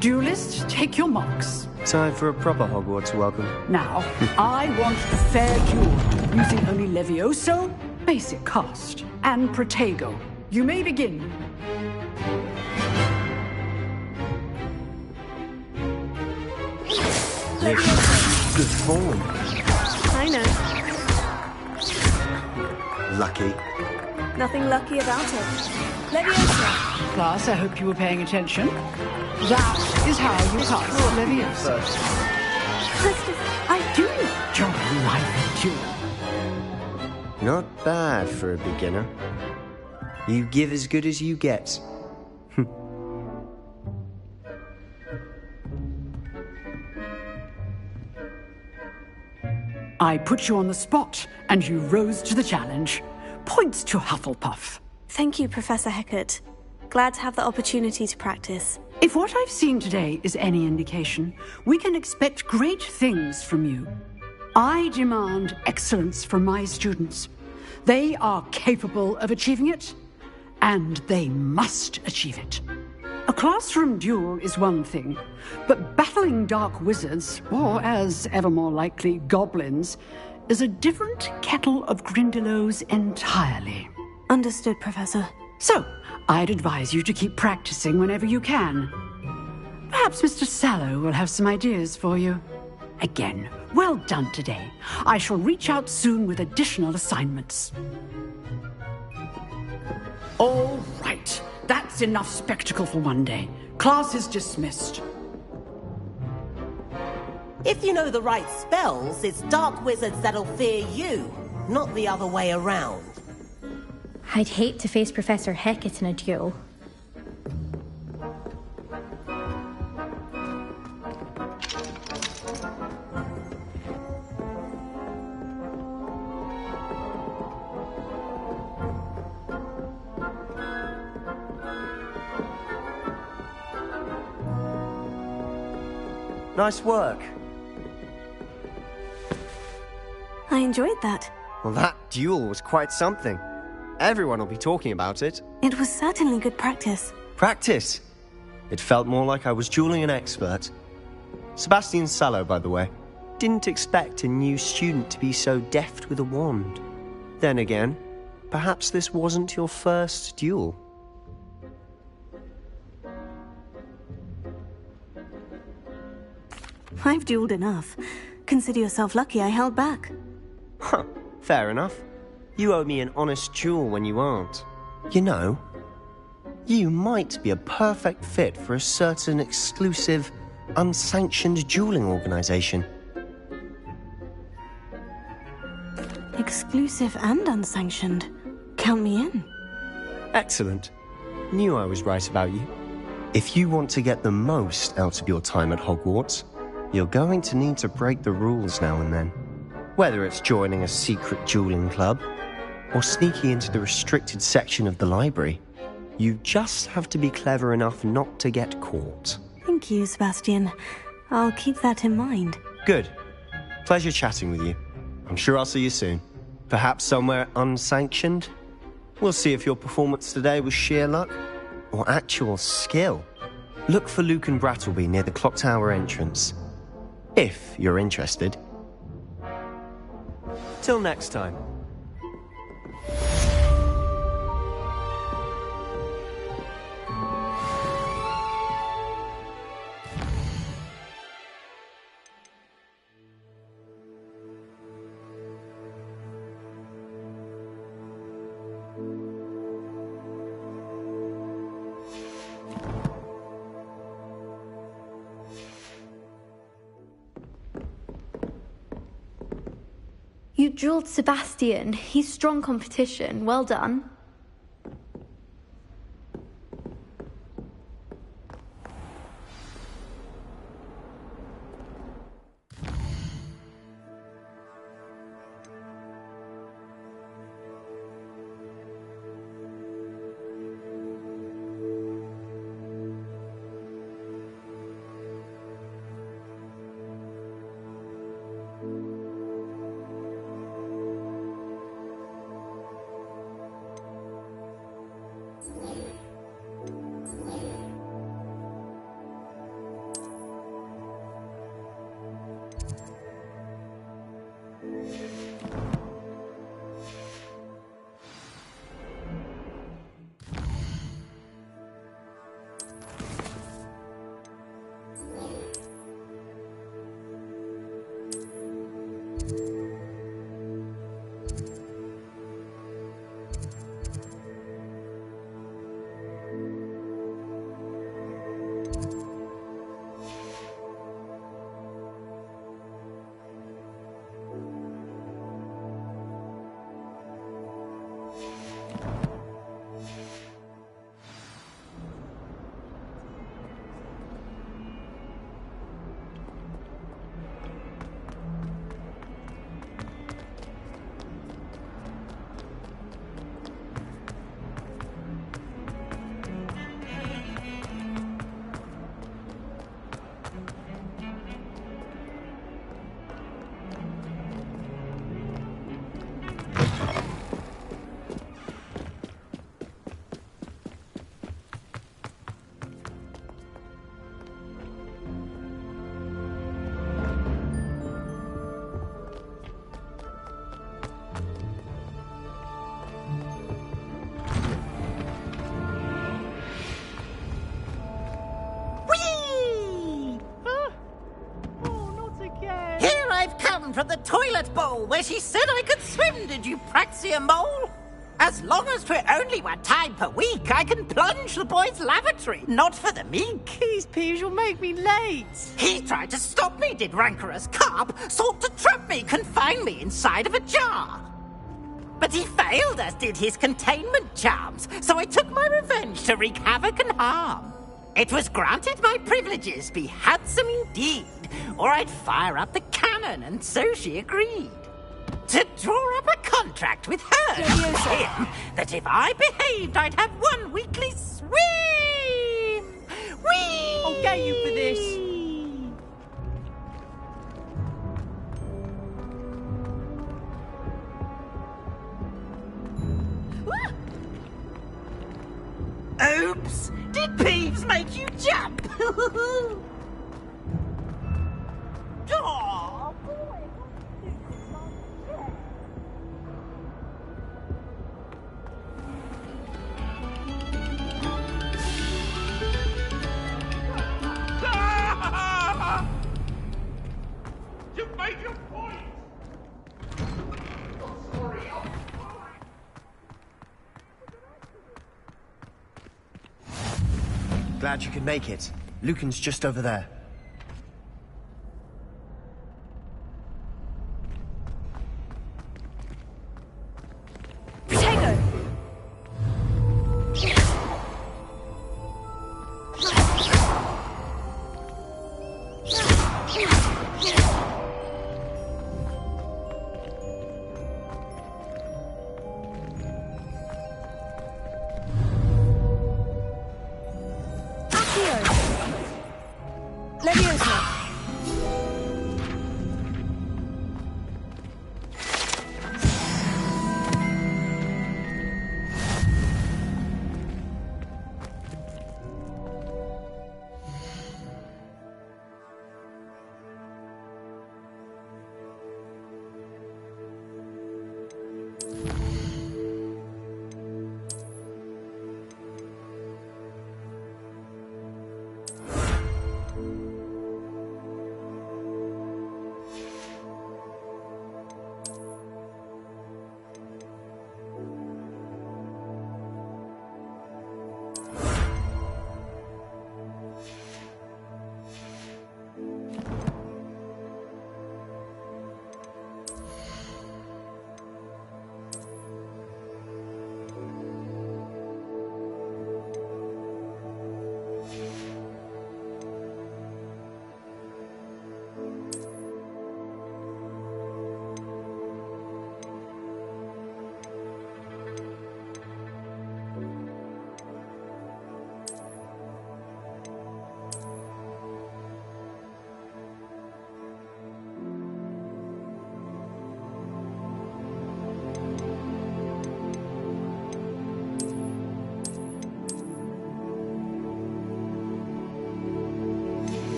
Duelists, take your marks. Time for a proper Hogwarts welcome. Now, I want a fair duel, using only Levioso, basic cast, and Protego. You may begin. Good form. I know. Lucky. Nothing lucky about it. Leviosa. Class, I hope you were paying attention. That is how you pass Leviosa. I do enjoy life duel. Not bad for a beginner. You give as good as you get. I put you on the spot, and you rose to the challenge. Points to Hufflepuff. Thank you, Professor Hecat. Glad to have the opportunity to practice. If what I've seen today is any indication, we can expect great things from you. I demand excellence from my students. They are capable of achieving it, and they must achieve it. A classroom duel is one thing, but battling dark wizards, or as ever more likely, goblins, is a different kettle of Grindylows entirely. Understood, Professor. So, I'd advise you to keep practicing whenever you can. Perhaps Mr. Sallow will have some ideas for you. Again, well done today. I shall reach out soon with additional assignments. All right. That's enough spectacle for one day. Class is dismissed. If you know the right spells, it's dark wizards that'll fear you, not the other way around. I'd hate to face Professor Hecat in a duel. Nice work. I enjoyed that. Well, that duel was quite something. Everyone will be talking about it. It was certainly good practice. Practice? It felt more like I was dueling an expert. Sebastian Sallow, by the way. Didn't expect a new student to be so deft with a wand. Then again, perhaps this wasn't your first duel. I've dueled enough. Consider yourself lucky I held back. Huh, fair enough. You owe me an honest duel when you aren't. You know, you might be a perfect fit for a certain exclusive, unsanctioned dueling organization. Exclusive and unsanctioned. Count me in. Excellent. Knew I was right about you. If you want to get the most out of your time at Hogwarts, you're going to need to break the rules now and then. Whether it's joining a secret dueling club, or sneaking into the restricted section of the library, you just have to be clever enough not to get caught. Thank you, Sebastian. I'll keep that in mind. Good. Pleasure chatting with you. I'm sure I'll see you soon. Perhaps somewhere unsanctioned? We'll see if your performance today was sheer luck or actual skill. Look for Luke and Brattleby near the clock tower entrance. If you're interested. Till next time. You drilled Sebastian. He's strong competition. Well done. From the toilet bowl where she said I could swim, did you praxia mole? As long as 'twere only 1 time per week, I can plunge the boy's lavatory, not for the meek. These peas will make me late. He tried to stop me, did rancorous carp, sought to trap me, confine me inside of a jar. But he failed, as did his containment charms, so I took my revenge to wreak havoc and harm. It was granted my privileges be handsome indeed, or I'd fire up the cannon, and so she agreed. To draw up a contract with her and him, that if I behaved, I'd have 1 weekly swim! Whee! I'll get you for this. Oops! Did Peeves make you jump? Aw, boy. You've made your point! Glad you could make it. Lucan's just over there.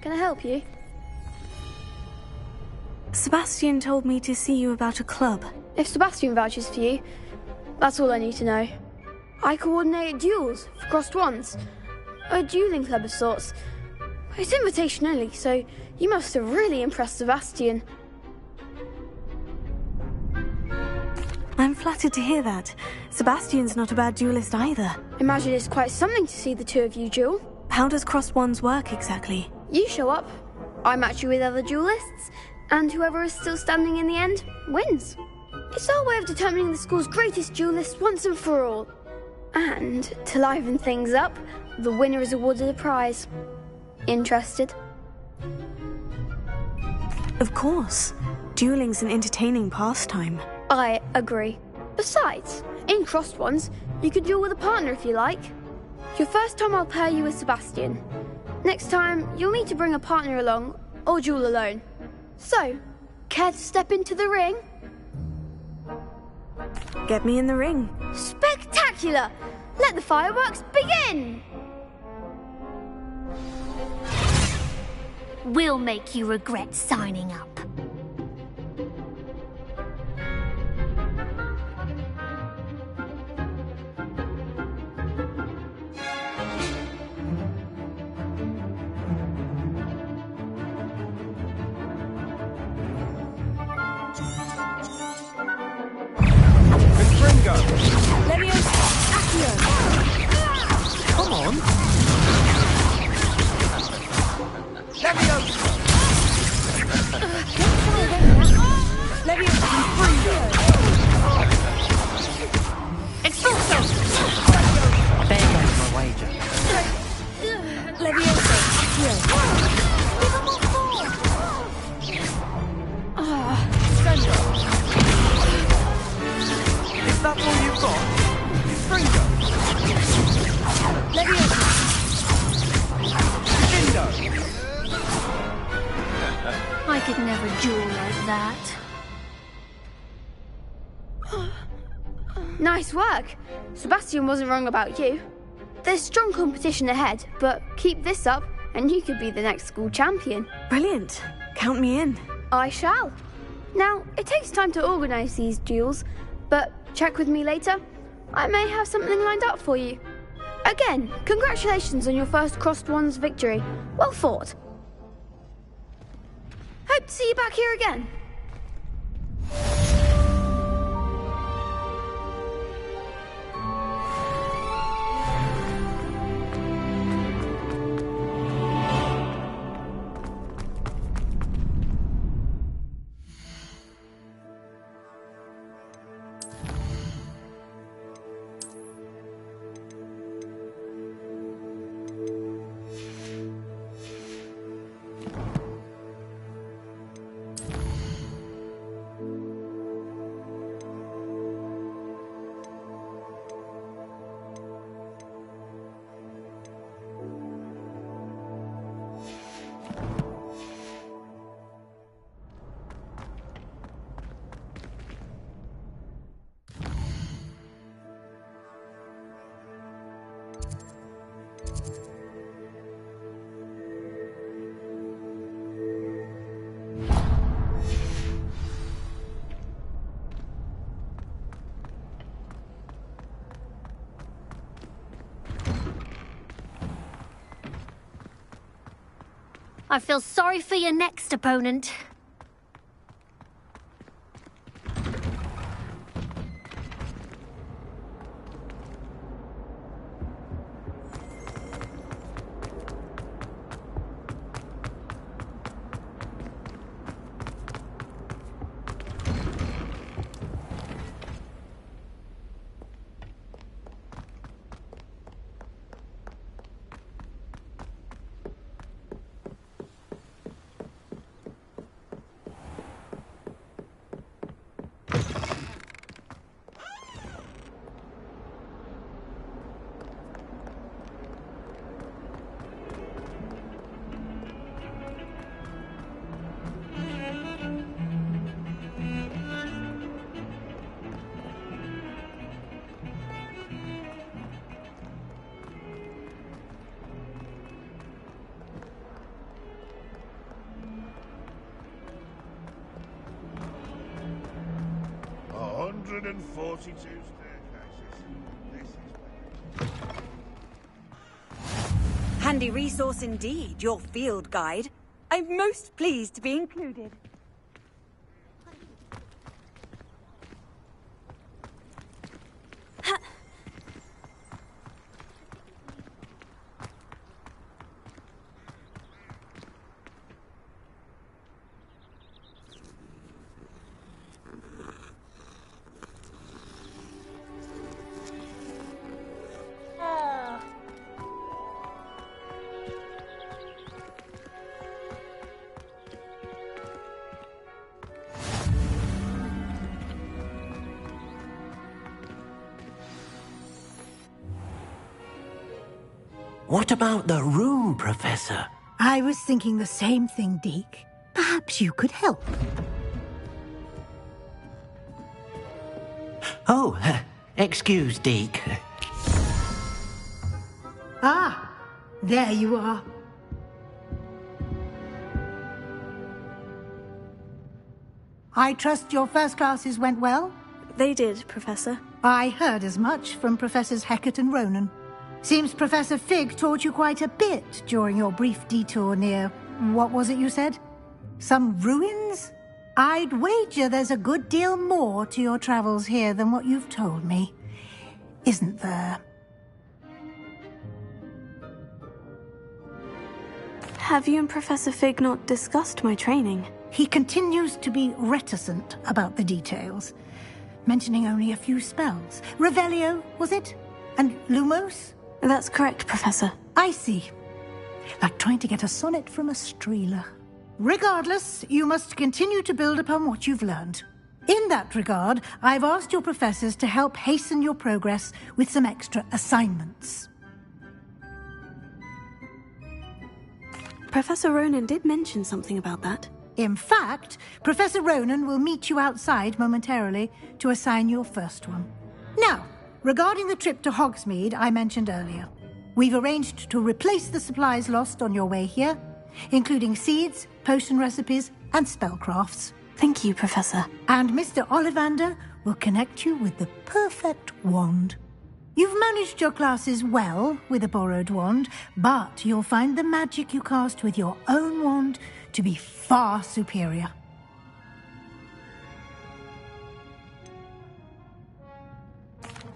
Can I help you? Sebastian told me to see you about a club. If Sebastian vouches for you, that's all I need to know. I coordinate duels for crossed ones. A dueling club of sorts. It's invitation only, so you must have really impressed Sebastian. I'm flattered to hear that. Sebastian's not a bad duelist either. Imagine it's quite something to see the two of you duel. How does crossed ones work exactly? You show up, I match you with other duelists, and whoever is still standing in the end wins. It's our way of determining the school's greatest duelist once and for all. And, to liven things up, the winner is awarded a prize. Interested? Of course. Dueling's an entertaining pastime. I agree. Besides, in crossed ones, you could duel with a partner if you like. Your first time I'll pair you with Sebastian. Next time, you'll need to bring a partner along, or duel alone. So, care to step into the ring? Get me in the ring. Spectacular! Let the fireworks begin! We'll make you regret signing up. Come on! Expulso! There goes my wager. Is that all you've got? Fringo! I could never duel like that. Nice work. Sebastian wasn't wrong about you. There's strong competition ahead, but keep this up and you could be the next school champion. Brilliant. Count me in. I shall. Now, it takes time to organise these duels, but check with me later. I may have something lined up for you. Again, congratulations on your first crossed ones victory. Well fought. Hope to see you back here again. I feel sorry for your next opponent. 142 staircases. This is... Handy resource indeed, your field guide. I'm most pleased to be included. What about the room, Professor? I was thinking the same thing, Deke. Perhaps you could help. Oh, excuse, Deke. Ah, there you are. I trust your first classes went well? They did, Professor. I heard as much from Professors Hecat and Ronan. Seems Professor Fig taught you quite a bit during your brief detour near... what was it you said? Some ruins? I'd wager there's a good deal more to your travels here than what you've told me. Isn't there? Have you and Professor Fig not discussed my training? He continues to be reticent about the details, mentioning only a few spells. Revelio, was it? And Lumos? That's correct, Professor. I see. Like trying to get a sonnet from a streeler. Regardless, you must continue to build upon what you've learned. In that regard, I've asked your professors to help hasten your progress with some extra assignments. Professor Ronan did mention something about that. In fact, Professor Ronan will meet you outside momentarily to assign your first one. Now, regarding the trip to Hogsmeade I mentioned earlier, we've arranged to replace the supplies lost on your way here, including seeds, potion recipes, and spellcrafts. Thank you, Professor. And Mr. Ollivander will connect you with the perfect wand. You've managed your classes well with a borrowed wand, but you'll find the magic you cast with your own wand to be far superior.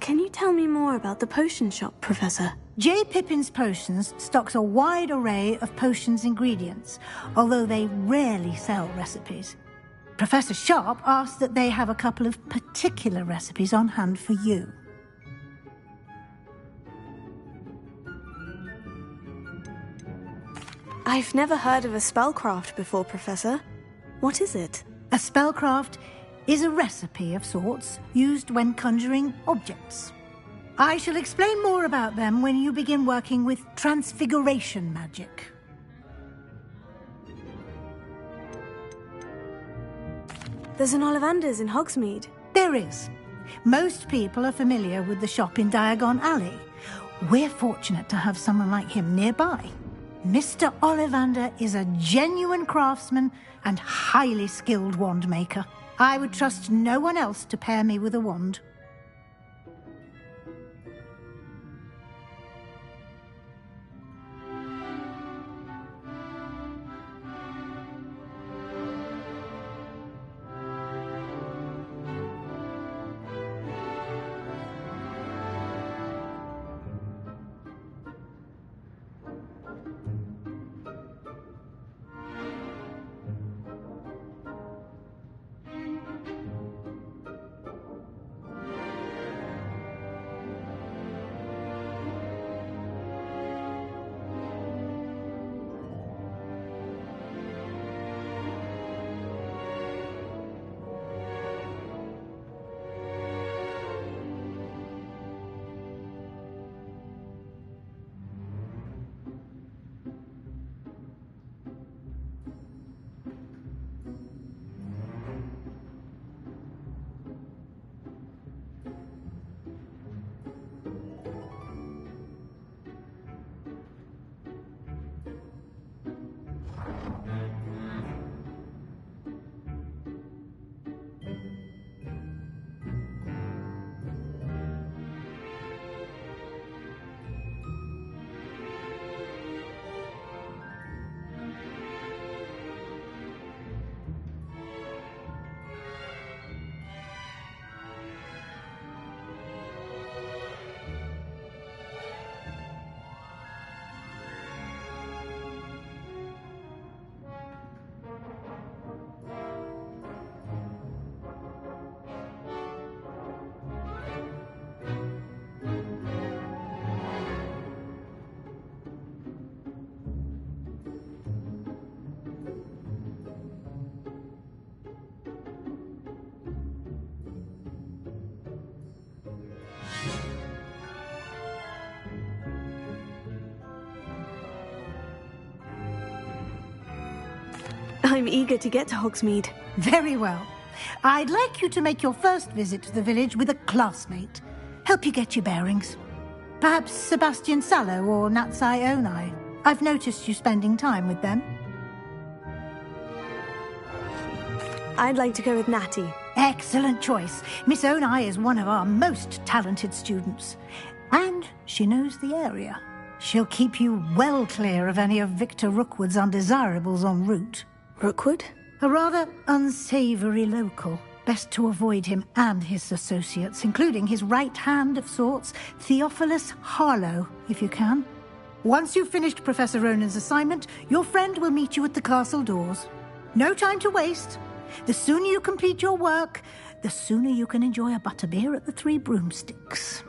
Can you tell me more about the potion shop, Professor? J. Pippin's Potions stocks a wide array of potions ingredients, although they rarely sell recipes. Professor Sharp asked that they have a couple of particular recipes on hand for you. I've never heard of a spellcraft before, Professor. What is it? A spellcraft is a recipe of sorts used when conjuring objects. I shall explain more about them when you begin working with transfiguration magic. There's an Ollivander's in Hogsmeade. There is. Most people are familiar with the shop in Diagon Alley. We're fortunate to have someone like him nearby. Mr. Ollivander is a genuine craftsman and highly skilled wand maker. I would trust no one else to pair me with a wand. I'm eager to get to Hogsmeade. Very well. I'd like you to make your first visit to the village with a classmate. Help you get your bearings. Perhaps Sebastian Sallow or Natsai Onai. I've noticed you spending time with them. I'd like to go with Natty. Excellent choice. Miss Onai is one of our most talented students. And she knows the area. She'll keep you well clear of any of Victor Rookwood's undesirables en route. Rookwood? A rather unsavory local. Best to avoid him and his associates, including his right hand of sorts, Theophilus Harlow, if you can. Once you've finished Professor Ronan's assignment, your friend will meet you at the castle doors. No time to waste. The sooner you complete your work, the sooner you can enjoy a butterbeer at the Three Broomsticks.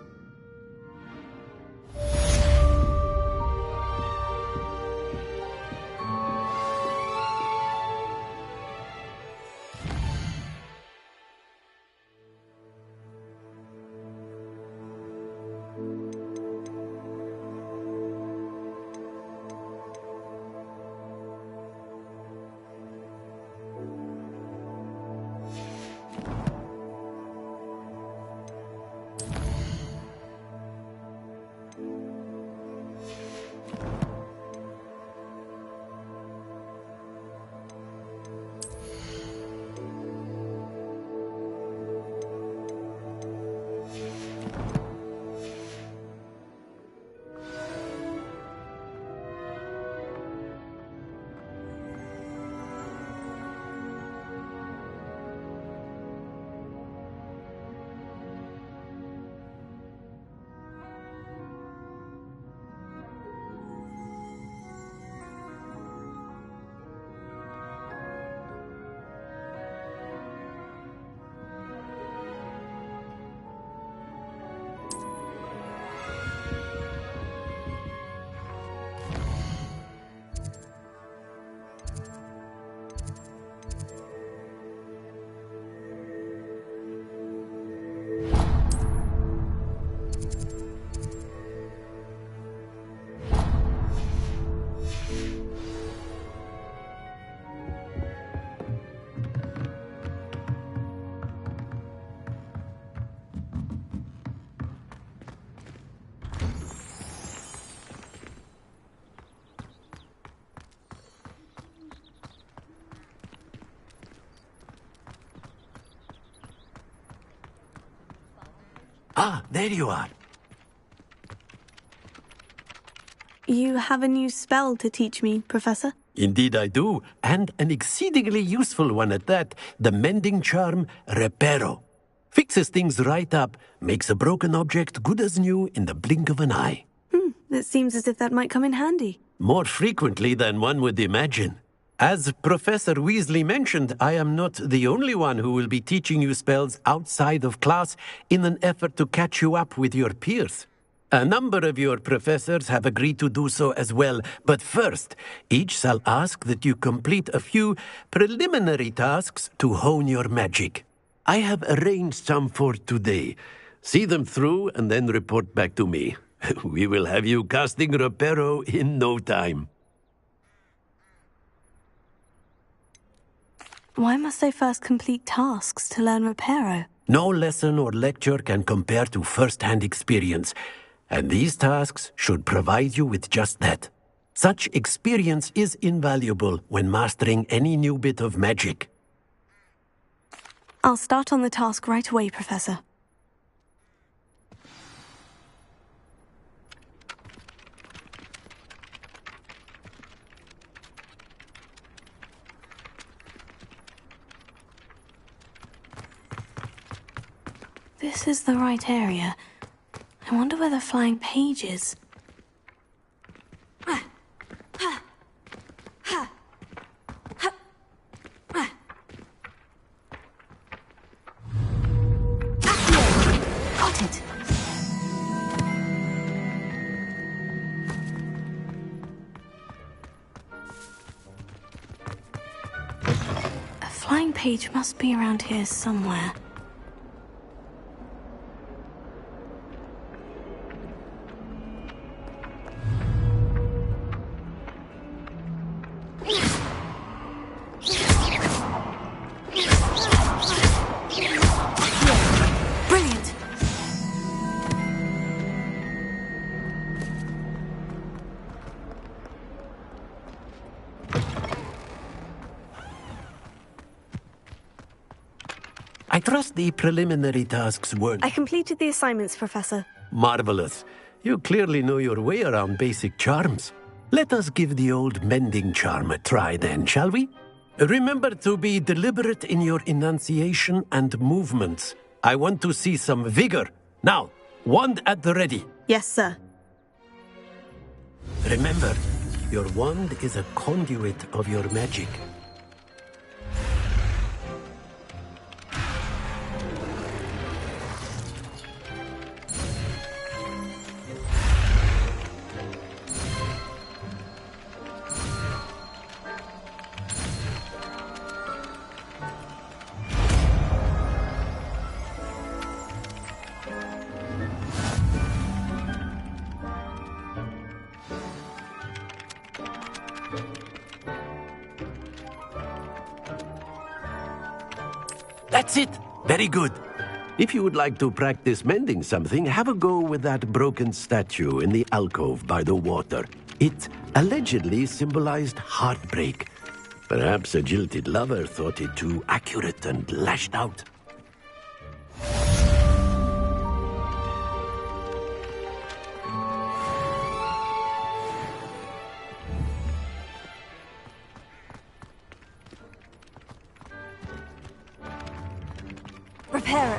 Ah, there you are. You have a new spell to teach me, Professor? Indeed I do, and an exceedingly useful one at that. The mending charm, Reparo. Fixes things right up, makes a broken object good as new in the blink of an eye. It seems as if that might come in handy. More frequently than one would imagine. As Professor Weasley mentioned, I am not the only one who will be teaching you spells outside of class in an effort to catch you up with your peers. A number of your professors have agreed to do so as well, but first, each shall ask that you complete a few preliminary tasks to hone your magic. I have arranged some for today. See them through and then report back to me. We will have you casting Reparo in no time. Why must I first complete tasks to learn Reparo? No lesson or lecture can compare to first-hand experience, and these tasks should provide you with just that. Such experience is invaluable when mastering any new bit of magic. I'll start on the task right away, Professor. This is the right area. I wonder where the flying page is. Got it. A flying page must be around here somewhere. I trust the preliminary tasks weren't... I completed the assignments, Professor. Marvelous. You clearly know your way around basic charms. Let us give the old mending charm a try then, shall we? Remember to be deliberate in your enunciation and movements. I want to see some vigor. Now, wand at the ready. Yes, sir. Remember, your wand is a conduit of your magic. That's it. Very good. If you would like to practice mending something, have a go with that broken statue in the alcove by the water. It allegedly symbolized heartbreak. Perhaps a jilted lover thought it too accurate and lashed out. Reparo.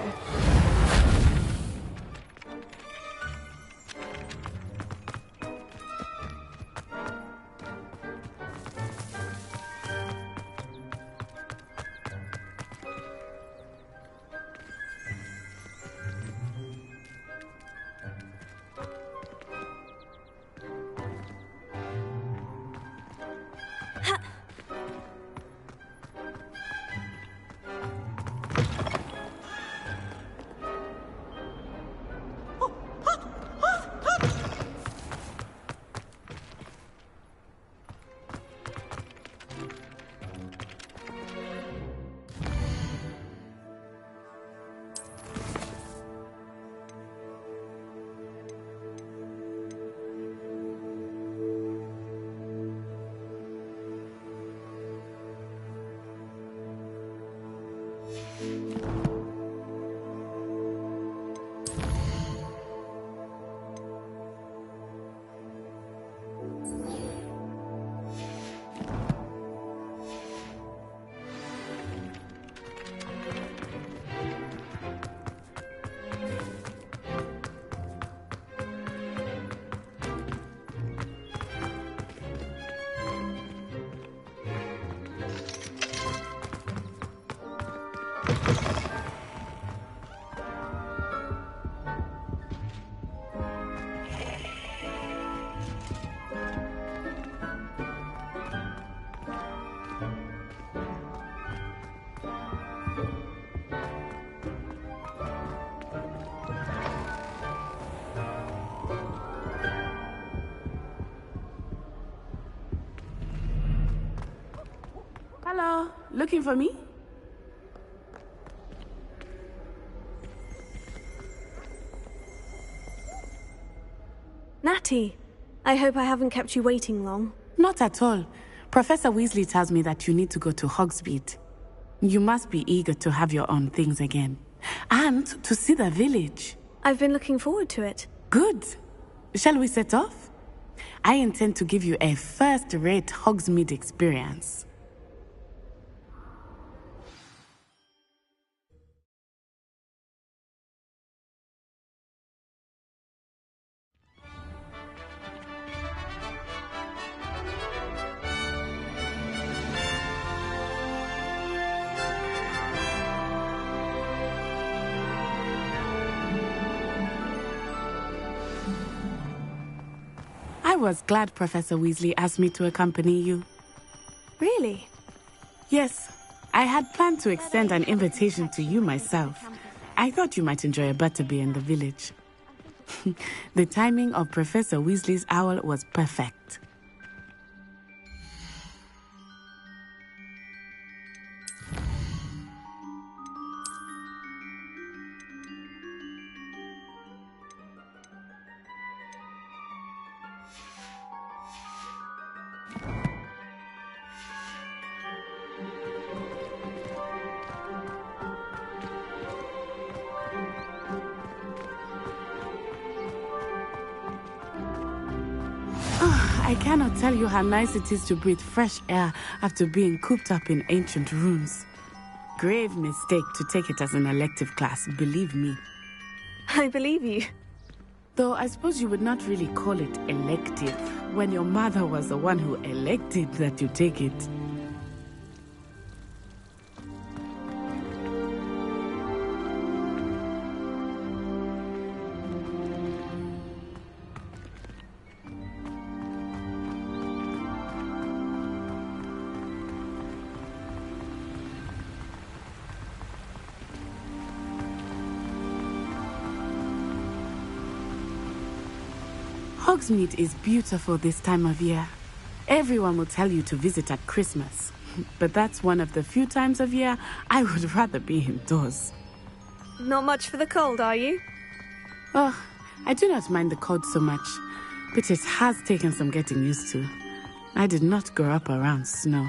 Hello, looking for me? Natty, I hope I haven't kept you waiting long. Not at all. Professor Weasley tells me that you need to go to Hogsmeade. You must be eager to have your own things again. And to see the village. I've been looking forward to it. Good. Shall we set off? I intend to give you a first-rate Hogsmeade experience. I was glad Professor Weasley asked me to accompany you. Really? Yes. I had planned to extend an invitation to you myself. I thought you might enjoy a butterbeer in the village. The timing of Professor Weasley's owl was perfect. I cannot tell you how nice it is to breathe fresh air after being cooped up in ancient rooms. Grave mistake to take it as an elective class, believe me. I believe you. Though I suppose you would not really call it elective when your mother was the one who elected that you take it. Hogsmeade is beautiful this time of year. Everyone will tell you to visit at Christmas. But that's one of the few times of year I would rather be indoors. Not much for the cold, are you? Oh, I do not mind the cold so much, but it has taken some getting used to. I did not grow up around snow.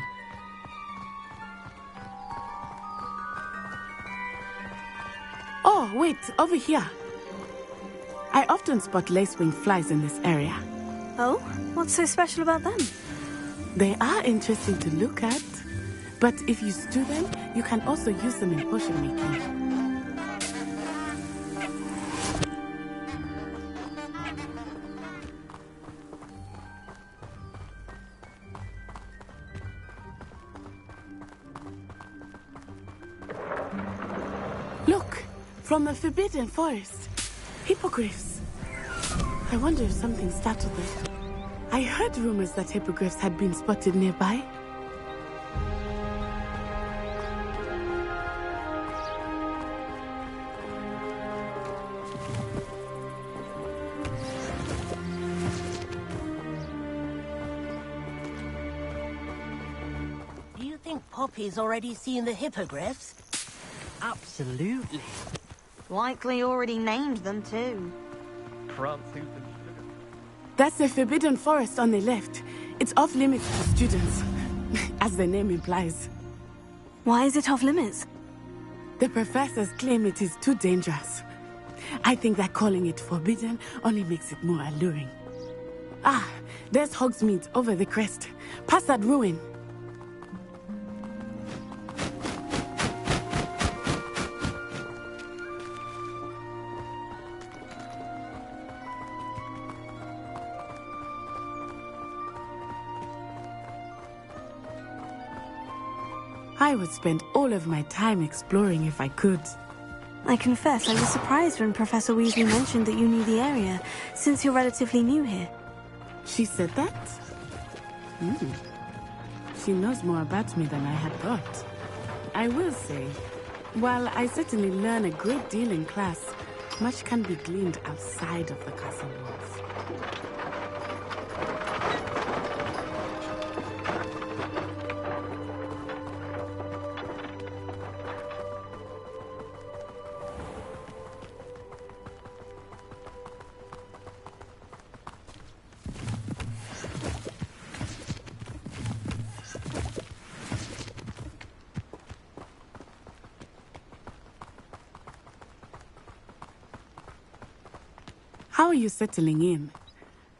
Oh, wait, over here. I often spot lacewing flies in this area. Oh? What's so special about them? They are interesting to look at, but if you stew them, you can also use them in potion making. Look, from the Forbidden Forest. Hippogriffs. I wonder if something startled them. I heard rumors that hippogriffs had been spotted nearby. Do you think Poppy's already seen the hippogriffs? Absolutely. Likely already named them too. That's the Forbidden Forest on the left. It's off limits to students, as the name implies. Why is it off limits? The professors claim it is too dangerous. I think that calling it forbidden only makes it more alluring. Ah, there's Hogsmeade over the crest. Past that ruin. I would spend all of my time exploring if I could. I confess I was surprised when Professor Weasley mentioned that you knew the area, since you're relatively new here. She said that? She knows more about me than I had thought. I will say, while I certainly learn a great deal in class, much can be gleaned outside of the castle walls. How are you settling in?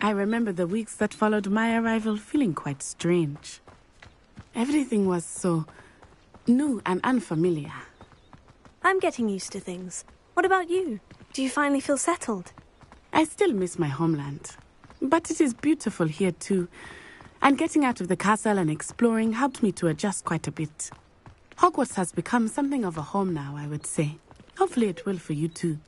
I remember the weeks that followed my arrival feeling quite strange. Everything was so new and unfamiliar. I'm getting used to things. What about you? Do you finally feel settled? I still miss my homeland, but it is beautiful here too. And getting out of the castle and exploring helped me to adjust quite a bit. Hogwarts has become something of a home now, I would say. Hopefully it will for you too.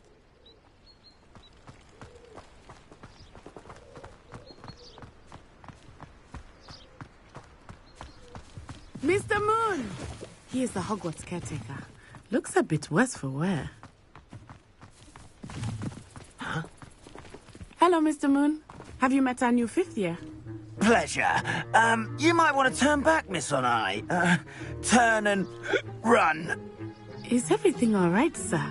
Mr. Moon! He is the Hogwarts caretaker. Looks a bit worse for wear. Huh? Hello, Mr. Moon. Have you met our new fifth year? Pleasure. You might want to turn back, Miss On-Eye. Turn and run. Is everything all right, sir?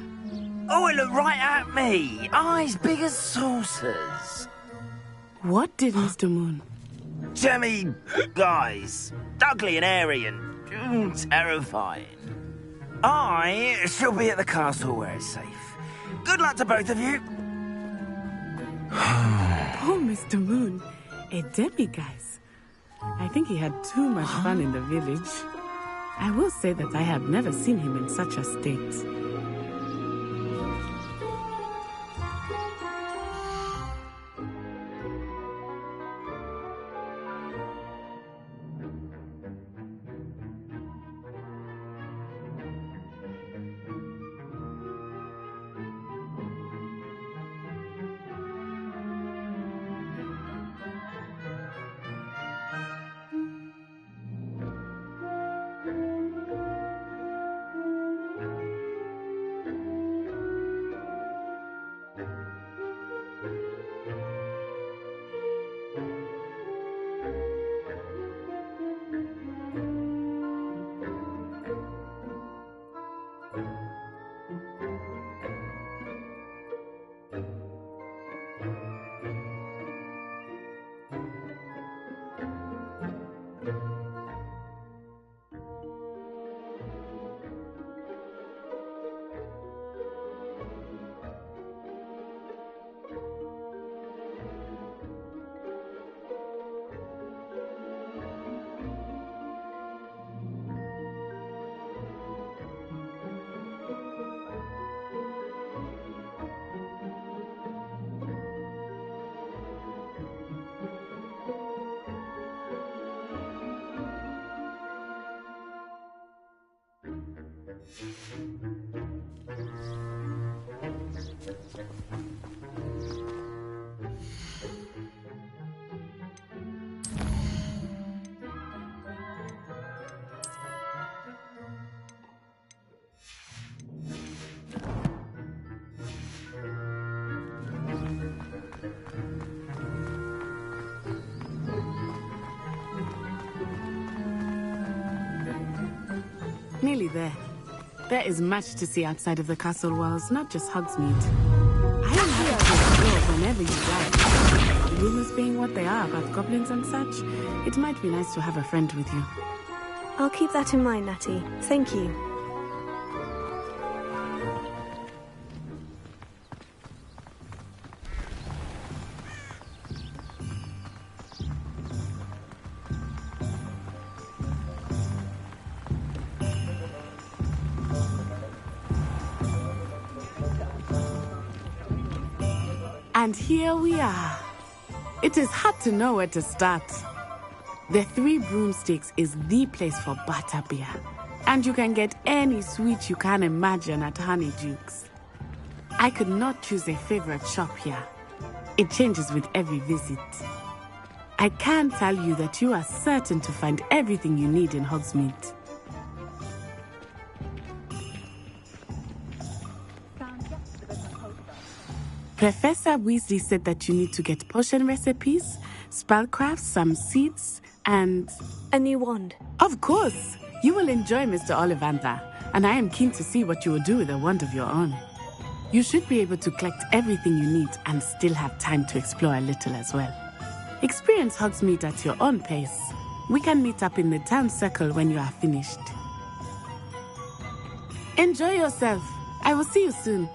Oh, it looked right at me. Eyes big as saucers. What did Mr. Moon? Jemmy guys. Ugly and airy and terrifying. I shall be at the castle where it's safe. Good luck to both of you. Oh, Mr. Moon. A demiguise? I think he had too much fun in the village. I will say that I have never seen him in such a state. Nearly there. There is much to see outside of the castle walls, not just Hogsmeade. I am happy to explore whenever you like. Rumors being what they are about goblins and such, it might be nice to have a friend with you. I'll keep that in mind, Natty. Thank you. And here we are. It is hard to know where to start. The Three Broomsticks is the place for butterbeer. And you can get any sweet you can imagine at Honeyduke's. I could not choose a favorite shop here. It changes with every visit. I can tell you that you are certain to find everything you need in Hogsmeade. Professor Weasley said that you need to get potion recipes, spellcrafts, some seeds, and... a new wand. Of course! You will enjoy Mr. Ollivander, and I am keen to see what you will do with a wand of your own. You should be able to collect everything you need and still have time to explore a little as well. Experience Hogsmeade at your own pace. We can meet up in the town circle when you are finished. Enjoy yourself. I will see you soon.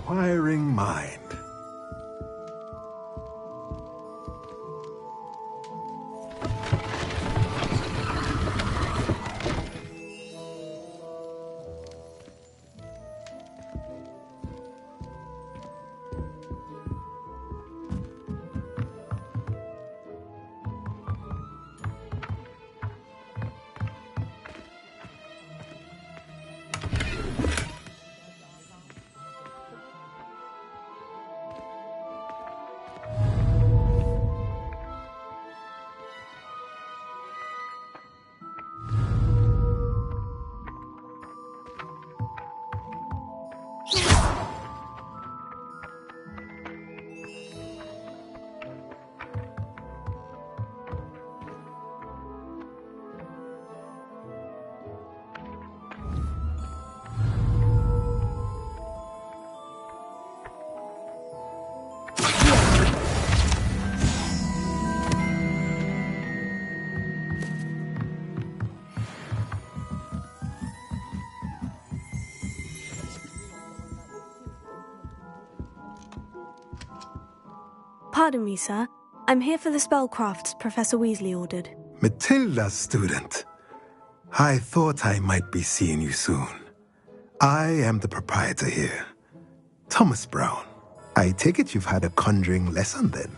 Inquiring mind. Pardon me, sir. I'm here for the spellcrafts Professor Weasley ordered. Matilda's student. I thought I might be seeing you soon. I am the proprietor here, Thomas Brown. I take it you've had a conjuring lesson then?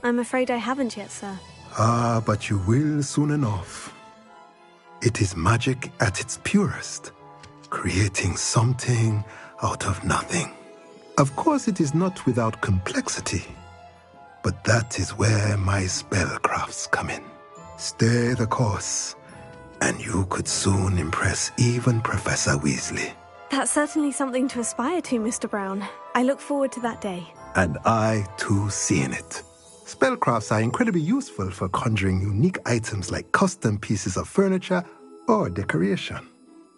I'm afraid I haven't yet, sir. Ah, but you will soon enough. It is magic at its purest, creating something out of nothing. Of course, it is not without complexity, but that is where my spellcrafts come in. Stay the course, and you could soon impress even Professor Weasley. That's certainly something to aspire to, Mr. Brown. I look forward to that day. And I, too, seeing it. Spellcrafts are incredibly useful for conjuring unique items like custom pieces of furniture or decoration.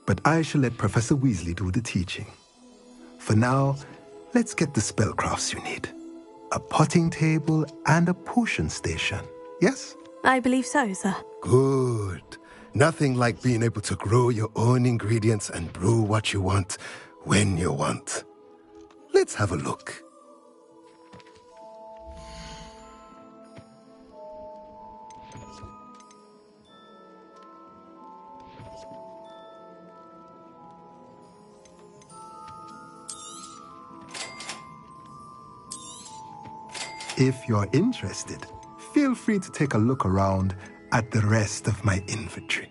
But I shall let Professor Weasley do the teaching. For now, let's get the spellcrafts you need. A potting table and a potion station, yes? I believe so, sir. Good. Nothing like being able to grow your own ingredients and brew what you want when you want. Let's have a look. If you're interested, feel free to take a look around at the rest of my inventory.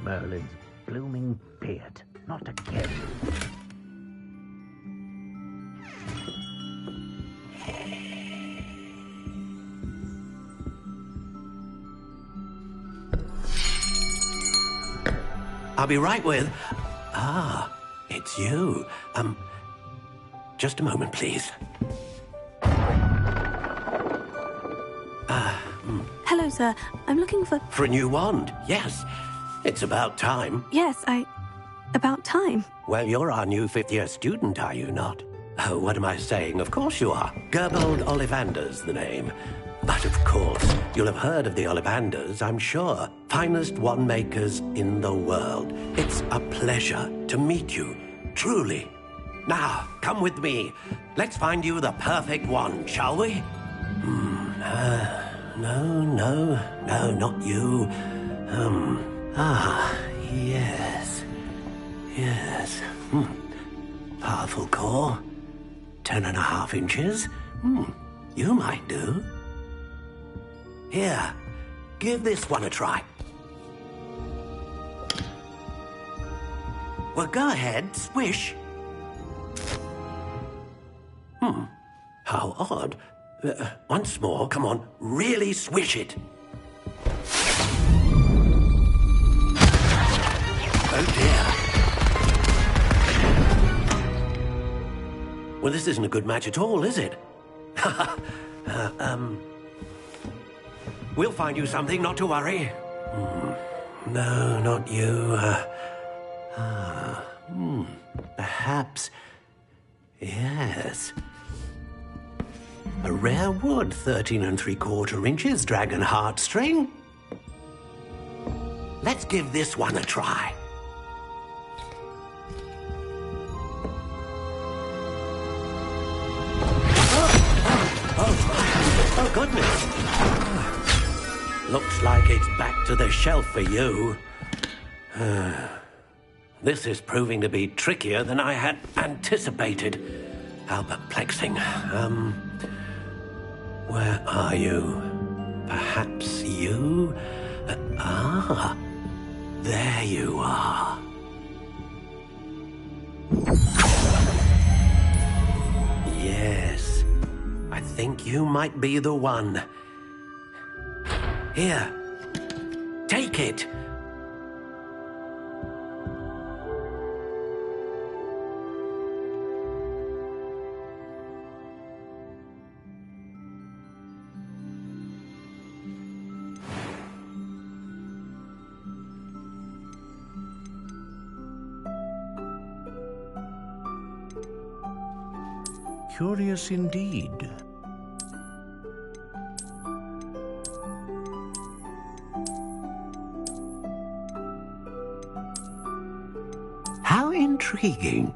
Merlin's blooming beard. Not again. I'll be right with... Ah, it's you. Just a moment, please. Hello, sir. I'm looking for... For a new wand, yes. It's about time. Yes, about time. Well, you're our new fifth-year student, are you not? Oh, what am I saying? Of course you are. Gerbold Ollivander's the name. But of course, you'll have heard of the Ollivanders, I'm sure. Finest wand-makers in the world. It's a pleasure to meet you, truly. Now, come with me. Let's find you the perfect wand, shall we? No, not you. Yes. Powerful core. 10.5 inches. You might do. Here, give this one a try. Well, go ahead, swish. How odd. Once more, come on, really swish it. Oh dear. Well, this isn't a good match at all, is it? We'll find you something, not to worry. No, not you. Perhaps. Yes. A rare wood, 13 3/4 inches, dragon heartstring. Let's give this one a try. Oh, goodness. Looks like it's back to the shelf for you. This is proving to be trickier than I had anticipated. How perplexing. Where are you? Perhaps you? There you are. Yes, I think you might be the one. Here, take it. Curious indeed. How intriguing.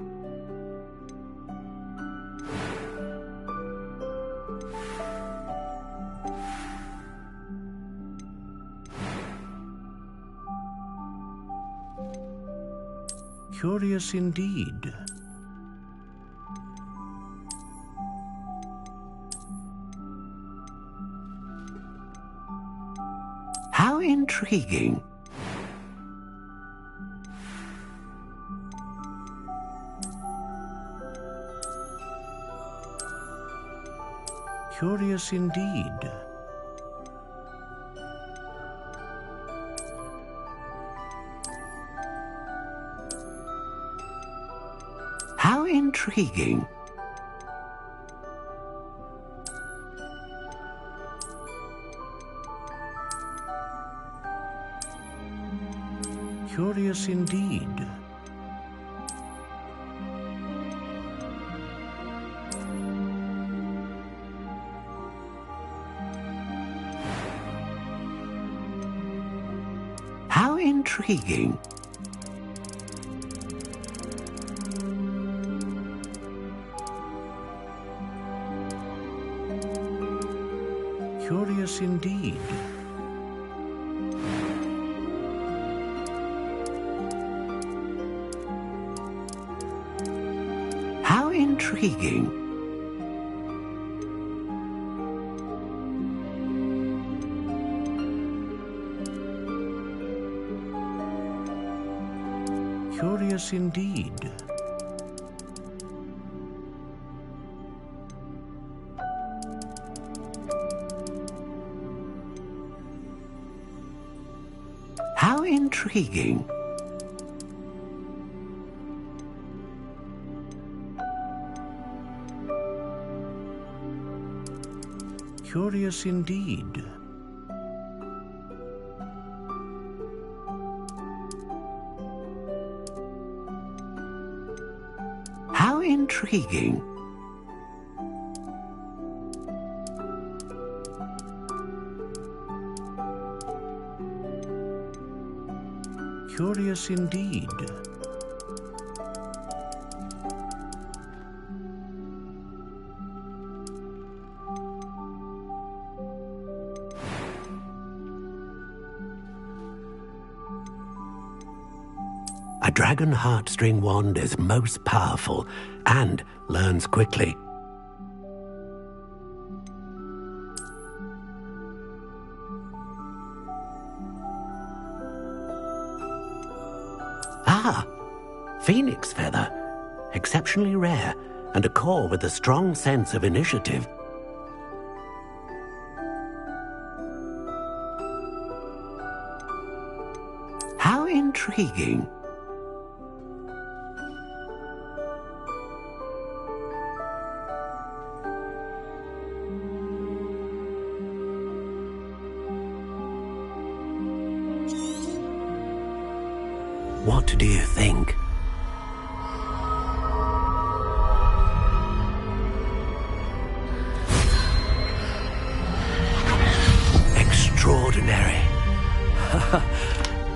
Curious indeed. How intriguing. Curious indeed. How intriguing. Curious indeed. How intriguing. Curious indeed. How intriguing. Curious indeed. How intriguing. Curious indeed. intriguing. Curious indeed. A dragon heartstring wand is most powerful and learns quickly. Ah, phoenix feather. Exceptionally rare, and a core with a strong sense of initiative. How intriguing. What do you think? Extraordinary.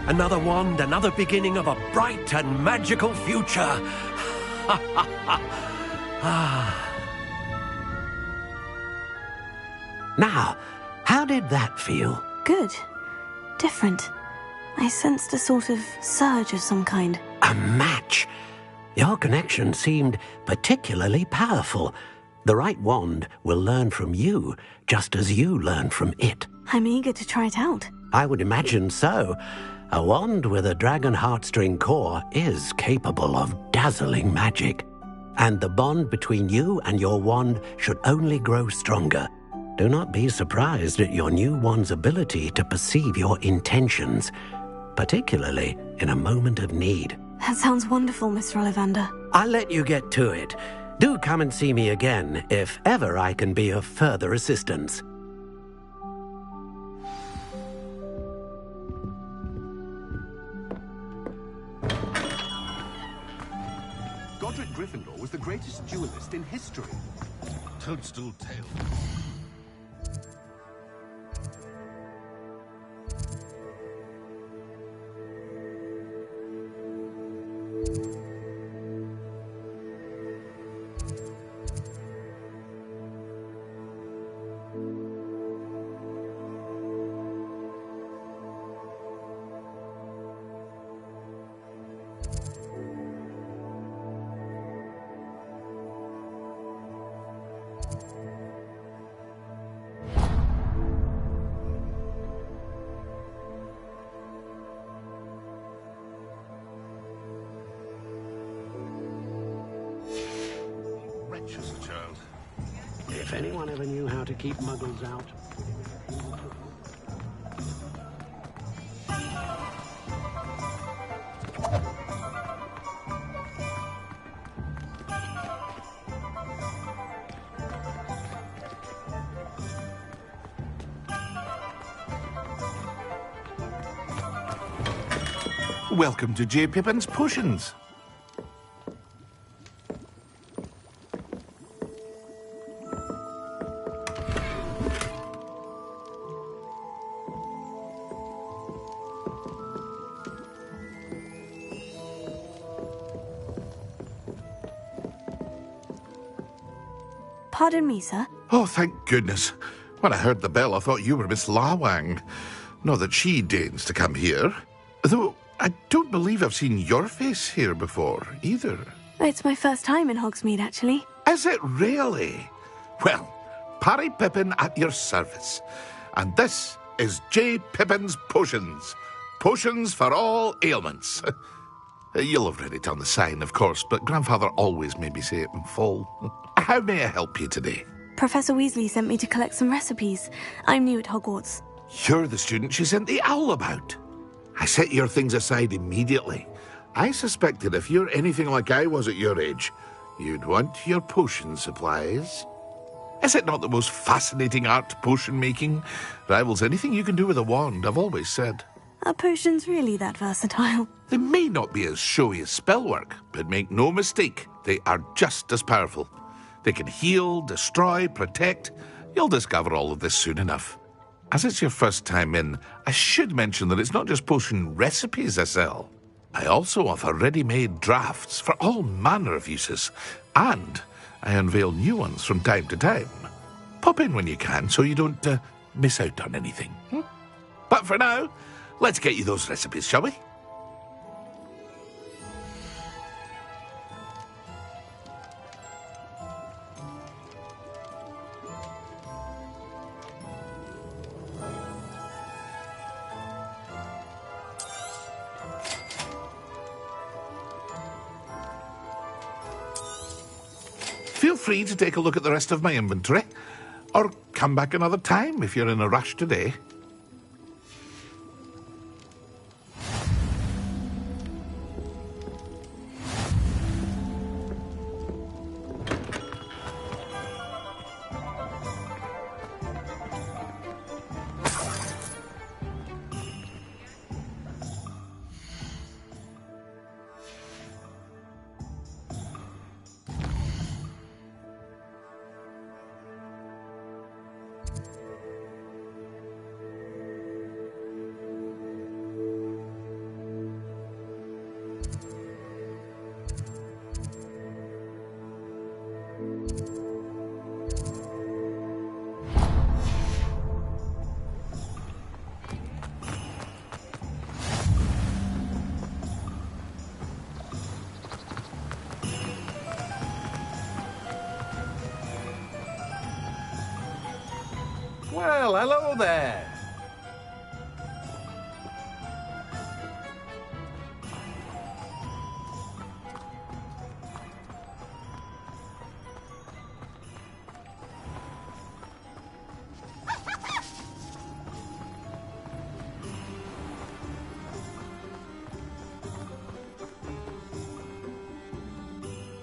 Another wand, another beginning of a bright and magical future. Now, how did that feel? Good. Different. I sensed a sort of surge of some kind. A match. Your connection seemed particularly powerful. The right wand will learn from you, just as you learn from it. I'm eager to try it out. I would imagine so. A wand with a dragon heartstring core is capable of dazzling magic. And the bond between you and your wand should only grow stronger. Do not be surprised at your new wand's ability to perceive your intentions, particularly in a moment of need. That sounds wonderful, Mr. Ollivander. I'll let you get to it. Do come and see me again if ever I can be of further assistance. Godric Gryffindor was the greatest duelist in history. Toadstool Tale. If anyone ever knew how to keep muggles out... Welcome to J. Pippin's Potions. Pardon me, sir. Oh, thank goodness. When I heard the bell, I thought you were Miss Lawang. Not that she deigns to come here. Though, I don't believe I've seen your face here before, either. It's my first time in Hogsmeade, actually. Is it really? Well, Parry Pippin at your service. And this is J. Pippin's Potions. Potions for all ailments. You'll have read it on the sign, of course, but Grandfather always made me say it in full. How may I help you today? Professor Weasley sent me to collect some recipes. I'm new at Hogwarts. You're the student she sent the owl about. I set your things aside immediately. I suspected if you're anything like I was at your age, you'd want your potion supplies. Is it not the most fascinating art, potion making? Rivals anything you can do with a wand, I've always said. Are potions really that versatile? They may not be as showy as spellwork, but make no mistake, They are just as powerful. They can heal, destroy, protect. You'll discover all of this soon enough. As it's your first time in, I should mention that it's not just potion recipes I sell. I also offer ready-made drafts for all manner of uses, and I unveil new ones from time to time. Pop in when you can so you don't miss out on anything. But for now, let's get you those recipes, shall we? Feel free to take a look at the rest of my inventory, or come back another time if you're in a rush today. Well, hello there.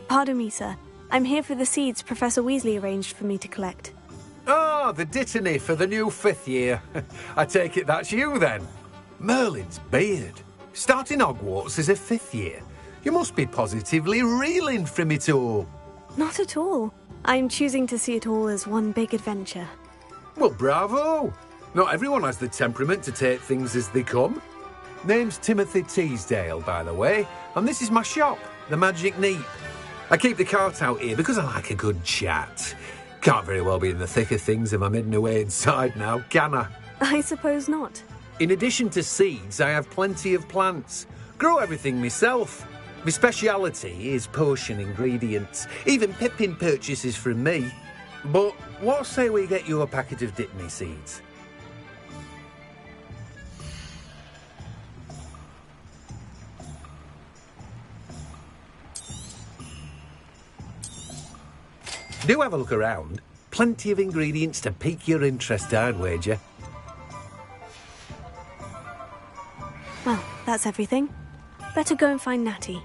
Pardon me, sir. I'm here for the seeds Professor Weasley arranged for me to collect. Oh, the dittany for the new 5th year. I take it that's you, then. Merlin's beard. Starting Hogwarts as a 5th year. You must be positively reeling from it all. Not at all. I'm choosing to see it all as one big adventure. Well, bravo. Not everyone has the temperament to take things as they come. Name's Timothy Teasdale, by the way, and this is my shop, the Magic Neep. I keep the cart out here because I like a good chat. Can't very well be in the thick of things if I'm hidden away inside now, can I? I suppose not. In addition to seeds, I have plenty of plants. Grow everything myself. My speciality is potion ingredients. Even Pippin purchases from me. But what say we get you a packet of Dittany seeds? Do have a look around. Plenty of ingredients to pique your interest, I'd wager. Well, that's everything. Better go and find Natty.